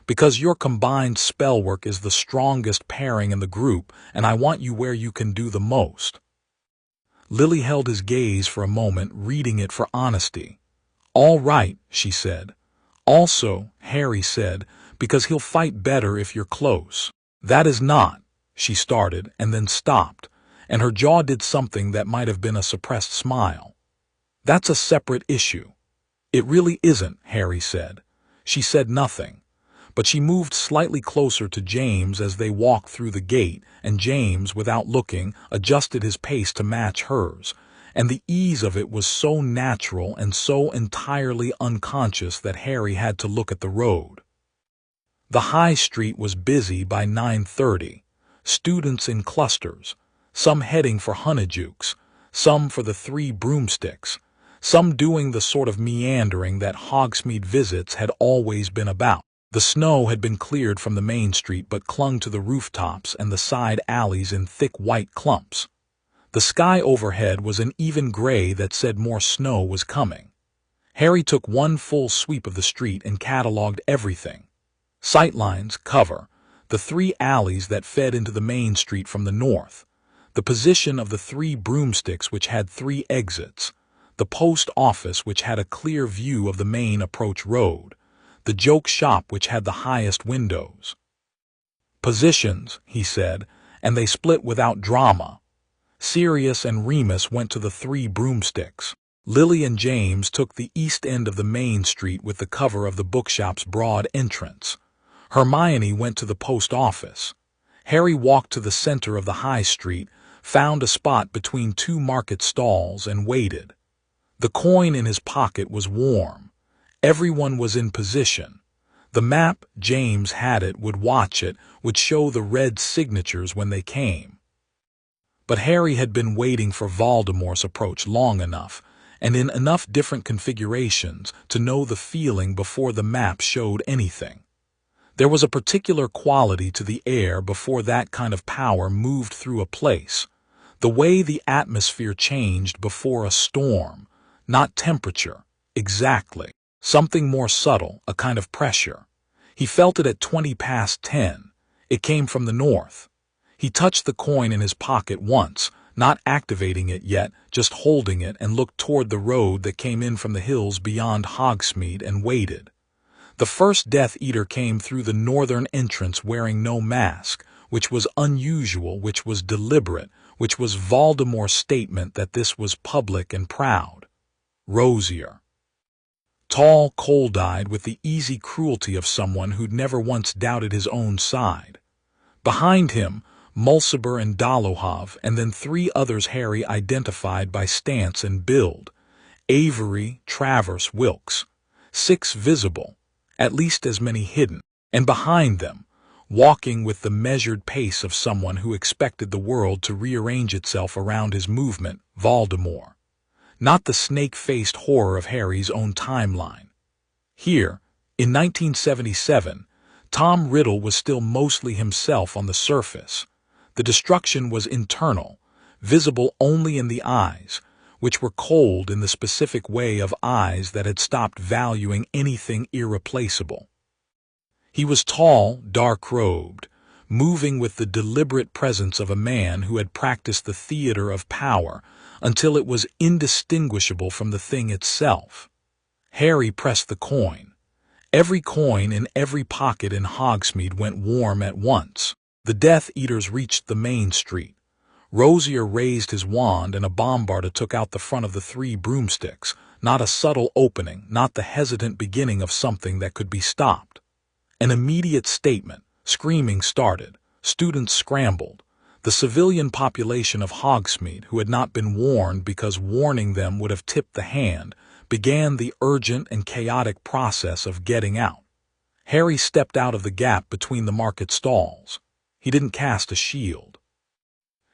Because your combined spell work is the strongest pairing in the group, and I want you where you can do the most. Lily held his gaze for a moment, reading it for honesty. All right, she said. Also, Harry said, because he'll fight better if you're close. That is not, she started and then stopped, and her jaw did something that might have been a suppressed smile. That's a separate issue. It really isn't, Harry said. She said nothing, but she moved slightly closer to James as they walked through the gate, and James, without looking, adjusted his pace to match hers, and the ease of it was so natural and so entirely unconscious that Harry had to look at the road. The high street was busy by 9:30, students in clusters, some heading for Honeydukes, some for the Three Broomsticks, some doing the sort of meandering that Hogsmeade visits had always been about. The snow had been cleared from the main street but clung to the rooftops and the side alleys in thick white clumps. The sky overhead was an even gray that said more snow was coming. Harry took one full sweep of the street and catalogued everything. Sightlines, cover, the 3 alleys that fed into the main street from the north, the position of the 3 broomsticks which had 3 exits, the post office which had a clear view of the main approach road, the joke shop which had the highest windows. Positions, he said, and they split without drama. Sirius and Remus went to the 3 broomsticks. Lily and James took the east end of the main street with the cover of the bookshop's broad entrance. Hermione went to the post office. Harry walked to the center of the high street, found a spot between 2 market stalls, and waited. The coin in his pocket was warm. Everyone was in position. The map, James had it, would watch it, would show the red signatures when they came. But Harry had been waiting for Voldemort's approach long enough, and in enough different configurations, to know the feeling before the map showed anything. There was a particular quality to the air before that kind of power moved through a place, the way the atmosphere changed before a storm, not temperature, exactly, something more subtle, a kind of pressure. He felt it at 10:20. It came from the north. He touched the coin in his pocket once, not activating it yet, just holding it, and looked toward the road that came in from the hills beyond Hogsmeade and waited. The first Death Eater came through the northern entrance wearing no mask, which was unusual, which was deliberate, which was Voldemort's statement that this was public and proud. Rosier. Tall, cold-eyed, with the easy cruelty of someone who'd never once doubted his own side. Behind him, Mulciber and Dolohov, and then 3 others Harry identified by stance and build. Avery, Travers, Wilkes. 6 visible, at least as many hidden. And behind them, walking with the measured pace of someone who expected the world to rearrange itself around his movement, Voldemort. Not the snake-faced horror of Harry's own timeline. Here, in 1977, Tom Riddle was still mostly himself on the surface. The destruction was internal, visible only in the eyes, which were cold in the specific way of eyes that had stopped valuing anything irreplaceable. He was tall, dark-robed, moving with the deliberate presence of a man who had practiced the theater of power until it was indistinguishable from the thing itself. Harry pressed the coin. Every coin in every pocket in Hogsmeade went warm at once. The Death Eaters reached the main street. Rosier raised his wand and a bombarda took out the front of the 3 broomsticks, not a subtle opening, not the hesitant beginning of something that could be stopped. An immediate statement. Screaming started. Students scrambled. The civilian population of Hogsmeade, who had not been warned because warning them would have tipped the hand, began the urgent and chaotic process of getting out. Harry stepped out of the gap between the market stalls. He didn't cast a shield.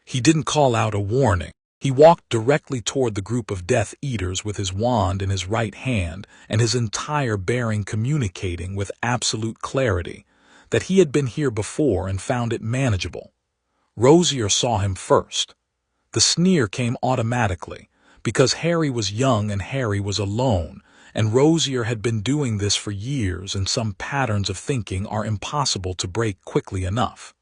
He didn't call out a warning. He walked directly toward the group of Death Eaters with his wand in his right hand and his entire bearing communicating with absolute clarity that he had been here before and found it manageable. Rosier saw him first. The sneer came automatically, because Harry was young and Harry was alone, and Rosier had been doing this for years, and some patterns of thinking are impossible to break quickly enough.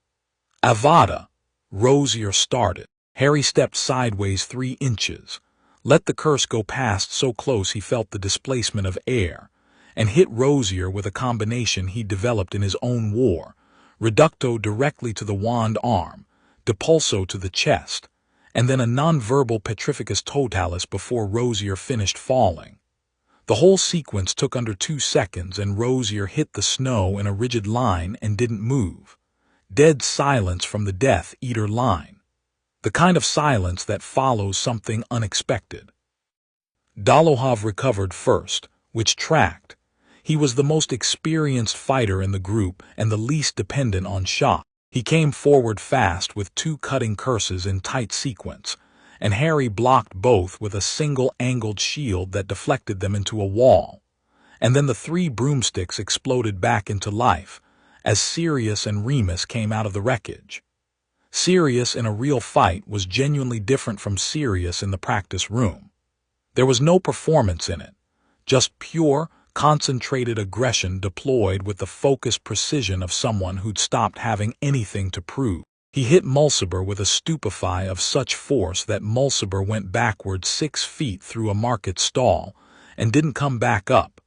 Avada! Rosier started. Harry stepped sideways 3 inches, let the curse go past so close he felt the displacement of air, and hit Rosier with a combination he developed in his own war, reducto directly to the wand arm, depulso to the chest, and then a non-verbal petrificus totalis before Rosier finished falling. The whole sequence took under 2 seconds, and Rosier hit the snow in a rigid line and didn't move. Dead silence from the Death Eater line. The kind of silence that follows something unexpected. Dolohov recovered first, which tracked. He was the most experienced fighter in the group and the least dependent on shock. He came forward fast with 2 cutting curses in tight sequence, and Harry blocked both with a single angled shield that deflected them into a wall. And then the 3 broomsticks exploded back into life, as Sirius and Remus came out of the wreckage. Sirius in a real fight was genuinely different from Sirius in the practice room. There was no performance in it, just pure, concentrated aggression deployed with the focused precision of someone who'd stopped having anything to prove. He hit Mulciber with a stupefy of such force that Mulciber went backward 6 feet through a market stall and didn't come back up,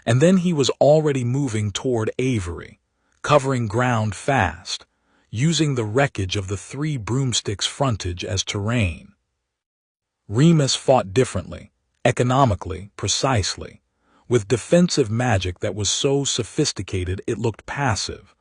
and then he was already moving toward Avery, covering ground fast, using the wreckage of the 3 broomsticks' frontage as terrain. Remus fought differently, economically, precisely, with defensive magic that was so sophisticated it looked passive,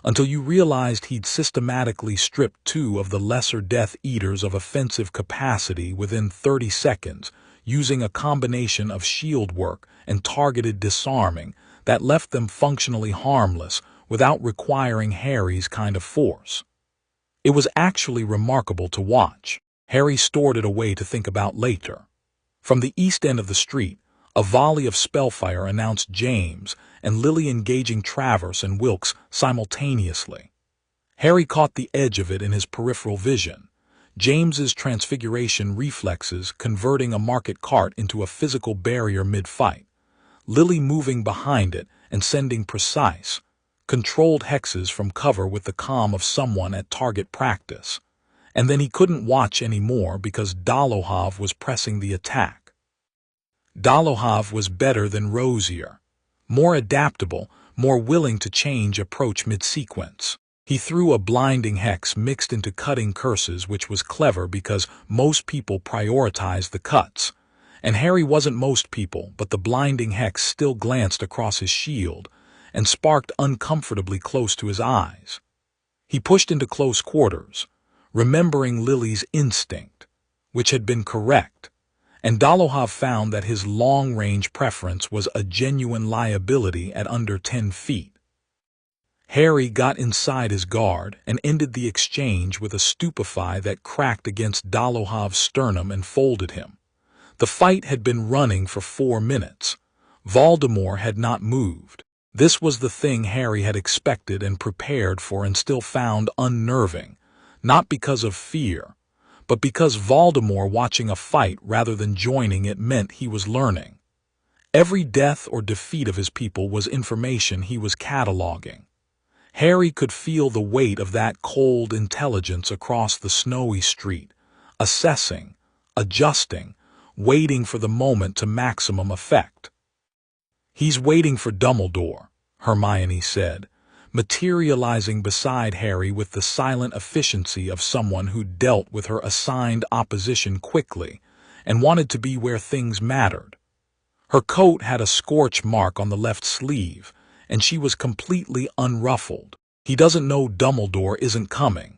until you realized he'd systematically stripped 2 of the lesser Death Eaters of offensive capacity within 30 seconds, using a combination of shield work and targeted disarming that left them functionally harmless without requiring Harry's kind of force. It was actually remarkable to watch. Harry stored it away to think about later. From the east end of the street, a volley of spellfire announced James and Lily engaging Travers and Wilkes simultaneously. Harry caught the edge of it in his peripheral vision, James's transfiguration reflexes converting a market cart into a physical barrier mid-fight, Lily moving behind it and sending precise, controlled hexes from cover with the calm of someone at target practice. And then he couldn't watch anymore because Dolohov was pressing the attack. Dolohov was better than Rosier, more adaptable, more willing to change approach mid-sequence. He threw a blinding hex mixed into cutting curses, which was clever because most people prioritized the cuts, and Harry wasn't most people, but the blinding hex still glanced across his shield and sparked uncomfortably close to his eyes. He pushed into close quarters, remembering Lily's instinct, which had been correct, and Dolohov found that his long-range preference was a genuine liability at under 10 feet. Harry got inside his guard and ended the exchange with a stupefy that cracked against Dolohov's sternum and folded him. The fight had been running for 4 minutes. Voldemort had not moved. This was the thing Harry had expected and prepared for and still found unnerving, not because of fear, but because Voldemort watching a fight rather than joining it meant he was learning. Every death or defeat of his people was information he was cataloging. Harry could feel the weight of that cold intelligence across the snowy street, assessing, adjusting, waiting for the moment to maximum effect. "He's waiting for Dumbledore," Hermione said, materializing beside Harry with the silent efficiency of someone who dealt with her assigned opposition quickly and wanted to be where things mattered. Her coat had a scorch mark on the left sleeve, and she was completely unruffled. "He doesn't know Dumbledore isn't coming."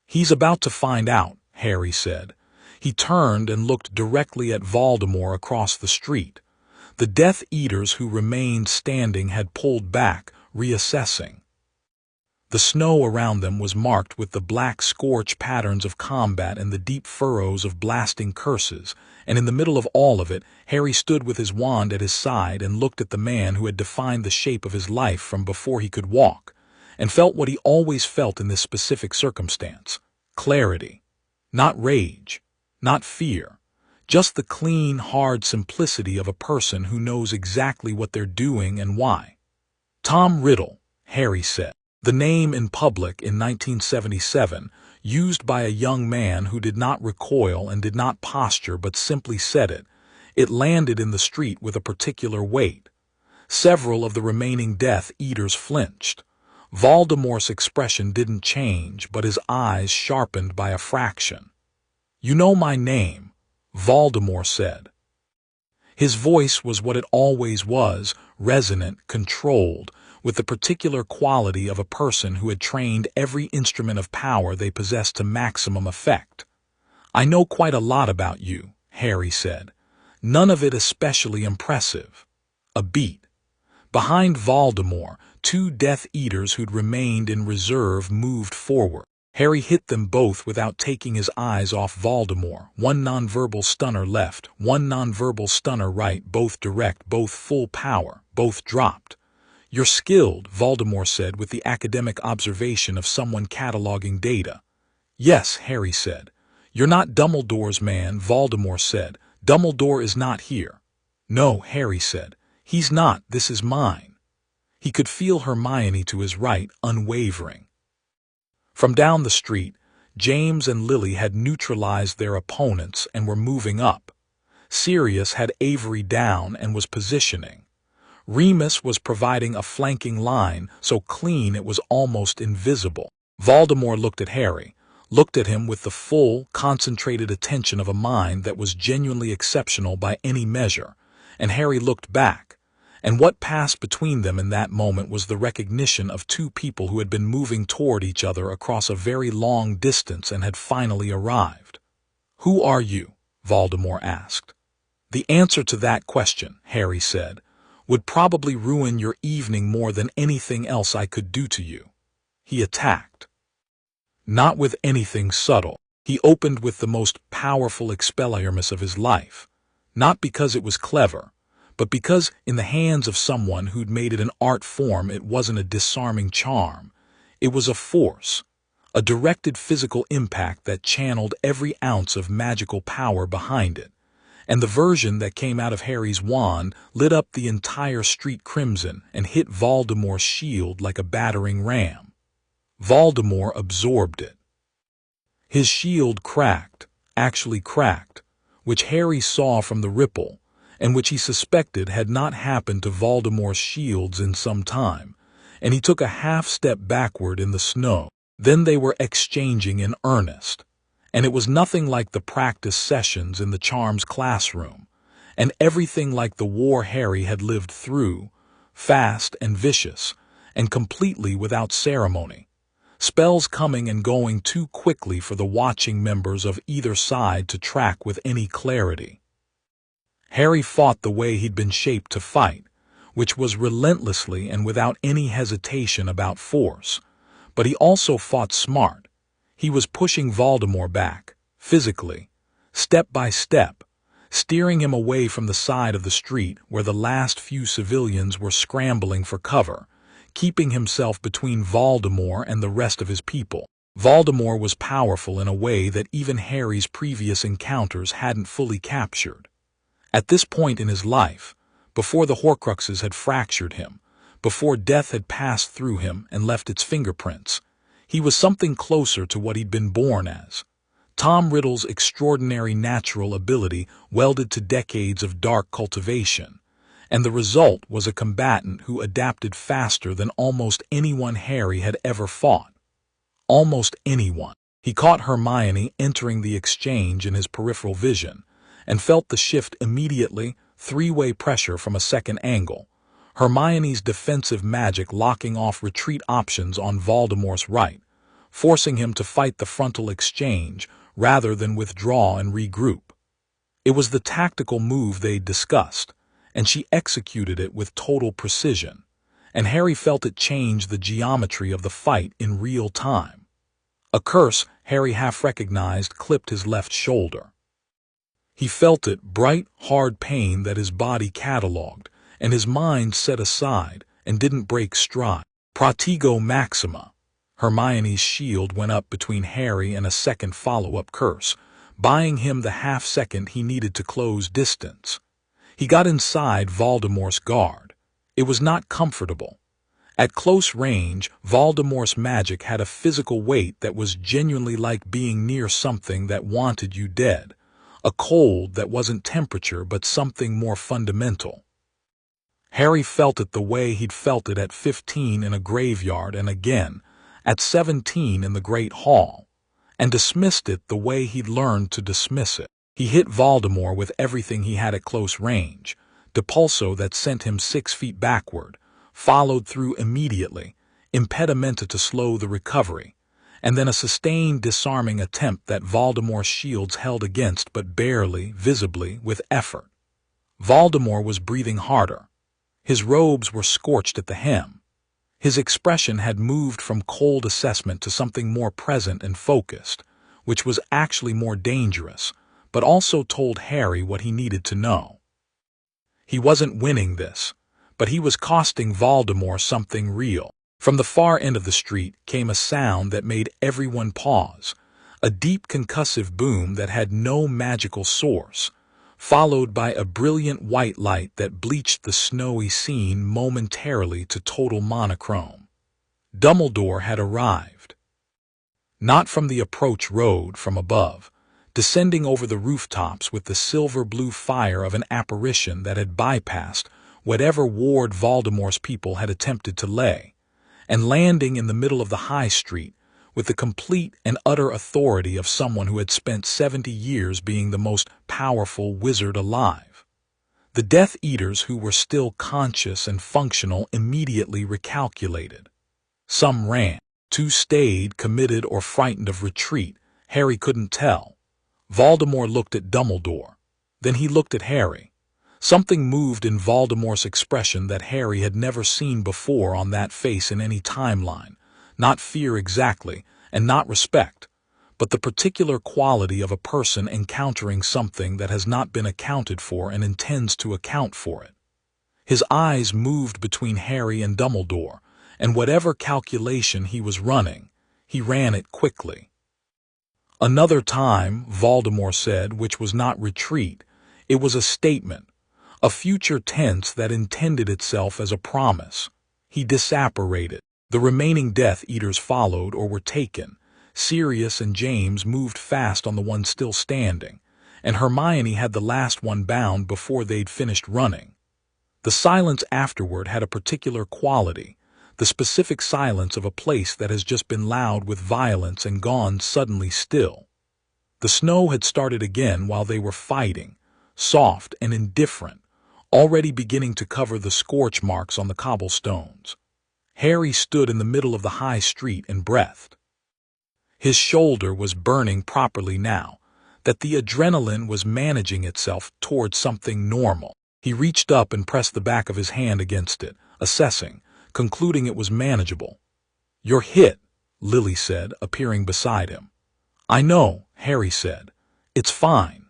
"He's about to find out," Harry said. He turned and looked directly at Voldemort across the street. The Death Eaters who remained standing had pulled back, reassessing. The snow around them was marked with the black scorch patterns of combat and the deep furrows of blasting curses, and in the middle of all of it, Harry stood with his wand at his side and looked at the man who had defined the shape of his life from before he could walk, and felt what he always felt in this specific circumstance: clarity. Not rage, not fear, just the clean, hard simplicity of a person who knows exactly what they're doing and why. Tom Riddle, Harry said. The name in public in 1977, used by a young man who did not recoil and did not posture but simply said it. It landed in the street with a particular weight. Several of the remaining Death Eaters flinched. Voldemort's expression didn't change, but his eyes sharpened by a fraction. "You know my name," Voldemort said. His voice was what it always was, resonant, controlled, with the particular quality of a person who had trained every instrument of power they possessed to maximum effect. "I know quite a lot about you," Harry said. "None of it especially impressive." A beat. Behind Voldemort, two Death Eaters who'd remained in reserve moved forward. Harry hit them both without taking his eyes off Voldemort. One nonverbal stunner left, one nonverbal stunner right, both direct, both full power, both dropped. "You're skilled," Voldemort said with the academic observation of someone cataloging data. "Yes," Harry said. "You're not Dumbledore's man," Voldemort said. "Dumbledore is not here." "No," Harry said. "He's not. This is mine." He could feel Hermione to his right, unwavering. From down the street, James and Lily had neutralized their opponents and were moving up. Sirius had Avery down and was positioning. Remus was providing a flanking line so clean it was almost invisible. Voldemort looked at Harry, looked at him with the full, concentrated attention of a mind that was genuinely exceptional by any measure, and Harry looked back. And what passed between them in that moment was the recognition of two people who had been moving toward each other across a very long distance and had finally arrived. "Who are you?" Voldemort asked. "The answer to that question," Harry said, "would probably ruin your evening more than anything else I could do to you." He attacked. Not with anything subtle. He opened with the most powerful Expelliarmus of his life. Not because it was clever, but because in the hands of someone who'd made it an art form it wasn't a disarming charm. It was a force, a directed physical impact that channeled every ounce of magical power behind it. And the version that came out of Harry's wand lit up the entire street crimson and hit Voldemort's shield like a battering ram. Voldemort absorbed it. His shield cracked, actually cracked, which Harry saw from the ripple, and which he suspected had not happened to Voldemort's shields in some time, and he took a half-step backward in the snow. Then they were exchanging in earnest, and it was nothing like the practice sessions in the Charms classroom, and everything like the war Harry had lived through, fast and vicious, and completely without ceremony. Spells coming and going too quickly for the watching members of either side to track with any clarity. Harry fought the way he'd been shaped to fight, which was relentlessly and without any hesitation about force. But he also fought smart. He was pushing Voldemort back, physically, step by step, steering him away from the side of the street where the last few civilians were scrambling for cover, keeping himself between Voldemort and the rest of his people. Voldemort was powerful in a way that even Harry's previous encounters hadn't fully captured. At this point in his life, before the Horcruxes had fractured him, before death had passed through him and left its fingerprints, he was something closer to what he'd been born as. Tom Riddle's extraordinary natural ability welded to decades of dark cultivation, and the result was a combatant who adapted faster than almost anyone Harry had ever fought. Almost anyone. He caught Hermione entering the exchange in his peripheral vision, and felt the shift immediately, three-way pressure from a second angle, Hermione's defensive magic locking off retreat options on Voldemort's right, forcing him to fight the frontal exchange rather than withdraw and regroup. It was the tactical move they'd discussed, and she executed it with total precision, and Harry felt it change the geometry of the fight in real time. A curse Harry half recognized clipped his left shoulder. He felt it, bright, hard pain that his body cataloged, and his mind set aside and didn't break stride. Protego Maxima. Hermione's shield went up between Harry and a second follow-up curse, buying him the half-second he needed to close distance. He got inside Voldemort's guard. It was not comfortable. At close range, Voldemort's magic had a physical weight that was genuinely like being near something that wanted you dead, a cold that wasn't temperature but something more fundamental. Harry felt it the way he'd felt it at 15 in a graveyard and again, at 17 in the Great Hall, and dismissed it the way he'd learned to dismiss it. He hit Voldemort with everything he had at close range, depulso that sent him 6 feet backward, followed through immediately, impedimenta to slow the recovery, and then a sustained disarming attempt that Voldemort's shields held against but barely, visibly, with effort. Voldemort was breathing harder. His robes were scorched at the hem. His expression had moved from cold assessment to something more present and focused, which was actually more dangerous, but also told Harry what he needed to know. He wasn't winning this, but he was costing Voldemort something real. From the far end of the street came a sound that made everyone pause, a deep concussive boom that had no magical source, followed by a brilliant white light that bleached the snowy scene momentarily to total monochrome. Dumbledore had arrived. Not from the approach road from above, descending over the rooftops with the silver-blue fire of an apparition that had bypassed whatever ward Voldemort's people had attempted to lay, and landing in the middle of the high street with the complete and utter authority of someone who had spent 70 years being the most powerful wizard alive. The Death Eaters who were still conscious and functional immediately recalculated. Some ran. 2 stayed, committed, or frightened of retreat. Harry couldn't tell. Voldemort looked at Dumbledore. Then he looked at Harry. Something moved in Voldemort's expression that Harry had never seen before on that face in any timeline. Not fear exactly, and not respect, but the particular quality of a person encountering something that has not been accounted for and intends to account for it. His eyes moved between Harry and Dumbledore, and whatever calculation he was running, he ran it quickly. Another time, Voldemort said, which was not retreat, it was a statement, a future tense that intended itself as a promise. He disapparated. The remaining Death Eaters followed or were taken. Sirius and James moved fast on the one still standing, and Hermione had the last one bound before they'd finished running. The silence afterward had a particular quality, the specific silence of a place that has just been loud with violence and gone suddenly still. The snow had started again while they were fighting, soft and indifferent, already beginning to cover the scorch marks on the cobblestones. Harry stood in the middle of the high street and breathed. His shoulder was burning properly now, that the adrenaline was managing itself towards something normal. He reached up and pressed the back of his hand against it, assessing, concluding it was manageable. "You're hit," Lily said, appearing beside him. "I know," Harry said. "It's fine.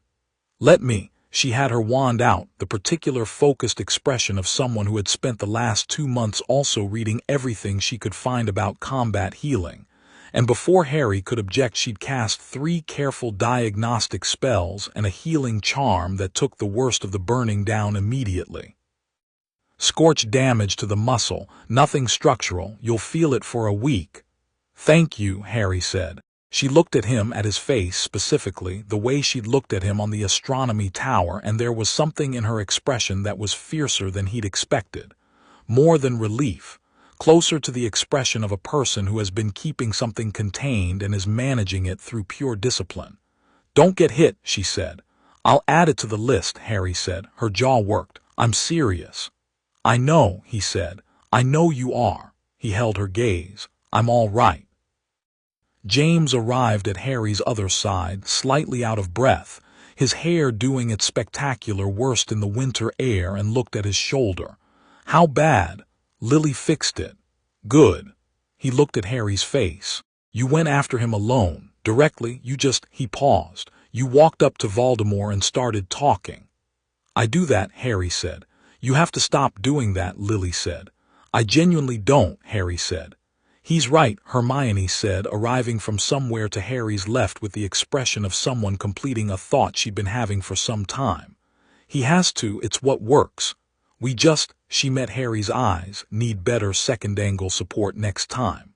Let me." She had her wand out, the particular focused expression of someone who had spent the last 2 months also reading everything she could find about combat healing, and before Harry could object she'd cast 3 careful diagnostic spells and a healing charm that took the worst of the burning down immediately. "Scorch damage to the muscle, nothing structural, you'll feel it for a week." "Thank you," Harry said. She looked at him, at his face specifically, the way she'd looked at him on the astronomy tower, and there was something in her expression that was fiercer than he'd expected, more than relief, closer to the expression of a person who has been keeping something contained and is managing it through pure discipline. "Don't get hit," she said. "I'll add it to the list," Harry said. Her jaw worked. "I'm serious." "I know," he said. "I know you are." He held her gaze. "I'm all right." James arrived at Harry's other side, slightly out of breath, his hair doing its spectacular worst in the winter air, and looked at his shoulder. "How bad?" "Lily fixed it." "Good." He looked at Harry's face. "You went after him alone, directly, He paused. "You walked up to Voldemort and started talking." "I do that," Harry said. "You have to stop doing that," Lily said. I genuinely don't, Harry said. He's right, Hermione said, arriving from somewhere to Harry's left with the expression of someone completing a thought she'd been having for some time. He has to, it's what works. She met Harry's eyes, need better second-angle support next time.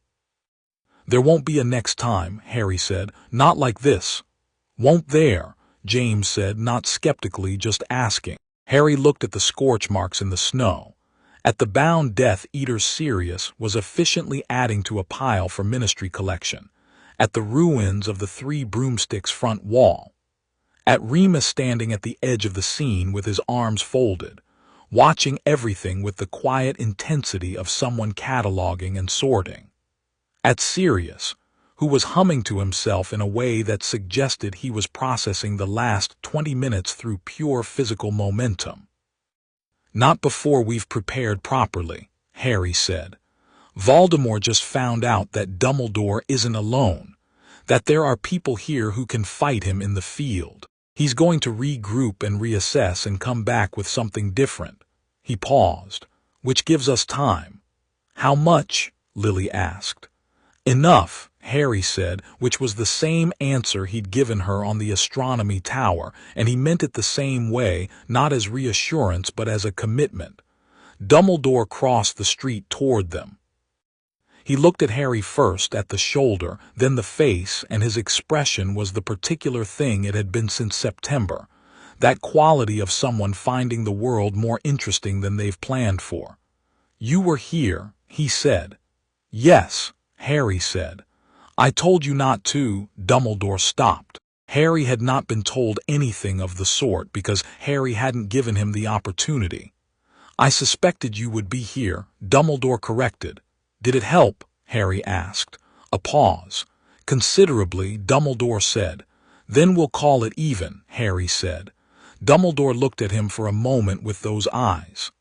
There won't be a next time, Harry said, not like this. Won't there? James said, not skeptically, just asking. Harry looked at the scorch marks in the snow. At the bound Death Eater Sirius was efficiently adding to a pile for ministry collection. At the ruins of the Three Broomsticks front wall. At Remus standing at the edge of the scene with his arms folded, watching everything with the quiet intensity of someone cataloging and sorting. At Sirius, who was humming to himself in a way that suggested he was processing the last 20 minutes through pure physical momentum. Not before we've prepared properly, Harry said. Voldemort just found out that Dumbledore isn't alone, that there are people here who can fight him in the field. He's going to regroup and reassess and come back with something different. He paused, which gives us time. How much? Lily asked. Enough, Harry said, which was the same answer he'd given her on the astronomy tower, and he meant it the same way, not as reassurance but as a commitment. Dumbledore crossed the street toward them. He looked at Harry first, at the shoulder, then the face, and his expression was the particular thing it had been since September, that quality of someone finding the world more interesting than they've planned for. You were here, he said. Yes, Harry said. I told you not to. Dumbledore stopped. Harry had not been told anything of the sort because Harry hadn't given him the opportunity. I suspected you would be here, Dumbledore corrected. Did it help? Harry asked. A pause. Considerably, Dumbledore said. Then we'll call it even, Harry said. Dumbledore looked at him for a moment with those eyes.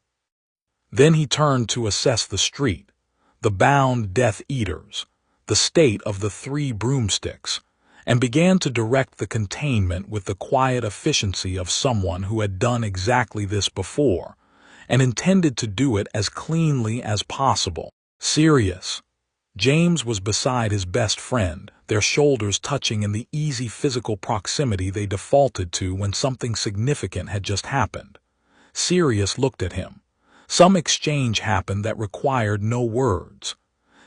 Then he turned to assess the street, the bound Death Eaters, the state of the Three Broomsticks, and began to direct the containment with the quiet efficiency of someone who had done exactly this before, and intended to do it as cleanly as possible. Sirius. James was beside his best friend, their shoulders touching in the easy physical proximity they defaulted to when something significant had just happened. Sirius looked at him. Some exchange happened that required no words.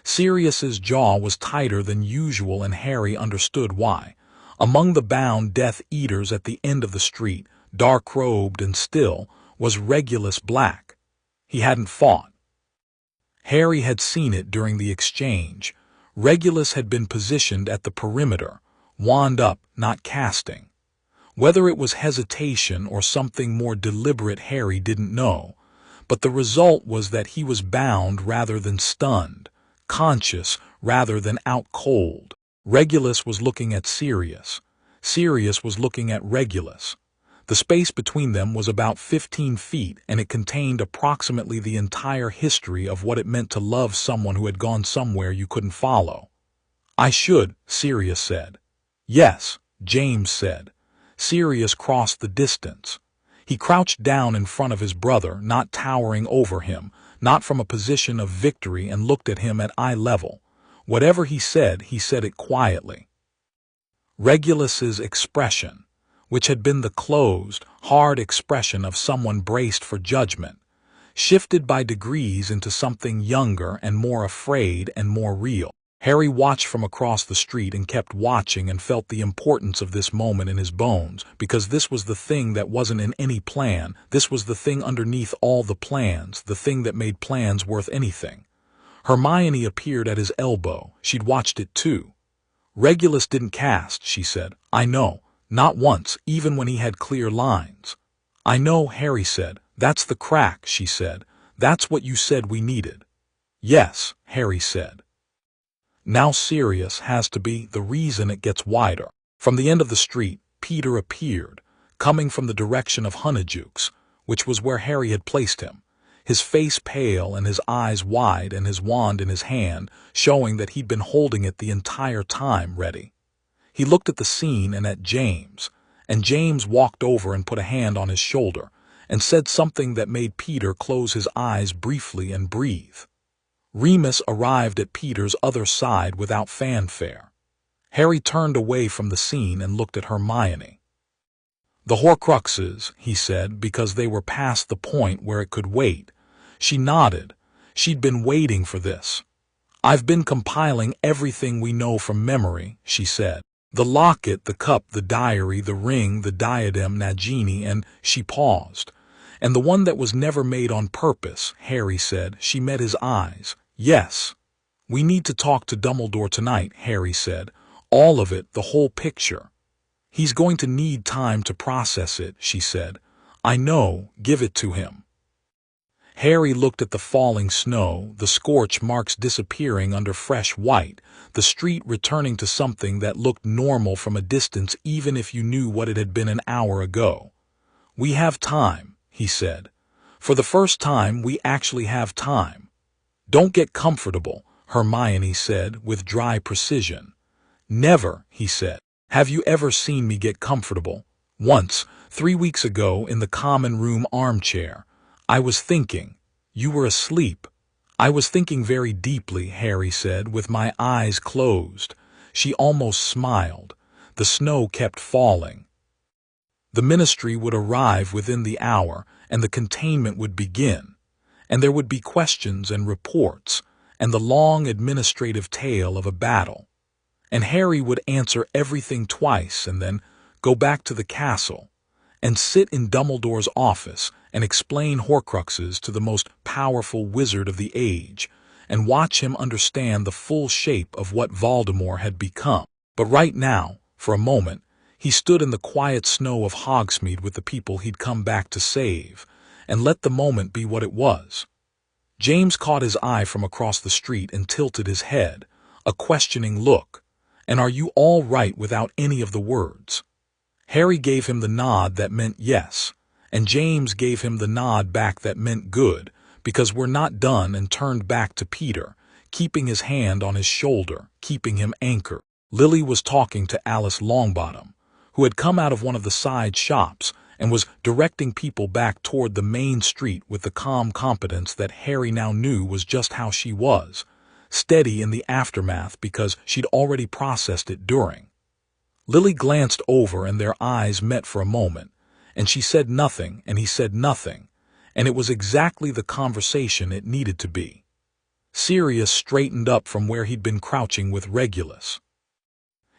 Sirius's jaw was tighter than usual, and Harry understood why. Among the bound Death Eaters at the end of the street, dark-robed and still, was Regulus Black. He hadn't fought. Harry had seen it during the exchange. Regulus had been positioned at the perimeter, wand up, not casting. Whether it was hesitation or something more deliberate Harry didn't know, but the result was that he was bound rather than stunned, conscious rather than out cold. Regulus was looking at Sirius. Sirius was looking at Regulus. The space between them was about 15 feet, and it contained approximately the entire history of what it meant to love someone who had gone somewhere you couldn't follow. I should, Sirius said. Yes, James said. Sirius crossed the distance. He crouched down in front of his brother, not towering over him, not from a position of victory, and looked at him at eye level. Whatever he said it quietly. Regulus's expression, which had been the closed, hard expression of someone braced for judgment, shifted by degrees into something younger and more afraid and more real. Harry watched from across the street and kept watching and felt the importance of this moment in his bones, because this was the thing that wasn't in any plan, this was the thing underneath all the plans, the thing that made plans worth anything. Hermione appeared at his elbow. She'd watched it too. Regulus didn't cast, she said. I know. Not once, even when he had clear lines. I know, Harry said. That's the crack, she said. That's what you said we needed. Yes, Harry said. Now Sirius has to be the reason it gets wider. From the end of the street, Peter appeared, coming from the direction of Honeydukes, which was where Harry had placed him, his face pale and his eyes wide and his wand in his hand, showing that he'd been holding it the entire time ready. He looked at the scene and at James, and James walked over and put a hand on his shoulder, and said something that made Peter close his eyes briefly and breathe. Remus arrived at Peter's other side without fanfare. Harry turned away from the scene and looked at Hermione. "The Horcruxes," he said, because they were past the point where it could wait. She nodded. She'd been waiting for this. "I've been compiling everything we know from memory," she said. "The locket, the cup, the diary, the ring, the diadem, Nagini," and she paused. "And the one that was never made on purpose," Harry said. She met his eyes. "Yes. We need to talk to Dumbledore tonight," Harry said. "All of it, the whole picture." "He's going to need time to process it," she said. "I know, give it to him." Harry looked at the falling snow, the scorch marks disappearing under fresh white, the street returning to something that looked normal from a distance even if you knew what it had been an hour ago. "We have time," he said. "For the first time, we actually have time." "Don't get comfortable," Hermione said with dry precision. "Never," he said. "Have you ever seen me get comfortable?" "Once, 3 weeks ago in the common room armchair. I was thinking. You were asleep." "I was thinking very deeply," Harry said, with my eyes closed. She almost smiled. The snow kept falling. The ministry would arrive within the hour, and the containment would begin. And there would be questions and reports, and the long administrative tale of a battle. And Harry would answer everything twice and then go back to the castle and sit in Dumbledore's office and explain Horcruxes to the most powerful wizard of the age and watch him understand the full shape of what Voldemort had become. But right now, for a moment, he stood in the quiet snow of Hogsmeade with the people he'd come back to save, and let the moment be what it was. James caught his eye from across the street and tilted his head, a questioning look. "And are you all right without any of the words?" Harry gave him the nod that meant yes, and James gave him the nod back that meant good, because we're not done, and turned back to Peter, keeping his hand on his shoulder, keeping him anchored. Lily was talking to Alice Longbottom, who had come out of one of the side shops and was directing people back toward the main street with the calm competence that Harry now knew was just how she was, steady in the aftermath because she'd already processed it during. Lily glanced over and their eyes met for a moment, and she said nothing and he said nothing, and it was exactly the conversation it needed to be. Sirius straightened up from where he'd been crouching with Regulus.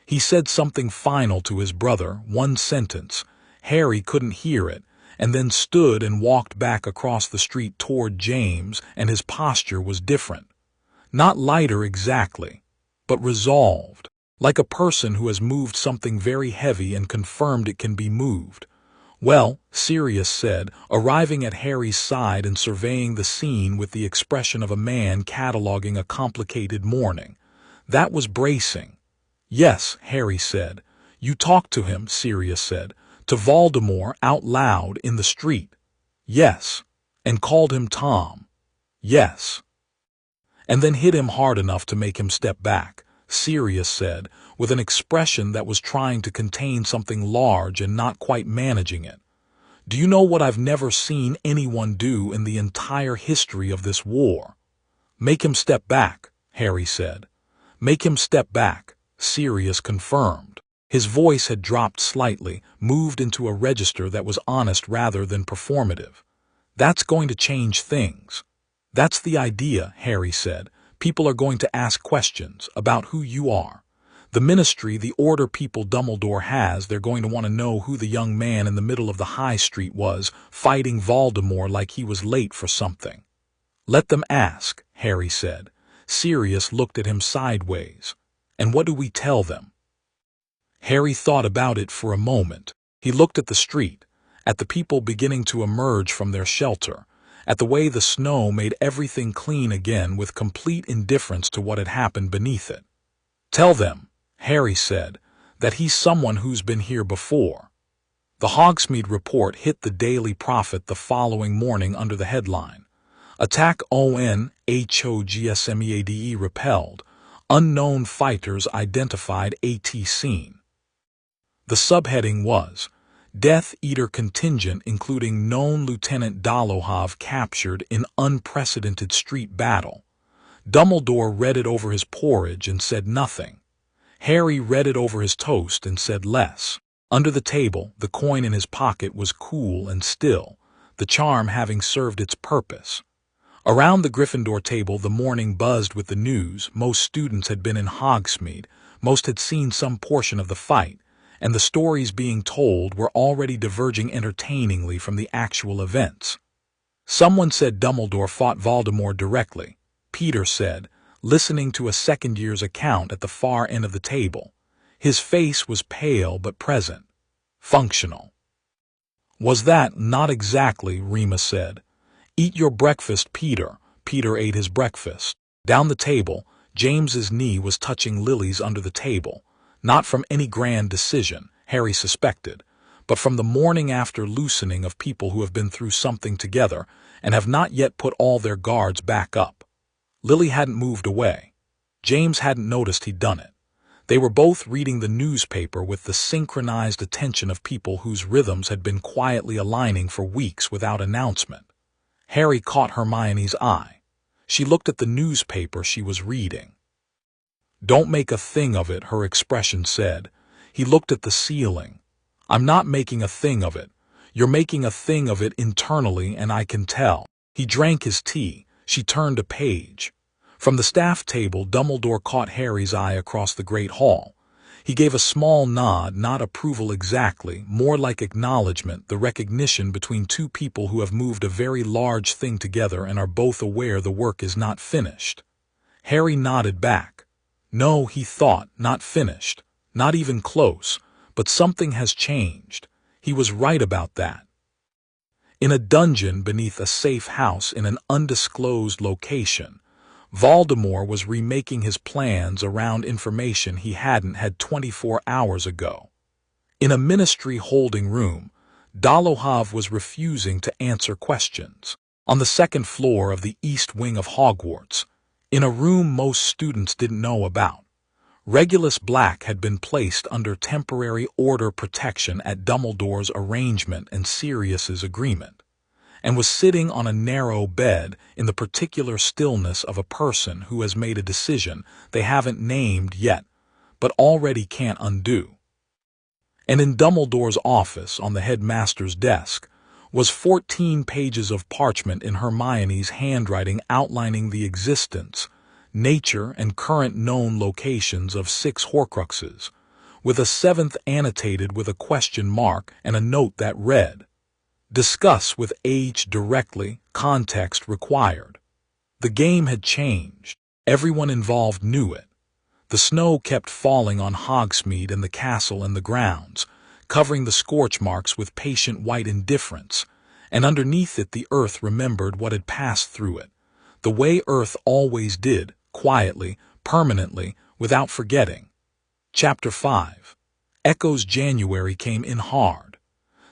He said something final to his brother, one sentence. Harry couldn't hear it, and then stood and walked back across the street toward James, and his posture was different. Not lighter exactly, but resolved, like a person who has moved something very heavy and confirmed it can be moved. "Well," Sirius said, arriving at Harry's side and surveying the scene with the expression of a man cataloging a complicated morning. "That was bracing." "Yes," Harry said. "You talked to him," Sirius said. "To Voldemort out loud in the street." "Yes." "And called him Tom." "Yes." "And then hit him hard enough to make him step back," Sirius said, with an expression that was trying to contain something large and not quite managing it. "Do you know what I've never seen anyone do in the entire history of this war?" "Make him step back," Harry said. "Make him step back," Sirius confirmed. His voice had dropped slightly, moved into a register that was honest rather than performative. "That's going to change things." "That's the idea," Harry said. "People are going to ask questions about who you are. The ministry, the order people Dumbledore has, they're going to want to know who the young man in the middle of the high street was, fighting Voldemort like he was late for something." "Let them ask," Harry said. Sirius looked at him sideways. "And what do we tell them?" Harry thought about it for a moment. He looked at the street, at the people beginning to emerge from their shelter, at the way the snow made everything clean again with complete indifference to what had happened beneath it. "Tell them," Harry said, "that he's someone who's been here before." The Hogsmeade report hit the Daily Prophet the following morning under the headline, "Attack on Hogsmeade repelled. Unknown fighters identified at scene." The subheading was, "Death Eater contingent including known Lieutenant Dolohov captured in unprecedented street battle." Dumbledore read it over his porridge and said nothing. Harry read it over his toast and said less. Under the table, the coin in his pocket was cool and still, the charm having served its purpose. Around the Gryffindor table the morning buzzed with the news. Most students had been in Hogsmeade, most had seen some portion of the fight, and the stories being told were already diverging entertainingly from the actual events. Someone said Dumbledore fought Voldemort directly. Peter said, listening to a second year's account at the far end of the table. His face was pale but present. Functional. Was that? Not exactly, Remus said. Eat your breakfast, Peter. Peter ate his breakfast. Down the table, James's knee was touching Lily's under the table, not from any grand decision, Harry suspected, but from the morning after loosening of people who have been through something together and have not yet put all their guards back up. Lily hadn't moved away. James hadn't noticed he'd done it. They were both reading the newspaper with the synchronized attention of people whose rhythms had been quietly aligning for weeks without announcement. Harry caught Hermione's eye. She looked at the newspaper she was reading. "Don't make a thing of it," her expression said. He looked at the ceiling. "I'm not making a thing of it. You're making a thing of it internally, and I can tell." He drank his tea. She turned a page. From the staff table, Dumbledore caught Harry's eye across the Great Hall. He gave a small nod, not approval exactly, more like acknowledgement, the recognition between two people who have moved a very large thing together and are both aware the work is not finished. Harry nodded back. No, he thought, not finished, not even close, but something has changed. He was right about that. In a dungeon beneath a safe house in an undisclosed location, Voldemort was remaking his plans around information he hadn't had 24 hours ago. In a ministry holding room, Dolohov was refusing to answer questions. On the second floor of the east wing of Hogwarts, in a room most students didn't know about, Regulus Black had been placed under temporary order protection at Dumbledore's arrangement and Sirius's agreement, and was sitting on a narrow bed in the particular stillness of a person who has made a decision they haven't named yet, but already can't undo. And in Dumbledore's office, on the headmaster's desk, was 14 pages of parchment in Hermione's handwriting outlining the existence, nature, and current known locations of 6 Horcruxes, with a 7th annotated with a question mark and a note that read, "Discuss with H directly, context required." The game had changed. Everyone involved knew it. The snow kept falling on Hogsmeade and the castle and the grounds, covering the scorch marks with patient white indifference, and underneath it the earth remembered what had passed through it, the way earth always did, quietly, permanently, without forgetting. Chapter 5. Echo's January came in hard.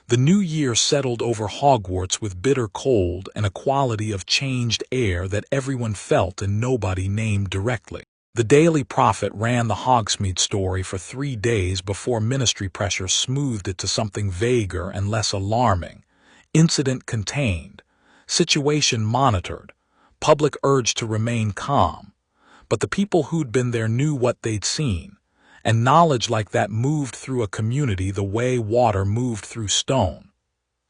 The new year settled over Hogwarts with bitter cold and a quality of changed air that everyone felt and nobody named directly. The Daily Prophet ran the Hogsmeade story for 3 days before ministry pressure smoothed it to something vaguer and less alarming. Incident contained, situation monitored, public urge to remain calm. But the people who'd been there knew what they'd seen, and knowledge like that moved through a community the way water moved through stone.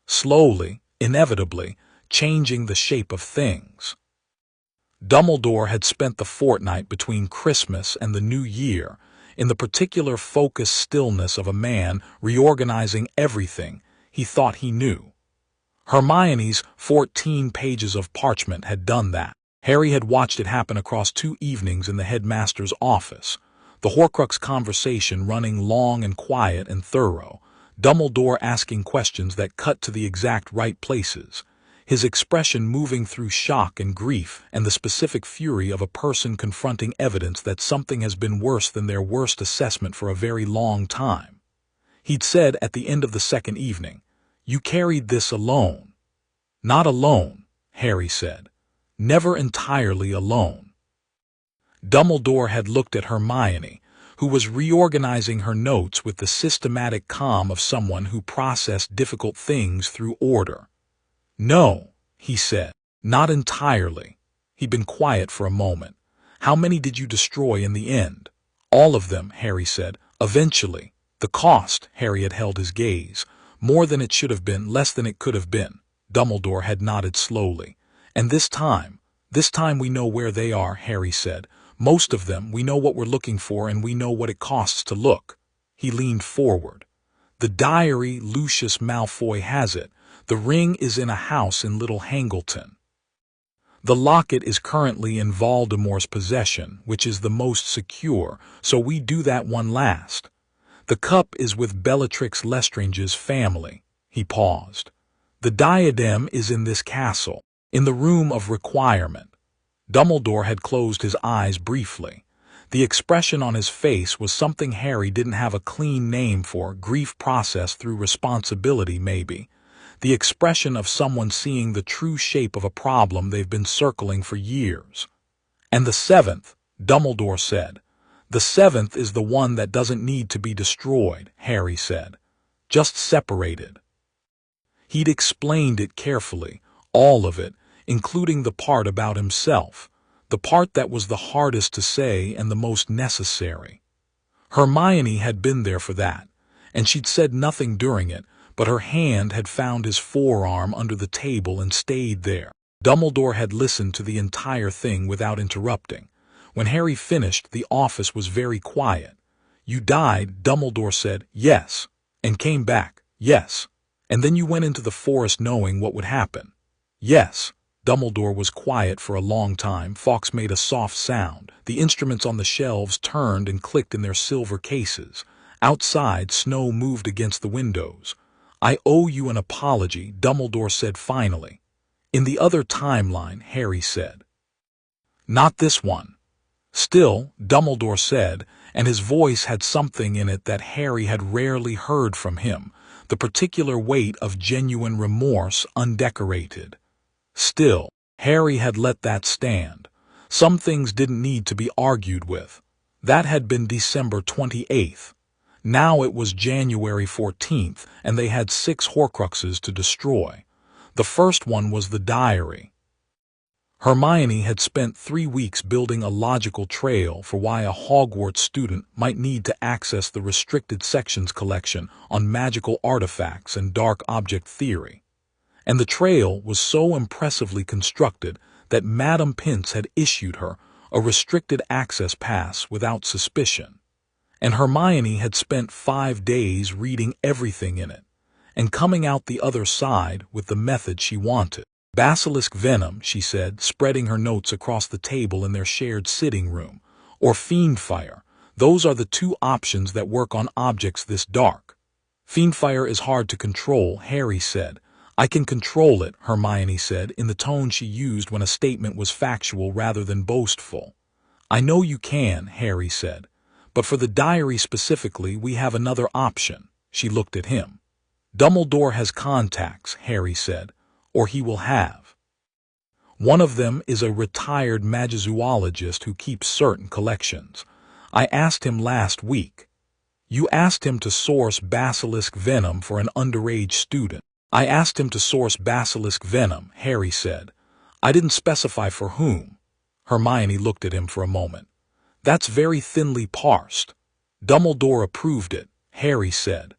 Slowly, inevitably, changing the shape of things. Dumbledore had spent the fortnight between Christmas and the New Year in the particular focused stillness of a man reorganizing everything he thought he knew. Hermione's 14 pages of parchment had done that. Harry had watched it happen across 2 evenings in the headmaster's office, the Horcrux conversation running long and quiet and thorough, Dumbledore asking questions that cut to the exact right places, his expression moving through shock and grief and the specific fury of a person confronting evidence that something has been worse than their worst assessment for a very long time. He'd said at the end of the second evening, "You carried this alone." "Not alone," Harry said. "Never entirely alone." Dumbledore had looked at Hermione, who was reorganizing her notes with the systematic calm of someone who processed difficult things through order. "No," he said, "not entirely." He'd been quiet for a moment. How many did you destroy in the end? All of them, Harry said. Eventually. The cost, Harry had held his gaze. More than it should have been, less than it could have been. Dumbledore had nodded slowly. And this time we know where they are, Harry said. Most of them, we know what we're looking for and we know what it costs to look. He leaned forward. The diary, Lucius Malfoy has it. The ring is in a house in Little Hangleton. The locket is currently in Voldemort's possession, which is the most secure, so we do that one last. The cup is with Bellatrix Lestrange's family. He paused. The diadem is in this castle, in the room of requirement. Dumbledore had closed his eyes briefly. The expression on his face was something Harry didn't have a clean name for, grief processed through responsibility maybe. The expression of someone seeing the true shape of a problem they've been circling for years. And the seventh, Dumbledore said. The seventh is the one that doesn't need to be destroyed, Harry said. Just separated. He'd explained it carefully, all of it, including the part about himself, the part that was the hardest to say and the most necessary. Hermione had been there for that, and she'd said nothing during it, but her hand had found his forearm under the table and stayed there. Dumbledore had listened to the entire thing without interrupting. When Harry finished, the office was very quiet. You died, Dumbledore said, yes, and came back, yes, and then you went into the forest knowing what would happen. Yes. Dumbledore was quiet for a long time. Fawkes made a soft sound. The instruments on the shelves turned and clicked in their silver cases. Outside, snow moved against the windows. I owe you an apology, Dumbledore said finally. In the other timeline, Harry said. Not this one. Still, Dumbledore said, and his voice had something in it that Harry had rarely heard from him, the particular weight of genuine remorse undecorated. Still, Harry had let that stand. Some things didn't need to be argued with. That had been December 28th. Now it was January 14th, and they had 6 Horcruxes to destroy. The first one was the diary. Hermione had spent 3 weeks building a logical trail for why a Hogwarts student might need to access the restricted sections collection on magical artifacts and dark object theory. And the trail was so impressively constructed that Madame Pince had issued her a restricted access pass without suspicion. And Hermione had spent 5 days reading everything in it, and coming out the other side with the method she wanted. Basilisk venom, she said, spreading her notes across the table in their shared sitting room, or fiendfire. Those are the 2 options that work on objects this dark. Fiendfire is hard to control, Harry said. I can control it, Hermione said, in the tone she used when a statement was factual rather than boastful. I know you can, Harry said. But for the diary specifically, we have another option. She looked at him. Dumbledore has contacts, Harry said, or he will have. One of them is a retired magizoologist who keeps certain collections. I asked him last week. You asked him to source basilisk venom for an underage student. I asked him to source basilisk venom, Harry said. I didn't specify for whom. Hermione looked at him for a moment. That's very thinly parsed. Dumbledore approved it, Harry said.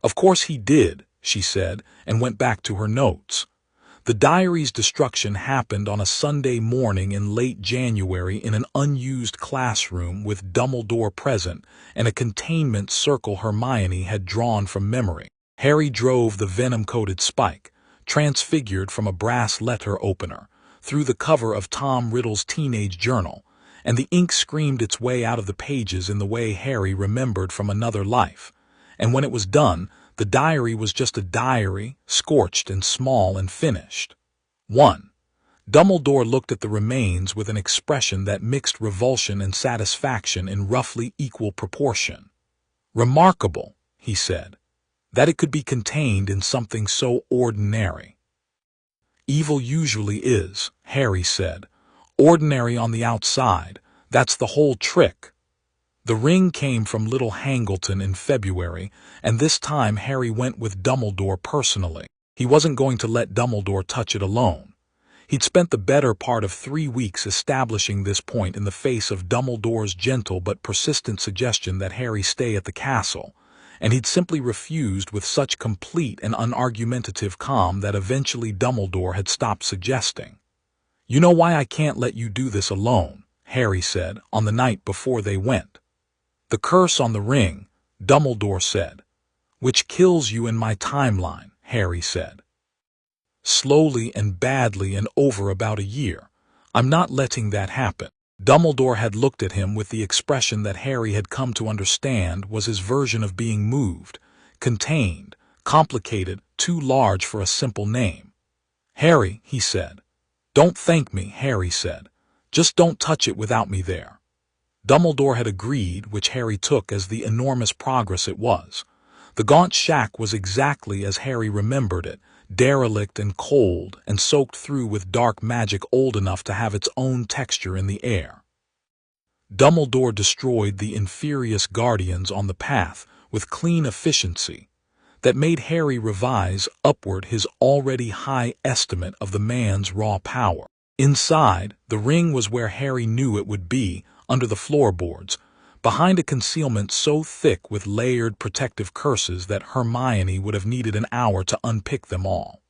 Of course he did, she said, and went back to her notes. The diary's destruction happened on a Sunday morning in late January in an unused classroom with Dumbledore present and a containment circle Hermione had drawn from memory. Harry drove the venom-coated spike, transfigured from a brass letter opener, through the cover of Tom Riddle's teenage journal, and the ink screamed its way out of the pages in the way Harry remembered from another life. And when it was done, the diary was just a diary, scorched and small and finished. 1. Dumbledore looked at the remains with an expression that mixed revulsion and satisfaction in roughly equal proportion. Remarkable, he said, that it could be contained in something so ordinary. Evil usually is, Harry said. Ordinary on the outside, that's the whole trick. The ring came from Little Hangleton in February, and this time Harry went with Dumbledore personally. He wasn't going to let Dumbledore touch it alone. He'd spent the better part of 3 weeks establishing this point in the face of Dumbledore's gentle but persistent suggestion that Harry stay at the castle, and he'd simply refused with such complete and unargumentative calm that eventually Dumbledore had stopped suggesting. "You know why I can't let you do this alone," Harry said on the night before they went. "The curse on the ring," Dumbledore said. "Which kills you in my timeline," Harry said. "Slowly and badly and over about a year. I'm not letting that happen." Dumbledore had looked at him with the expression that Harry had come to understand was his version of being moved, contained, complicated, too large for a simple name. "Harry," he said. "Don't thank me," Harry said. "Just don't touch it without me there." Dumbledore had agreed, which Harry took as the enormous progress it was. The gaunt shack was exactly as Harry remembered it, derelict and cold and soaked through with dark magic old enough to have its own texture in the air. Dumbledore destroyed the inferious guardians on the path with clean efficiency that made Harry revise upward his already high estimate of the man's raw power. Inside, the ring was where Harry knew it would be, under the floorboards, behind a concealment so thick with layered protective curses that Hermione would have needed an hour to unpick them all.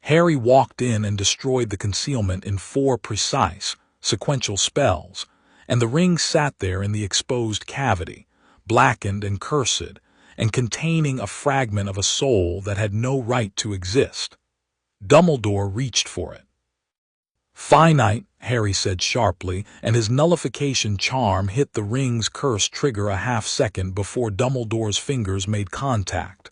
Harry walked in and destroyed the concealment in 4 precise, sequential spells, and the ring sat there in the exposed cavity, blackened and cursed, and containing a fragment of a soul that had no right to exist. Dumbledore reached for it. "Finite," Harry said sharply, and his nullification charm hit the ring's curse trigger a half-second before Dumbledore's fingers made contact.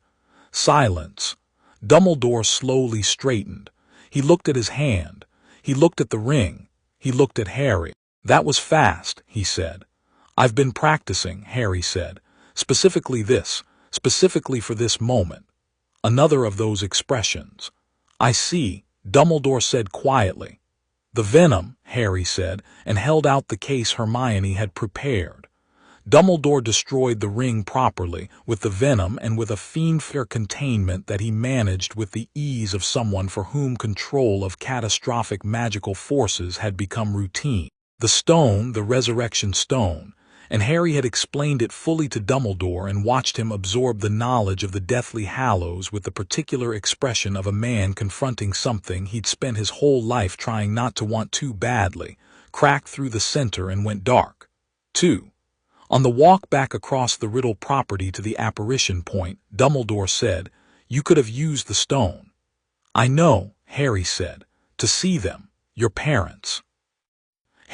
Silence. Dumbledore slowly straightened. He looked at his hand. He looked at the ring. He looked at Harry. "That was fast," he said. "I've been practicing," Harry said. Specifically for this moment." Another of those expressions. "I see," Dumbledore said quietly. "The venom," Harry said, and held out the case Hermione had prepared. Dumbledore destroyed the ring properly, with the venom and with a fiendful containment that he managed with the ease of someone for whom control of catastrophic magical forces had become routine. The stone, the resurrection stone, and Harry had explained it fully to Dumbledore and watched him absorb the knowledge of the Deathly Hallows with the particular expression of a man confronting something he'd spent his whole life trying not to want too badly, cracked through the center and went dark. 2. On the walk back across the Riddle property to the apparition point, Dumbledore said, "You could have used the stone." "I know," Harry said, "to see them, your parents."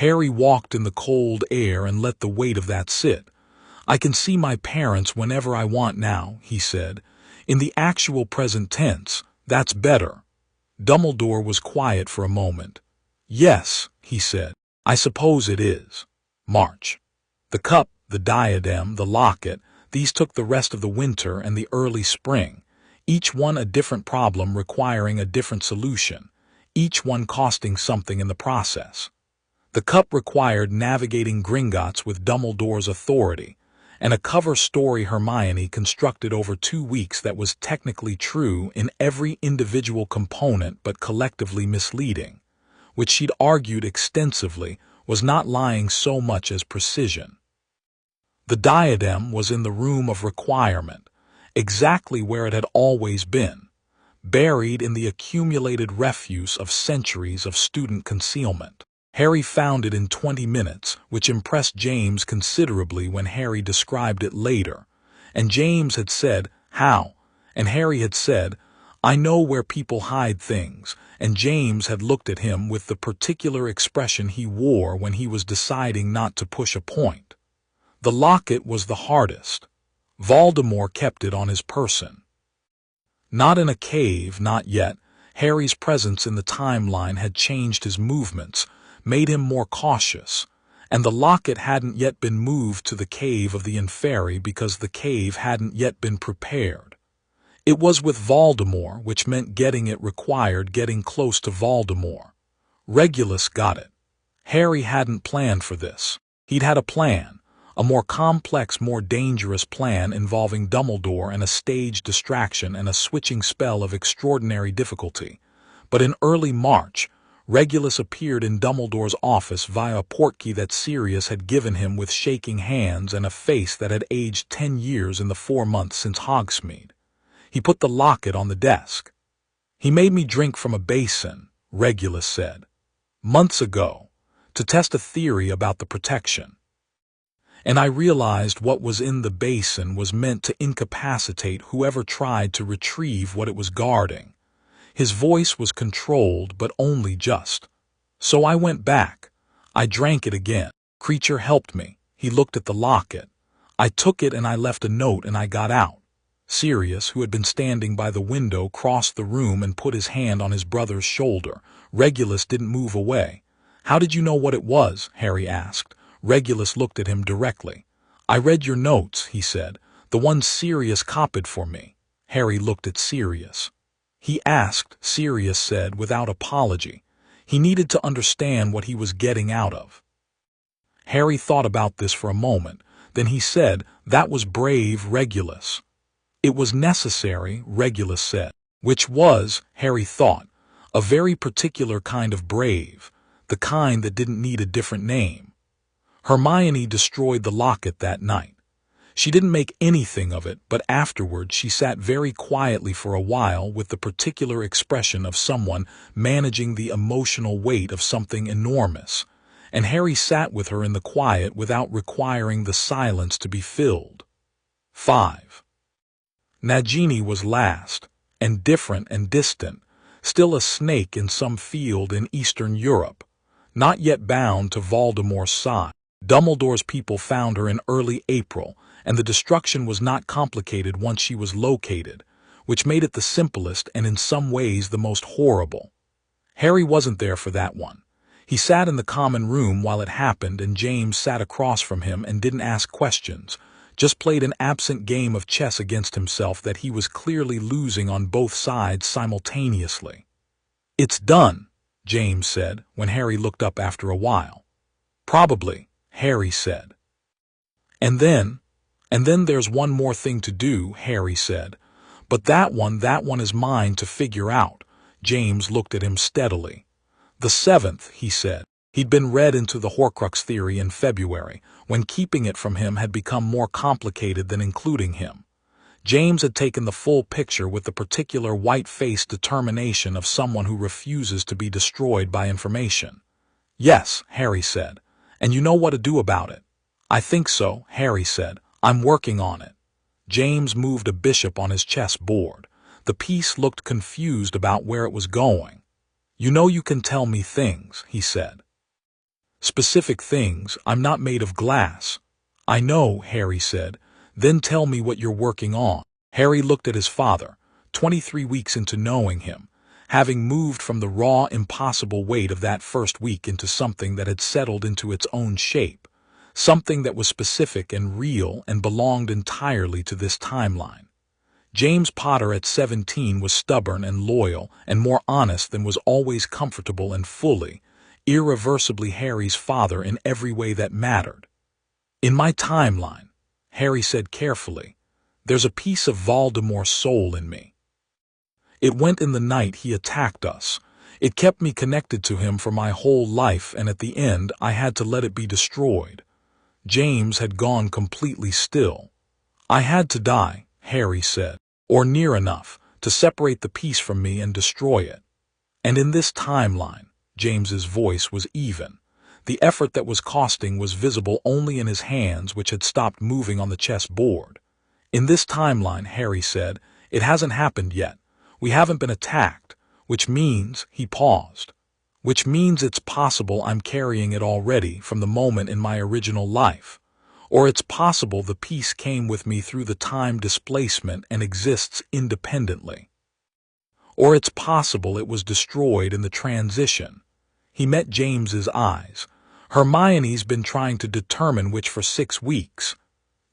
Harry walked in the cold air and let the weight of that sit. "I can see my parents whenever I want now," he said. "In the actual present tense, that's better." Dumbledore was quiet for a moment. "Yes," he said, "I suppose it is. March. The cup, the diadem, the locket, these took the rest of the winter and the early spring, each one a different problem requiring a different solution, each one costing something in the process. The cup required navigating Gringotts with Dumbledore's authority, and a cover story Hermione constructed over 2 weeks that was technically true in every individual component but collectively misleading, which she'd argued extensively was not lying so much as precision. The diadem was in the room of requirement, exactly where it had always been, buried in the accumulated refuse of centuries of student concealment. Harry found it in 20 minutes, which impressed James considerably when Harry described it later. And James had said, "How?" And Harry had said, "I know where people hide things," and James had looked at him with the particular expression he wore when he was deciding not to push a point. The locket was the hardest. Voldemort kept it on his person. Not in a cave, not yet. Harry's presence in the timeline had changed his movements, made him more cautious, and the locket hadn't yet been moved to the cave of the Inferi because the cave hadn't yet been prepared. It was with Voldemort, which meant getting it required getting close to Voldemort. Regulus got it. Harry hadn't planned for this. He'd had a plan, a more complex, more dangerous plan involving Dumbledore and a stage distraction and a switching spell of extraordinary difficulty. But in early March, Regulus appeared in Dumbledore's office via a portkey that Sirius had given him with shaking hands and a face that had aged 10 years in the 4 months since Hogsmeade. He put the locket on the desk. "He made me drink from a basin," Regulus said, "months ago, to test a theory about the protection. And I realized what was in the basin was meant to incapacitate whoever tried to retrieve what it was guarding." His voice was controlled, but only just. "So I went back. I drank it again. Creature helped me." He looked at the locket. "I took it and I left a note and I got out." Sirius, who had been standing by the window, crossed the room and put his hand on his brother's shoulder. Regulus didn't move away. "How did you know what it was?" Harry asked. Regulus looked at him directly. "I read your notes," he said. "The ones Sirius copied for me." Harry looked at Sirius. "He asked," Sirius said without apology. He needed to understand what he was getting out of. Harry thought about this for a moment. Then he said, "That was brave, Regulus." "It was necessary," Regulus said. Which was, Harry thought, a very particular kind of brave, the kind that didn't need a different name. Hermione destroyed the locket that night. She didn't make anything of it, but afterward she sat very quietly for a while with the particular expression of someone managing the emotional weight of something enormous, and Harry sat with her in the quiet without requiring the silence to be filled. 5. Nagini was last, and different and distant, still a snake in some field in Eastern Europe, not yet bound to Voldemort's side. Dumbledore's people found her in early April, and the destruction was not complicated once she was located, which made it the simplest and in some ways the most horrible. Harry wasn't there for that one. He sat in the common room while it happened, and James sat across from him and didn't ask questions, just played an absent game of chess against himself that he was clearly losing on both sides simultaneously. "It's done," James said, when Harry looked up after a while. "Probably," Harry said. And then there's one more thing to do," Harry said. "But that one is mine to figure out." James looked at him steadily. "The 7th," he said. He'd been read into the Horcrux theory in February, when keeping it from him had become more complicated than including him. James had taken the full picture with the particular white-faced determination of someone who refuses to be destroyed by information. "Yes," Harry said. "And you know what to do about it." "I think so," Harry said. "I'm working on it." James moved a bishop on his chess board. The piece looked confused about where it was going. "You know you can tell me things," he said. "Specific things. I'm not made of glass." "I know," Harry said. "Then tell me what you're working on." Harry looked at his father, 23 weeks into knowing him, having moved from the raw, impossible weight of that first week into something that had settled into its own shape. Something that was specific and real and belonged entirely to this timeline. James Potter at 17 was stubborn and loyal and more honest than was always comfortable and fully, irreversibly Harry's father in every way that mattered. "In my timeline," Harry said carefully, "there's a piece of Voldemort's soul in me. It went in the night he attacked us. It kept me connected to him for my whole life, and at the end I had to let it be destroyed." James had gone completely still. "I had to die," Harry said, "or near enough, to separate the piece from me and destroy it. And in this timeline," James's voice was even. The effort that was costing was visible only in his hands, which had stopped moving on the chess board. "In this timeline," Harry said, "it hasn't happened yet. We haven't been attacked, which means," he paused, "which means it's possible I'm carrying it already from the moment in my original life. Or it's possible the piece came with me through the time displacement and exists independently. Or it's possible it was destroyed in the transition." He met James's eyes. "Hermione's been trying to determine which for 6 weeks."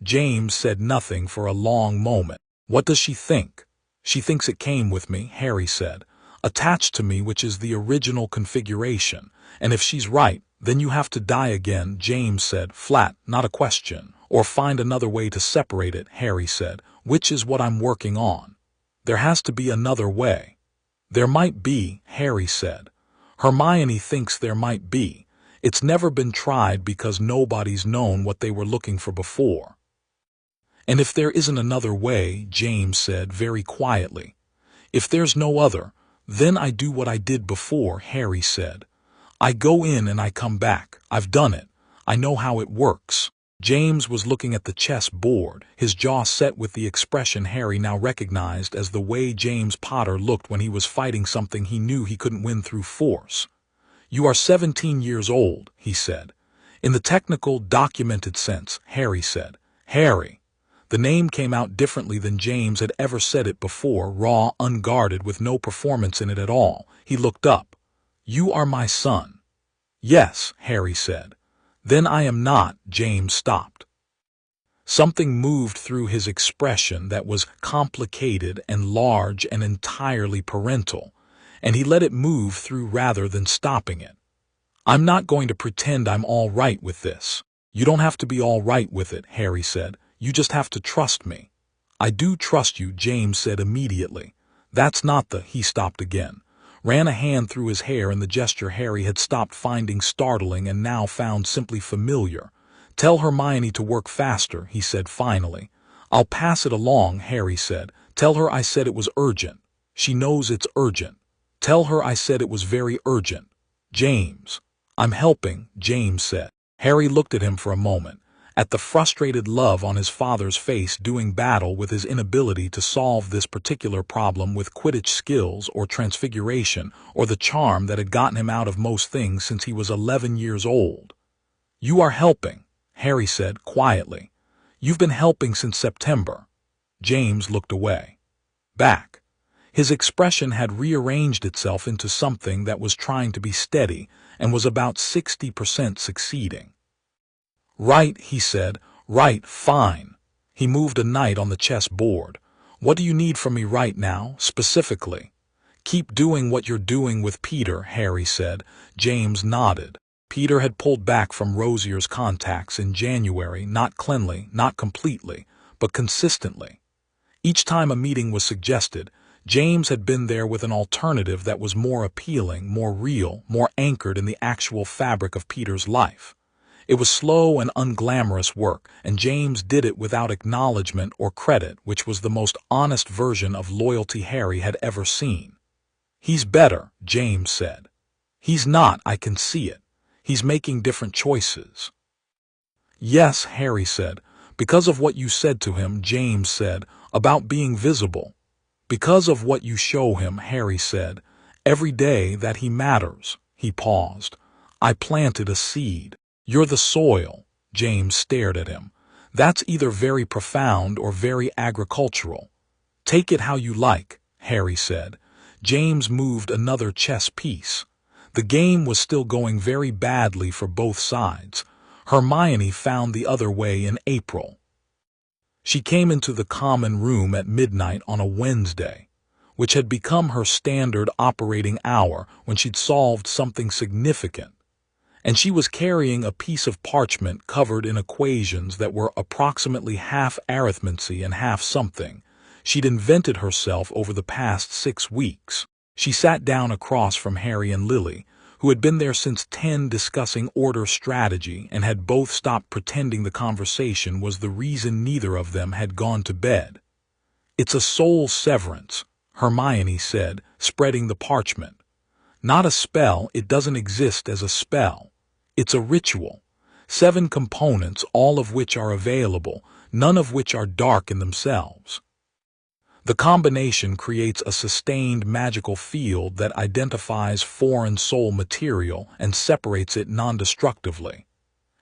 James said nothing for a long moment. "What does she think?" "She thinks it came with me," Harry said. "Attached to me, which is the original configuration. And if she's right, then you have to die again," James said, flat, not a question. "Or find another way to separate it," Harry said, "which is what I'm working on. There has to be another way." "There might be," Harry said. Hermione thinks there might be. It's never been tried because nobody's known what they were looking for before. And if there isn't another way, James said very quietly. If there's no other, then I do what I did before, Harry said. I go in and I come back. I've done it. I know how it works. James was looking at the chess board, his jaw set with the expression Harry now recognized as the way James Potter looked when he was fighting something he knew he couldn't win through force. You are 17 years old, he said. In the technical, documented sense, Harry said. Harry. The name came out differently than James had ever said it before, raw, unguarded, with no performance in it at all. He looked up. You are my son. Yes, Harry said. Then I am not. James stopped. Something moved through his expression that was complicated and large and entirely parental, and he let it move through rather than stopping it. I'm not going to pretend I'm all right with this. You don't have to be all right with it, Harry said. You just have to trust me. I do trust you, James said immediately. That's not the... He stopped again, ran a hand through his hair in the gesture Harry had stopped finding startling and now found simply familiar. Tell Hermione to work faster, he said finally. I'll pass it along, Harry said. Tell her I said it was urgent. She knows it's urgent. Tell her I said it was very urgent. James. I'm helping, James said. Harry looked at him for a moment, at the frustrated love on his father's face doing battle with his inability to solve this particular problem with Quidditch skills or transfiguration or the charm that had gotten him out of most things since he was 11 years old. You are helping, Harry said quietly. You've been helping since September. James looked away. Back. His expression had rearranged itself into something that was trying to be steady and was about 60% succeeding. Right, he said. Right, fine. He moved a knight on the chess board. What do you need from me right now, specifically? Keep doing what you're doing with Peter, Harry said. James nodded. Peter had pulled back from Rosier's contacts in January, not cleanly, not completely, but consistently. Each time a meeting was suggested, James had been there with an alternative that was more appealing, more real, more anchored in the actual fabric of Peter's life. It was slow and unglamorous work, and James did it without acknowledgement or credit, which was the most honest version of loyalty Harry had ever seen. He's better, James said. He's not, I can see it. He's making different choices. Yes, Harry said, because of what you said to him, James said, about being visible. Because of what you show him, Harry said, every day that he matters. He paused. I planted a seed. You're the soil. James stared at him. That's either very profound or very agricultural. Take it how you like, Harry said. James moved another chess piece. The game was still going very badly for both sides. Hermione found the other way in April. She came into the common room at midnight on a Wednesday, which had become her standard operating hour when she'd solved something significant. And she was carrying a piece of parchment covered in equations that were approximately half arithmancy and half something she'd invented herself over the past 6 weeks. She sat down across from Harry and Lily, who had been there since 10 discussing order strategy and had both stopped pretending the conversation was the reason neither of them had gone to bed. It's a soul severance, Hermione said, spreading the parchment. Not a spell, it doesn't exist as a spell. It's a ritual. 7 components, all of which are available, none of which are dark in themselves. The combination creates a sustained magical field that identifies foreign soul material and separates it non-destructively.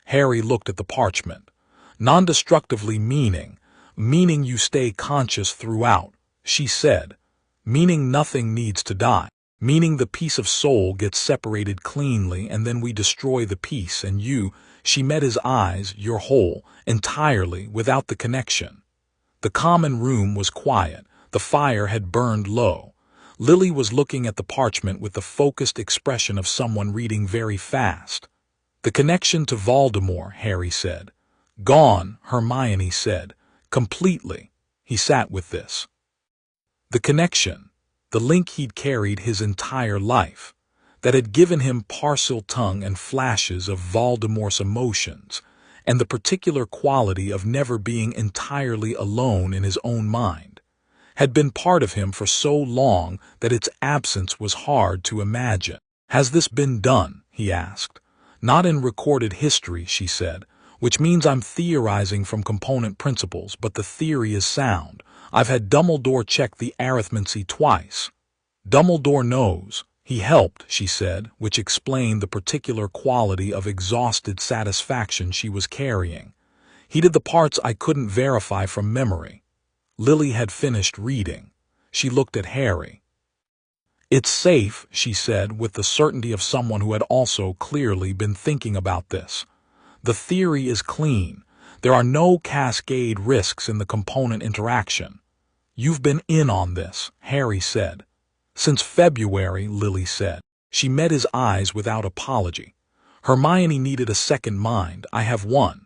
Harry looked at the parchment. Non-destructively meaning you stay conscious throughout, she said. Meaning nothing needs to die. Meaning the piece of soul gets separated cleanly and then we destroy the piece and you, she met his eyes, you're whole, entirely, without the connection. The common room was quiet. The fire had burned low. Lily was looking at the parchment with the focused expression of someone reading very fast. The connection to Voldemort, Harry said. Gone, Hermione said. Completely. He sat with this. The connection. The link he'd carried his entire life. that had given him parcel tongue and flashes of Voldemort's emotions, and the particular quality of never being entirely alone in his own mind, had been part of him for so long that its absence was hard to imagine. "Has this been done?" he asked. "Not in recorded history," she said, "which means I'm theorizing from component principles, but the theory is sound. I've had Dumbledore check the arithmancy twice." "Dumbledore knows. He helped," she said, which explained the particular quality of exhausted satisfaction she was carrying. "He did the parts I couldn't verify from memory." Lily had finished reading. She looked at Harry. "It's safe," she said, with the certainty of someone who had also clearly been thinking about this. "The theory is clean. There are no cascade risks in the component interaction." "You've been in on this," Harry said. "Since February," Lily said. She met his eyes without apology. "Hermione needed a second mind. I have one."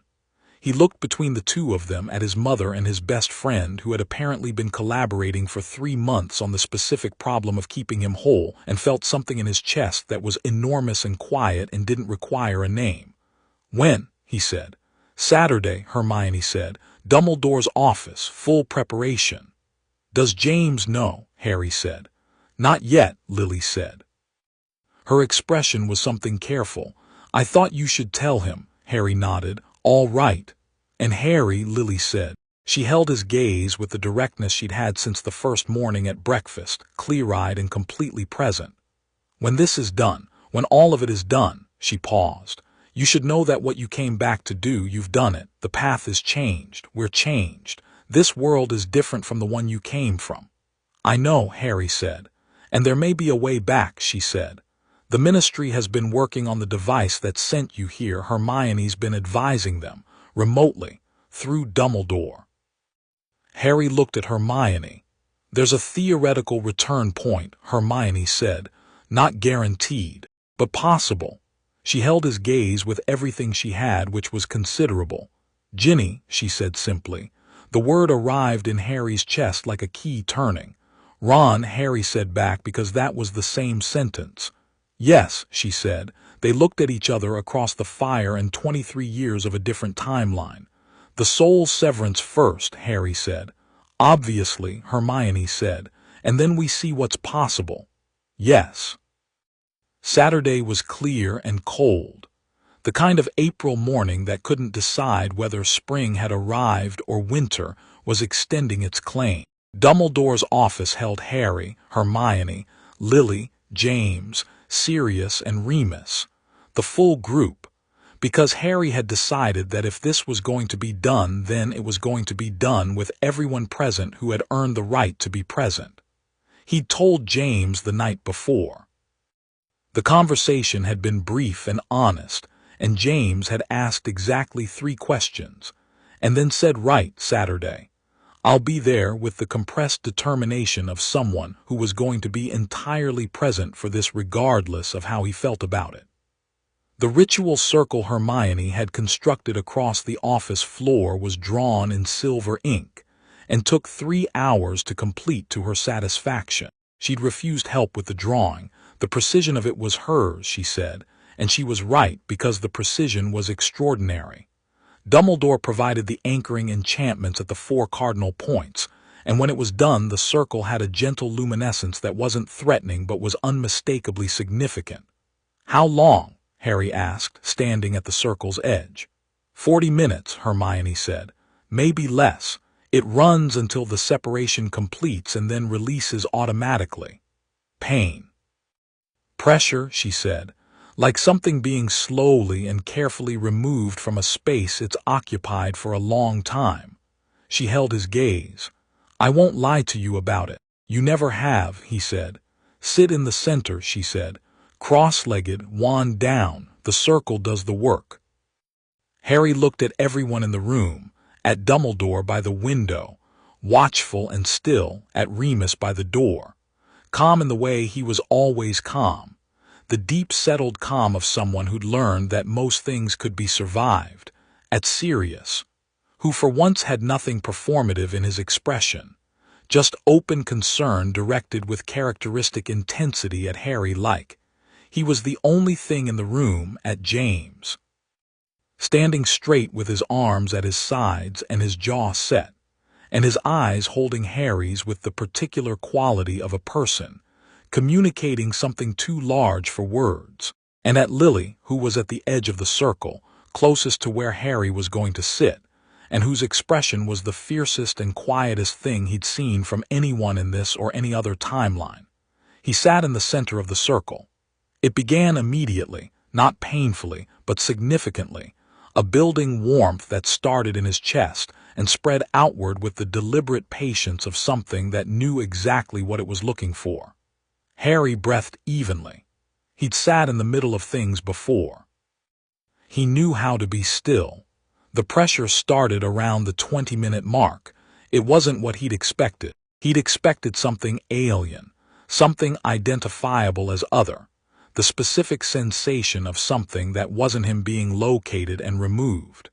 He looked between the two of them at his mother and his best friend, who had apparently been collaborating for 3 months on the specific problem of keeping him whole, and felt something in his chest that was enormous and quiet and didn't require a name. "When?" he said. "Saturday," Hermione said. "Dumbledore's office, full preparation." "Does James know?" Harry said. "Not yet," Lily said. Her expression was something careful. "I thought you should tell him." Harry nodded. "All right." "And Harry," Lily said. She held his gaze with the directness she'd had since the first morning at breakfast, clear-eyed and completely present. "When this is done, when all of it is done," she paused, "you should know that what you came back to do, you've done it. The path is changed. We're changed. This world is different from the one you came from." "I know," Harry said. "And there may be a way back," she said. "The Ministry has been working on the device that sent you here. Hermione's been advising them, remotely, through Dumbledore." Harry looked at Hermione. "There's a theoretical return point," Hermione said. "Not guaranteed, but possible." She held his gaze with everything she had, which was considerable. "Ginny," she said simply. The word arrived in Harry's chest like a key turning. "Ron," Harry said back, because that was the same sentence. "Yes," she said. They looked at each other across the fire and 23 years of a different timeline. "The soul severance first," Harry said. "Obviously," Hermione said. "And then we see what's possible." "Yes." Saturday was clear and cold. The kind of April morning that couldn't decide whether spring had arrived or winter was extending its claim. Dumbledore's office held Harry, Hermione, Lily, James, Sirius, and Remus, the full group, because Harry had decided that if this was going to be done, then it was going to be done with everyone present who had earned the right to be present. He'd told James the night before. The conversation had been brief and honest, and James had asked exactly 3 questions, and then said, "Right, Saturday. I'll be there," with the compressed determination of someone who was going to be entirely present for this regardless of how he felt about it. The ritual circle Hermione had constructed across the office floor was drawn in silver ink, and took 3 hours to complete to her satisfaction. She'd refused help with the drawing. The precision of it was hers, she said, and she was right because the precision was extraordinary. Dumbledore provided the anchoring enchantments at the 4 cardinal points, and when it was done, the circle had a gentle luminescence that wasn't threatening but was unmistakably significant. "How long?" Harry asked, standing at the circle's edge. 40 minutes, Hermione said. "Maybe less. It runs until the separation completes and then releases automatically." "Pain." "Pressure," she said. "Like something being slowly and carefully removed from a space it's occupied for a long time." She held his gaze. "I won't lie to you about it. You never have," he said. "Sit in the center," she said. "Cross-legged, wand down. The circle does the work." Harry looked at everyone in the room, at Dumbledore by the window, watchful and still, at Remus by the door. Calm in the way he was always calm. The deep-settled calm of someone who'd learned that most things could be survived, at Sirius, who for once had nothing performative in his expression, just open concern directed with characteristic intensity at Harry like. He was the only thing in the room at James, standing straight with his arms at his sides and his jaw set, and his eyes holding Harry's with the particular quality of a person, communicating something too large for words, and at Lily, who was at the edge of the circle, closest to where Harry was going to sit, and whose expression was the fiercest and quietest thing he'd seen from anyone in this or any other timeline. He sat in the center of the circle. It began immediately, not painfully, but significantly, a building warmth that started in his chest and spread outward with the deliberate patience of something that knew exactly what it was looking for. Harry breathed evenly. He'd sat in the middle of things before. He knew how to be still. The pressure started around the 20-minute mark. It wasn't what he'd expected. He'd expected something alien, something identifiable as other, the specific sensation of something that wasn't him being located and removed.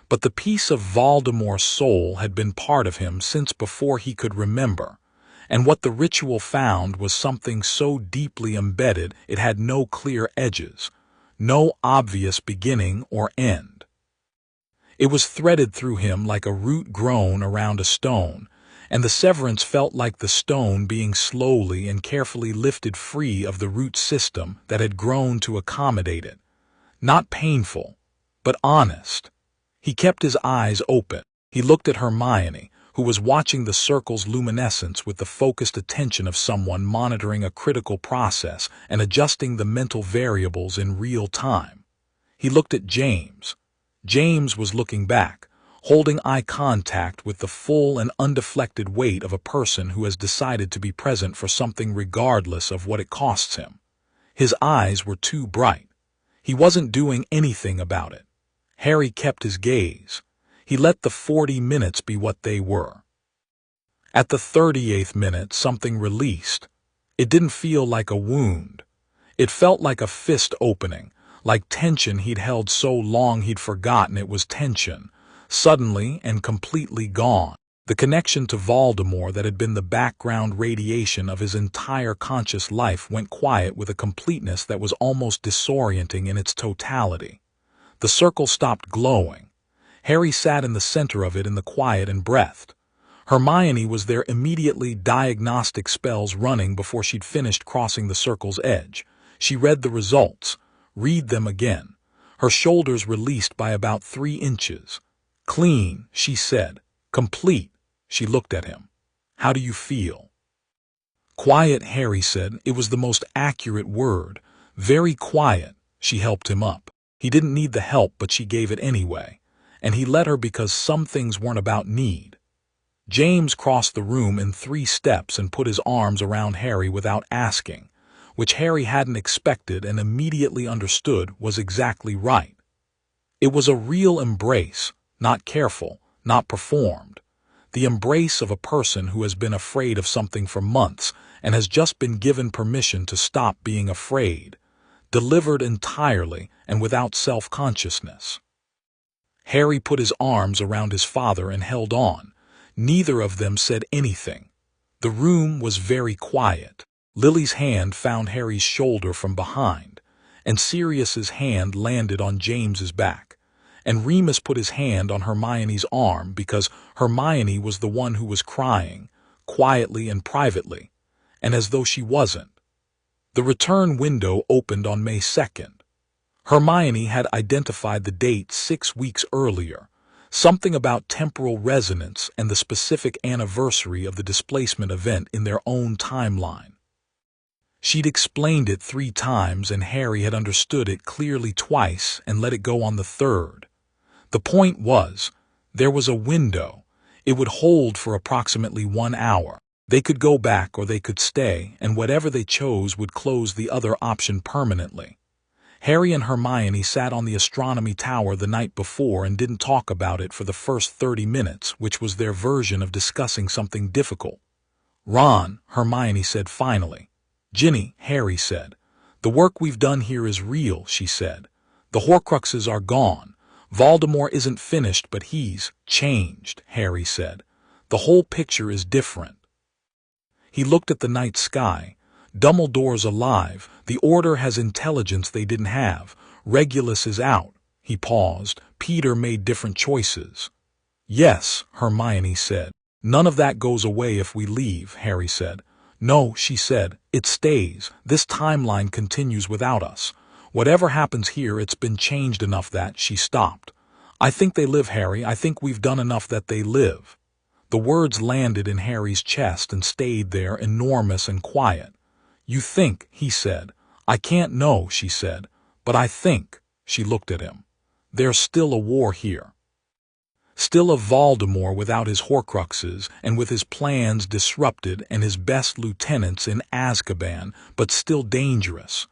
But the piece of Voldemort's soul had been part of him since before he could remember, and what the ritual found was something so deeply embedded it had no clear edges, no obvious beginning or end. It was threaded through him like a root grown around a stone, and the severance felt like the stone being slowly and carefully lifted free of the root system that had grown to accommodate it. Not painful, but honest. He kept his eyes open. He looked at Hermione, who was watching the circle's luminescence with the focused attention of someone monitoring a critical process and adjusting the mental variables in real time. He looked at James. James was looking back, holding eye contact with the full and undeflected weight of a person who has decided to be present for something regardless of what it costs him. His eyes were too bright. He wasn't doing anything about it. Harry kept his gaze. He let the 40 minutes be what they were. At the 38th minute, something released. It didn't feel like a wound. It felt like a fist opening, like tension he'd held so long he'd forgotten it was tension, suddenly and completely gone. The connection to Voldemort that had been the background radiation of his entire conscious life went quiet with a completeness that was almost disorienting in its totality. The circle stopped glowing. Harry sat in the center of it in the quiet and breathed. Hermione was there immediately, diagnostic spells running before she'd finished crossing the circle's edge. She read the results. Read them again. Her shoulders released by about 3 inches. Clean, she said. Complete. She looked at him. How do you feel? Quiet, Harry said. It was the most accurate word. Very quiet. She helped him up. He didn't need the help, but she gave it anyway. And he let her because some things weren't about need. James crossed the room in 3 steps and put his arms around Harry without asking, which Harry hadn't expected and immediately understood was exactly right. It was a real embrace, not careful, not performed. The embrace of a person who has been afraid of something for months and has just been given permission to stop being afraid, delivered entirely and without self-consciousness. Harry put his arms around his father and held on. Neither of them said anything. The room was very quiet. Lily's hand found Harry's shoulder from behind, and Sirius's hand landed on James's back, and Remus put his hand on Hermione's arm because Hermione was the one who was crying, quietly and privately, and as though she wasn't. The return window opened on May 2nd. Hermione had identified the date 6 weeks earlier, something about temporal resonance and the specific anniversary of the displacement event in their own timeline. She'd explained it 3 times and Harry had understood it clearly twice and let it go on the 3rd. The point was, there was a window. It would hold for approximately 1 hour. They could go back or they could stay, and whatever they chose would close the other option permanently. Harry and Hermione sat on the astronomy tower the night before and didn't talk about it for the first 30 minutes, which was their version of discussing something difficult. Ron, Hermione said finally. Ginny, Harry said. The work we've done here is real, she said. The Horcruxes are gone. Voldemort isn't finished, but he's changed, Harry said. The whole picture is different. He looked at the night sky. Dumbledore's alive. The Order has intelligence they didn't have. Regulus is out. He paused. Peter made different choices. Yes, Hermione said. None of that goes away if we leave, Harry said. No, she said. It stays. This timeline continues without us. Whatever happens here, it's been changed enough that she stopped. I think they live, Harry. I think we've done enough that they live. The words landed in Harry's chest and stayed there, enormous and quiet. You think, he said. I can't know, she said. But I think, she looked at him. There's still a war here. Still a Voldemort without his Horcruxes and with his plans disrupted and his best lieutenants in Azkaban, but still dangerous.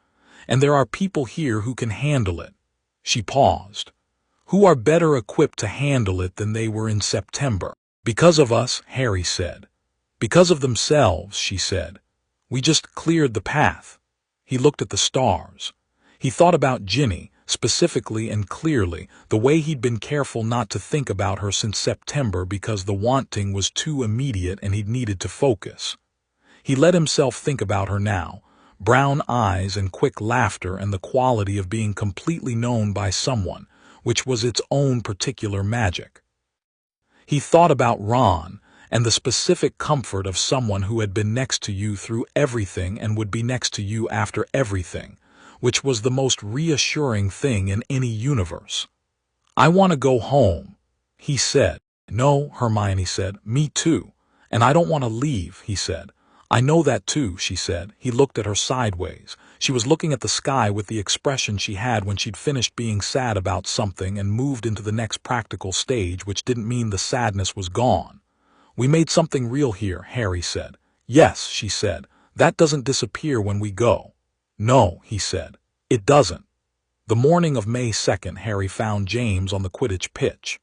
And there are people here who can handle it. She paused. Who are better equipped to handle it than they were in September? Because of us, Harry said. Because of themselves, she said. We just cleared the path. He looked at the stars. He thought about Ginny, specifically and clearly, the way he'd been careful not to think about her since September because the wanting was too immediate and he'd needed to focus. He let himself think about her now, brown eyes and quick laughter and the quality of being completely known by someone, which was its own particular magic. He thought about Ron and the specific comfort of someone who had been next to you through everything and would be next to you after everything, which was the most reassuring thing in any universe. I want to go home, he said. No, Hermione said. Me too. And I don't want to leave, he said. I know that too, she said. He looked at her sideways. She was looking at the sky with the expression she had when she'd finished being sad about something and moved into the next practical stage, which didn't mean the sadness was gone. We made something real here, Harry said. Yes, she said. That doesn't disappear when we go. No, he said. It doesn't. The morning of May 2nd, Harry found James on the Quidditch pitch.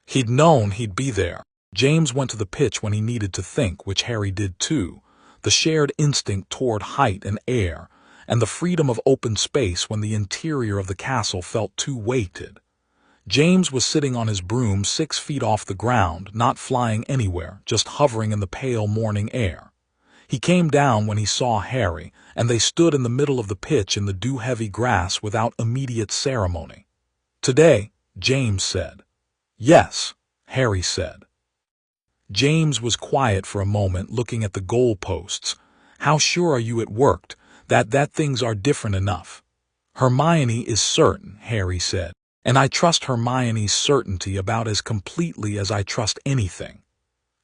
He'd known he'd be there. James went to the pitch when he needed to think, which Harry did too. The shared instinct toward height and air, and the freedom of open space when the interior of the castle felt too weighted. James was sitting on his broom 6 feet off the ground, not flying anywhere, just hovering in the pale morning air. He came down when he saw Harry, and they stood in the middle of the pitch in the dew-heavy grass without immediate ceremony. Today, James said. Yes, Harry said. James was quiet for a moment, looking at the goalposts. How sure are you it worked, that things are different enough? Hermione is certain, Harry said, and I trust Hermione's certainty about as completely as I trust anything.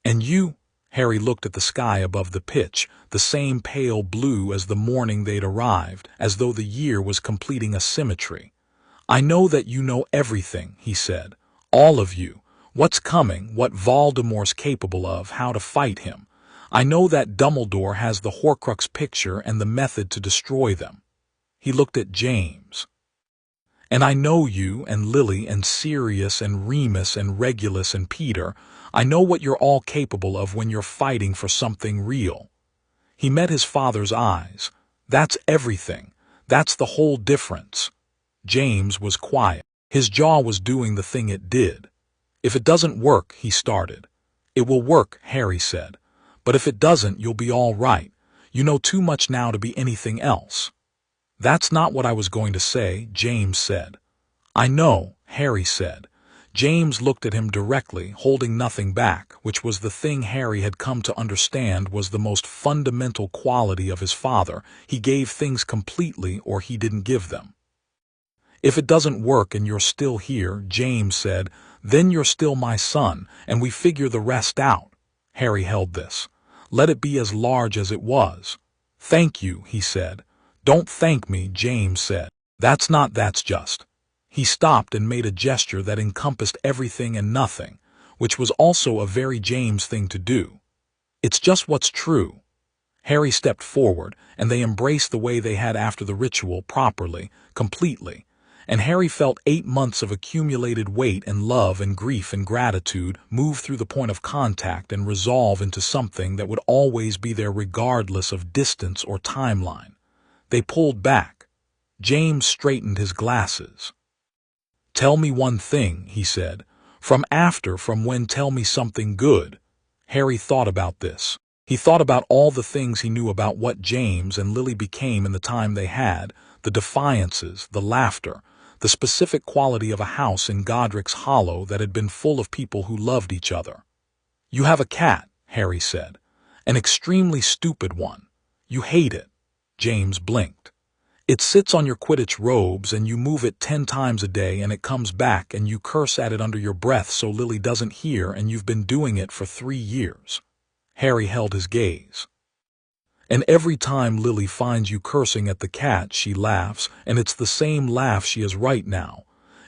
And you? Harry looked at the sky above the pitch, the same pale blue as the morning they'd arrived, as though the year was completing a symmetry. I know that you know everything, he said. All of you. What's coming, what Voldemort's capable of, how to fight him. I know that Dumbledore has the Horcrux picture and the method to destroy them. He looked at James. And I know you and Lily and Sirius and Remus and Regulus and Peter. I know what you're all capable of when you're fighting for something real. He met his father's eyes. That's everything. That's the whole difference. James was quiet. His jaw was doing the thing it did. If it doesn't work, he started. It will work, Harry said. But if it doesn't, you'll be all right. You know too much now to be anything else. That's not what I was going to say, James said. I know, Harry said. James looked at him directly, holding nothing back, which was the thing Harry had come to understand was the most fundamental quality of his father. He gave things completely or he didn't give them. If it doesn't work and you're still here, James said, then you're still my son, and we figure the rest out. Harry held this. Let it be as large as it was. Thank you, he said. Don't thank me, James said. That's just. He stopped and made a gesture that encompassed everything and nothing, which was also a very James thing to do. It's just what's true. Harry stepped forward, and they embraced the way they had after the ritual, properly, completely. And Harry felt 8 months of accumulated weight and love and grief and gratitude move through the point of contact and resolve into something that would always be there regardless of distance or timeline. They pulled back. James straightened his glasses. Tell me one thing, he said. From when tell me something good. Harry thought about this. He thought about all the things he knew about what James and Lily became in the time they had, the defiances, the laughter, the specific quality of a house in Godric's Hollow that had been full of people who loved each other. "You have a cat," Harry said. "An extremely stupid one. You hate it." James blinked. "It sits on your Quidditch robes and you move it 10 times a day and it comes back and you curse at it under your breath so Lily doesn't hear and you've been doing it for 3 years. Harry held his gaze. "And every time Lily finds you cursing at the cat, she laughs, and it's the same laugh she has right now.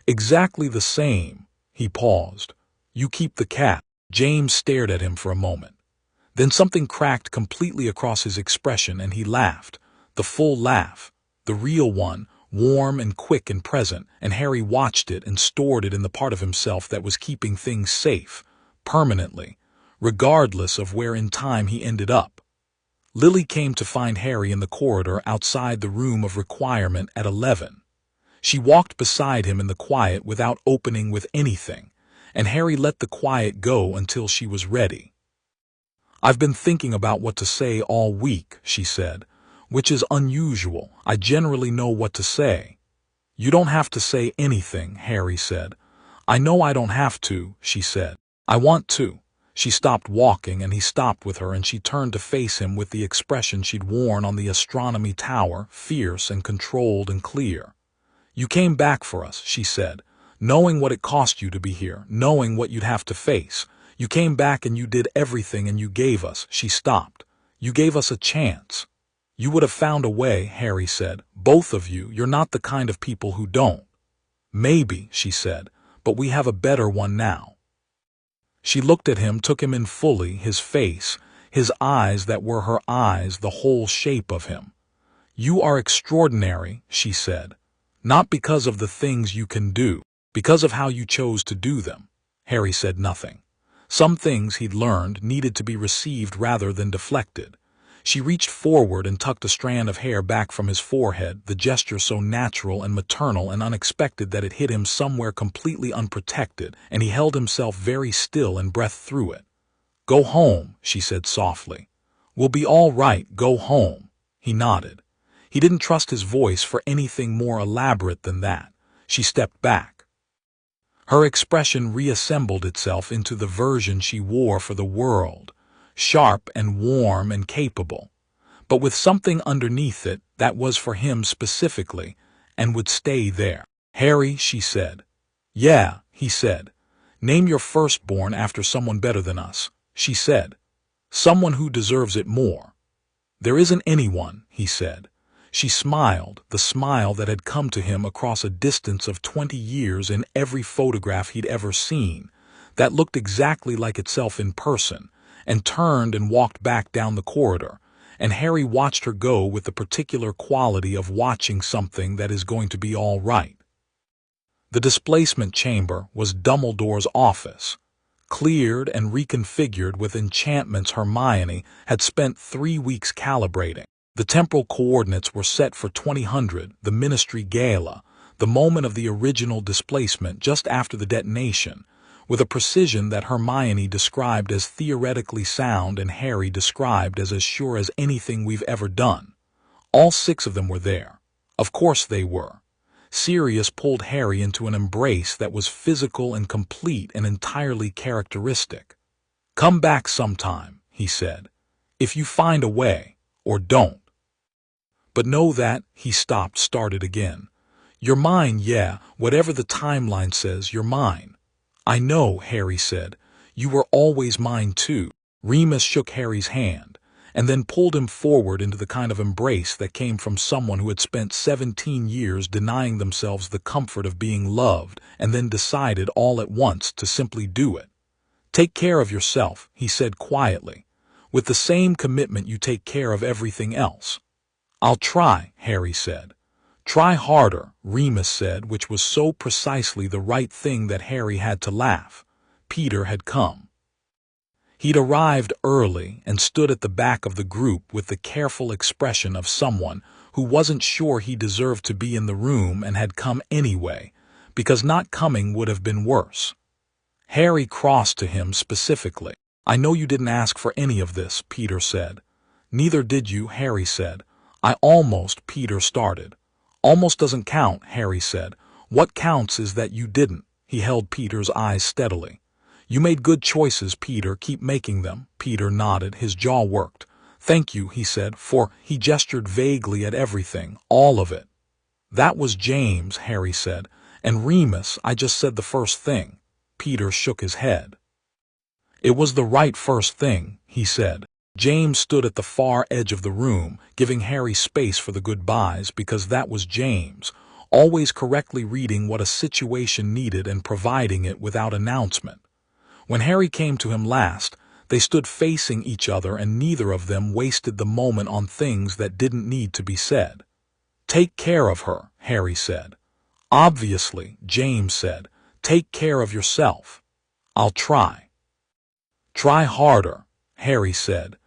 Exactly the same." He paused. "You keep the cat." James stared at him for a moment. Then something cracked completely across his expression and he laughed. The full laugh. The real one, warm and quick and present, and Harry watched it and stored it in the part of himself that was keeping things safe, permanently, regardless of where in time he ended up. Lily came to find Harry in the corridor outside the room of requirement at 11. She walked beside him in the quiet without opening with anything, and Harry let the quiet go until she was ready. "I've been thinking about what to say all week," she said, "which is unusual. I generally know what to say." "You don't have to say anything," Harry said. "I know I don't have to," she said. "I want to." She stopped walking and he stopped with her and she turned to face him with the expression she'd worn on the astronomy tower, fierce and controlled and clear. "You came back for us," she said, "knowing what it cost you to be here, knowing what you'd have to face. You came back and you did everything and you gave us." She stopped. "You gave us a chance." "You would have found a way," Harry said. "Both of you, you're not the kind of people who don't." "Maybe," she said, "but we have a better one now." She looked at him, took him in fully, his face, his eyes that were her eyes, the whole shape of him. "You are extraordinary," she said. "Not because of the things you can do, because of how you chose to do them." Harry said nothing. Some things he'd learned needed to be received rather than deflected. She reached forward and tucked a strand of hair back from his forehead, the gesture so natural and maternal and unexpected that it hit him somewhere completely unprotected, and he held himself very still and breathed through it. "Go home," she said softly. "We'll be all right, go home." He nodded. He didn't trust his voice for anything more elaborate than that. She stepped back. Her expression reassembled itself into the version she wore for the world, sharp and warm and capable, but with something underneath it that was for him specifically and would stay there. "Harry," she said. "Yeah," he said. "Name your firstborn after someone better than us," she said. "Someone who deserves it more." "There isn't anyone," he said. She smiled, the smile that had come to him across a distance of 20 years in every photograph he'd ever seen, that looked exactly like itself in person, and turned and walked back down the corridor, and Harry watched her go with the particular quality of watching something that is going to be all right. The displacement chamber was Dumbledore's office, cleared and reconfigured with enchantments Hermione had spent 3 weeks calibrating. The temporal coordinates were set for 2000, the Ministry Gala, the moment of the original displacement just after the detonation, with a precision that Hermione described as theoretically sound and Harry described as sure as anything we've ever done. All 6 of them were there. Of course they were. Sirius pulled Harry into an embrace that was physical and complete and entirely characteristic. "Come back sometime," he said. "If you find a way, or don't. But know that," he stopped, started again. "You're mine, yeah, whatever the timeline says, you're mine." "I know," Harry said. "You were always mine too." Remus shook Harry's hand, and then pulled him forward into the kind of embrace that came from someone who had spent 17 years denying themselves the comfort of being loved and then decided all at once to simply do it. "Take care of yourself," he said quietly, "with the same commitment you take care of everything else." "I'll try," Harry said. "Try harder," Remus said, which was so precisely the right thing that Harry had to laugh. Peter had come. He'd arrived early and stood at the back of the group with the careful expression of someone who wasn't sure he deserved to be in the room and had come anyway, because not coming would have been worse. Harry crossed to him specifically. I know you didn't ask for any of this, Peter said. Neither did you, Harry said. Peter started. Almost doesn't count, Harry said. What counts is that you didn't. He held Peter's eyes steadily. You made good choices, Peter. Keep making them. Peter nodded. His jaw worked. Thank you, he said, for he gestured vaguely at everything, all of it. That was James, Harry said. And Remus, I just said the first thing. Peter shook his head. It was the right first thing, he said. James stood at the far edge of the room, giving Harry space for the goodbyes because that was James, always correctly reading what a situation needed and providing it without announcement. When Harry came to him last, they stood facing each other and neither of them wasted the moment on things that didn't need to be said. Take care of her, Harry said. Obviously, James said. Take care of yourself. I'll try. Try harder, Harry said,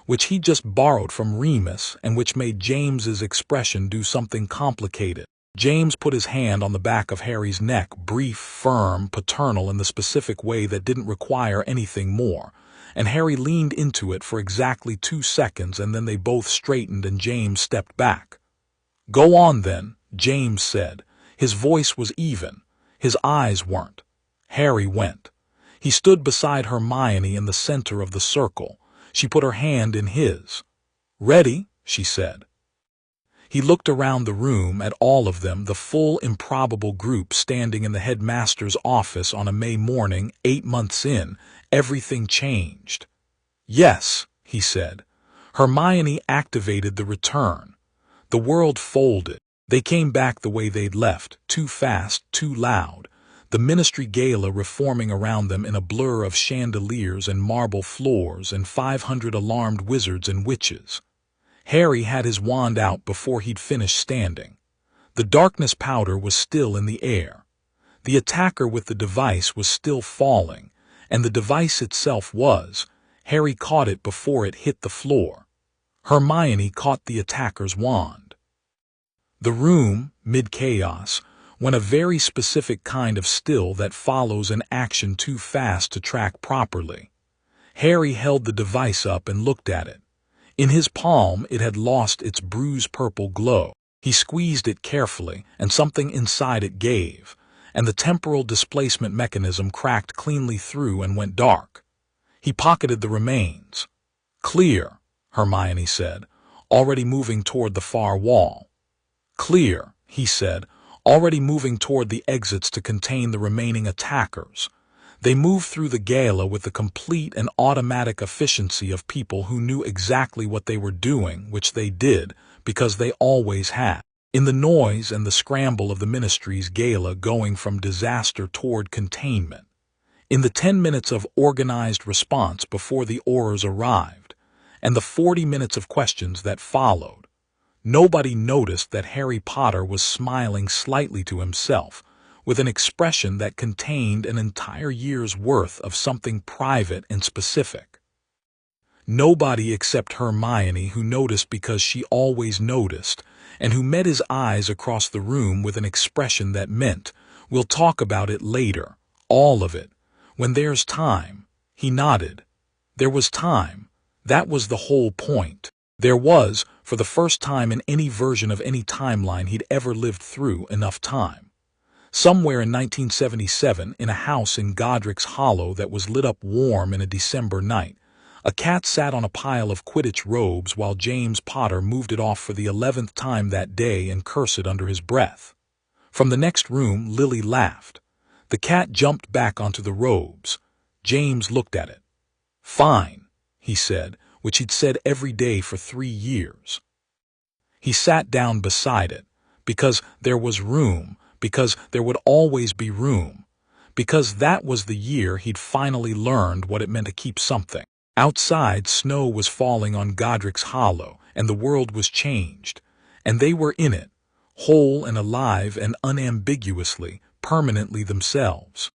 which he just borrowed from Remus and which made James's expression do something complicated. James put his hand on the back of Harry's neck, brief, firm, paternal in the specific way that didn't require anything more, and Harry leaned into it for exactly 2 seconds and then they both straightened and James stepped back. Go on then, James said. His voice was even. His eyes weren't. Harry went. He stood beside Hermione in the center of the circle. She put her hand in his. Ready, she said. He looked around the room at all of them, the full improbable group standing in the headmaster's office on a May morning, 8 months in. Everything changed. Yes, he said. Hermione activated the return. The world folded. They came back the way they'd left, too fast, too loud. The ministry gala reforming around them in a blur of chandeliers and marble floors and 500 alarmed wizards and witches. Harry had his wand out before he'd finished standing. The darkness powder was still in the air. The attacker with the device was still falling, and the device itself was. Harry caught it before it hit the floor. Hermione caught the attacker's wand. The room, mid-chaos, went a very specific kind of still that follows an action too fast to track properly. Harry held the device up and looked at it. In his palm it had lost its bruise-purple glow. He squeezed it carefully, and something inside it gave, and the temporal displacement mechanism cracked cleanly through and went dark. He pocketed the remains. Clear, Hermione said, already moving toward the far wall. Clear, he said, already moving toward the exits to contain the remaining attackers. They moved through the gala with the complete and automatic efficiency of people who knew exactly what they were doing, which they did, because they always had. In the noise and the scramble of the ministry's gala going from disaster toward containment. In the 10 minutes of organized response before the Aurors arrived, and the 40 minutes of questions that followed. Nobody noticed that Harry Potter was smiling slightly to himself, with an expression that contained an entire year's worth of something private and specific. Nobody except Hermione, who noticed because she always noticed, and who met his eyes across the room with an expression that meant, we'll talk about it later, all of it. When there's time. He nodded. There was time. That was the whole point. There was, for the first time in any version of any timeline he'd ever lived through, enough time. Somewhere in 1977, in a house in Godric's Hollow that was lit up warm in a December night, a cat sat on a pile of Quidditch robes while James Potter moved it off for the 11th time that day and cursed under his breath. From the next room, Lily laughed. The cat jumped back onto the robes. James looked at it. Fine, he said, which he'd said every day for 3 years. He sat down beside it, because there was room, because there would always be room, because that was the year he'd finally learned what it meant to keep something. Outside, snow was falling on Godric's Hollow, and the world was changed, and they were in it, whole and alive and unambiguously, permanently themselves.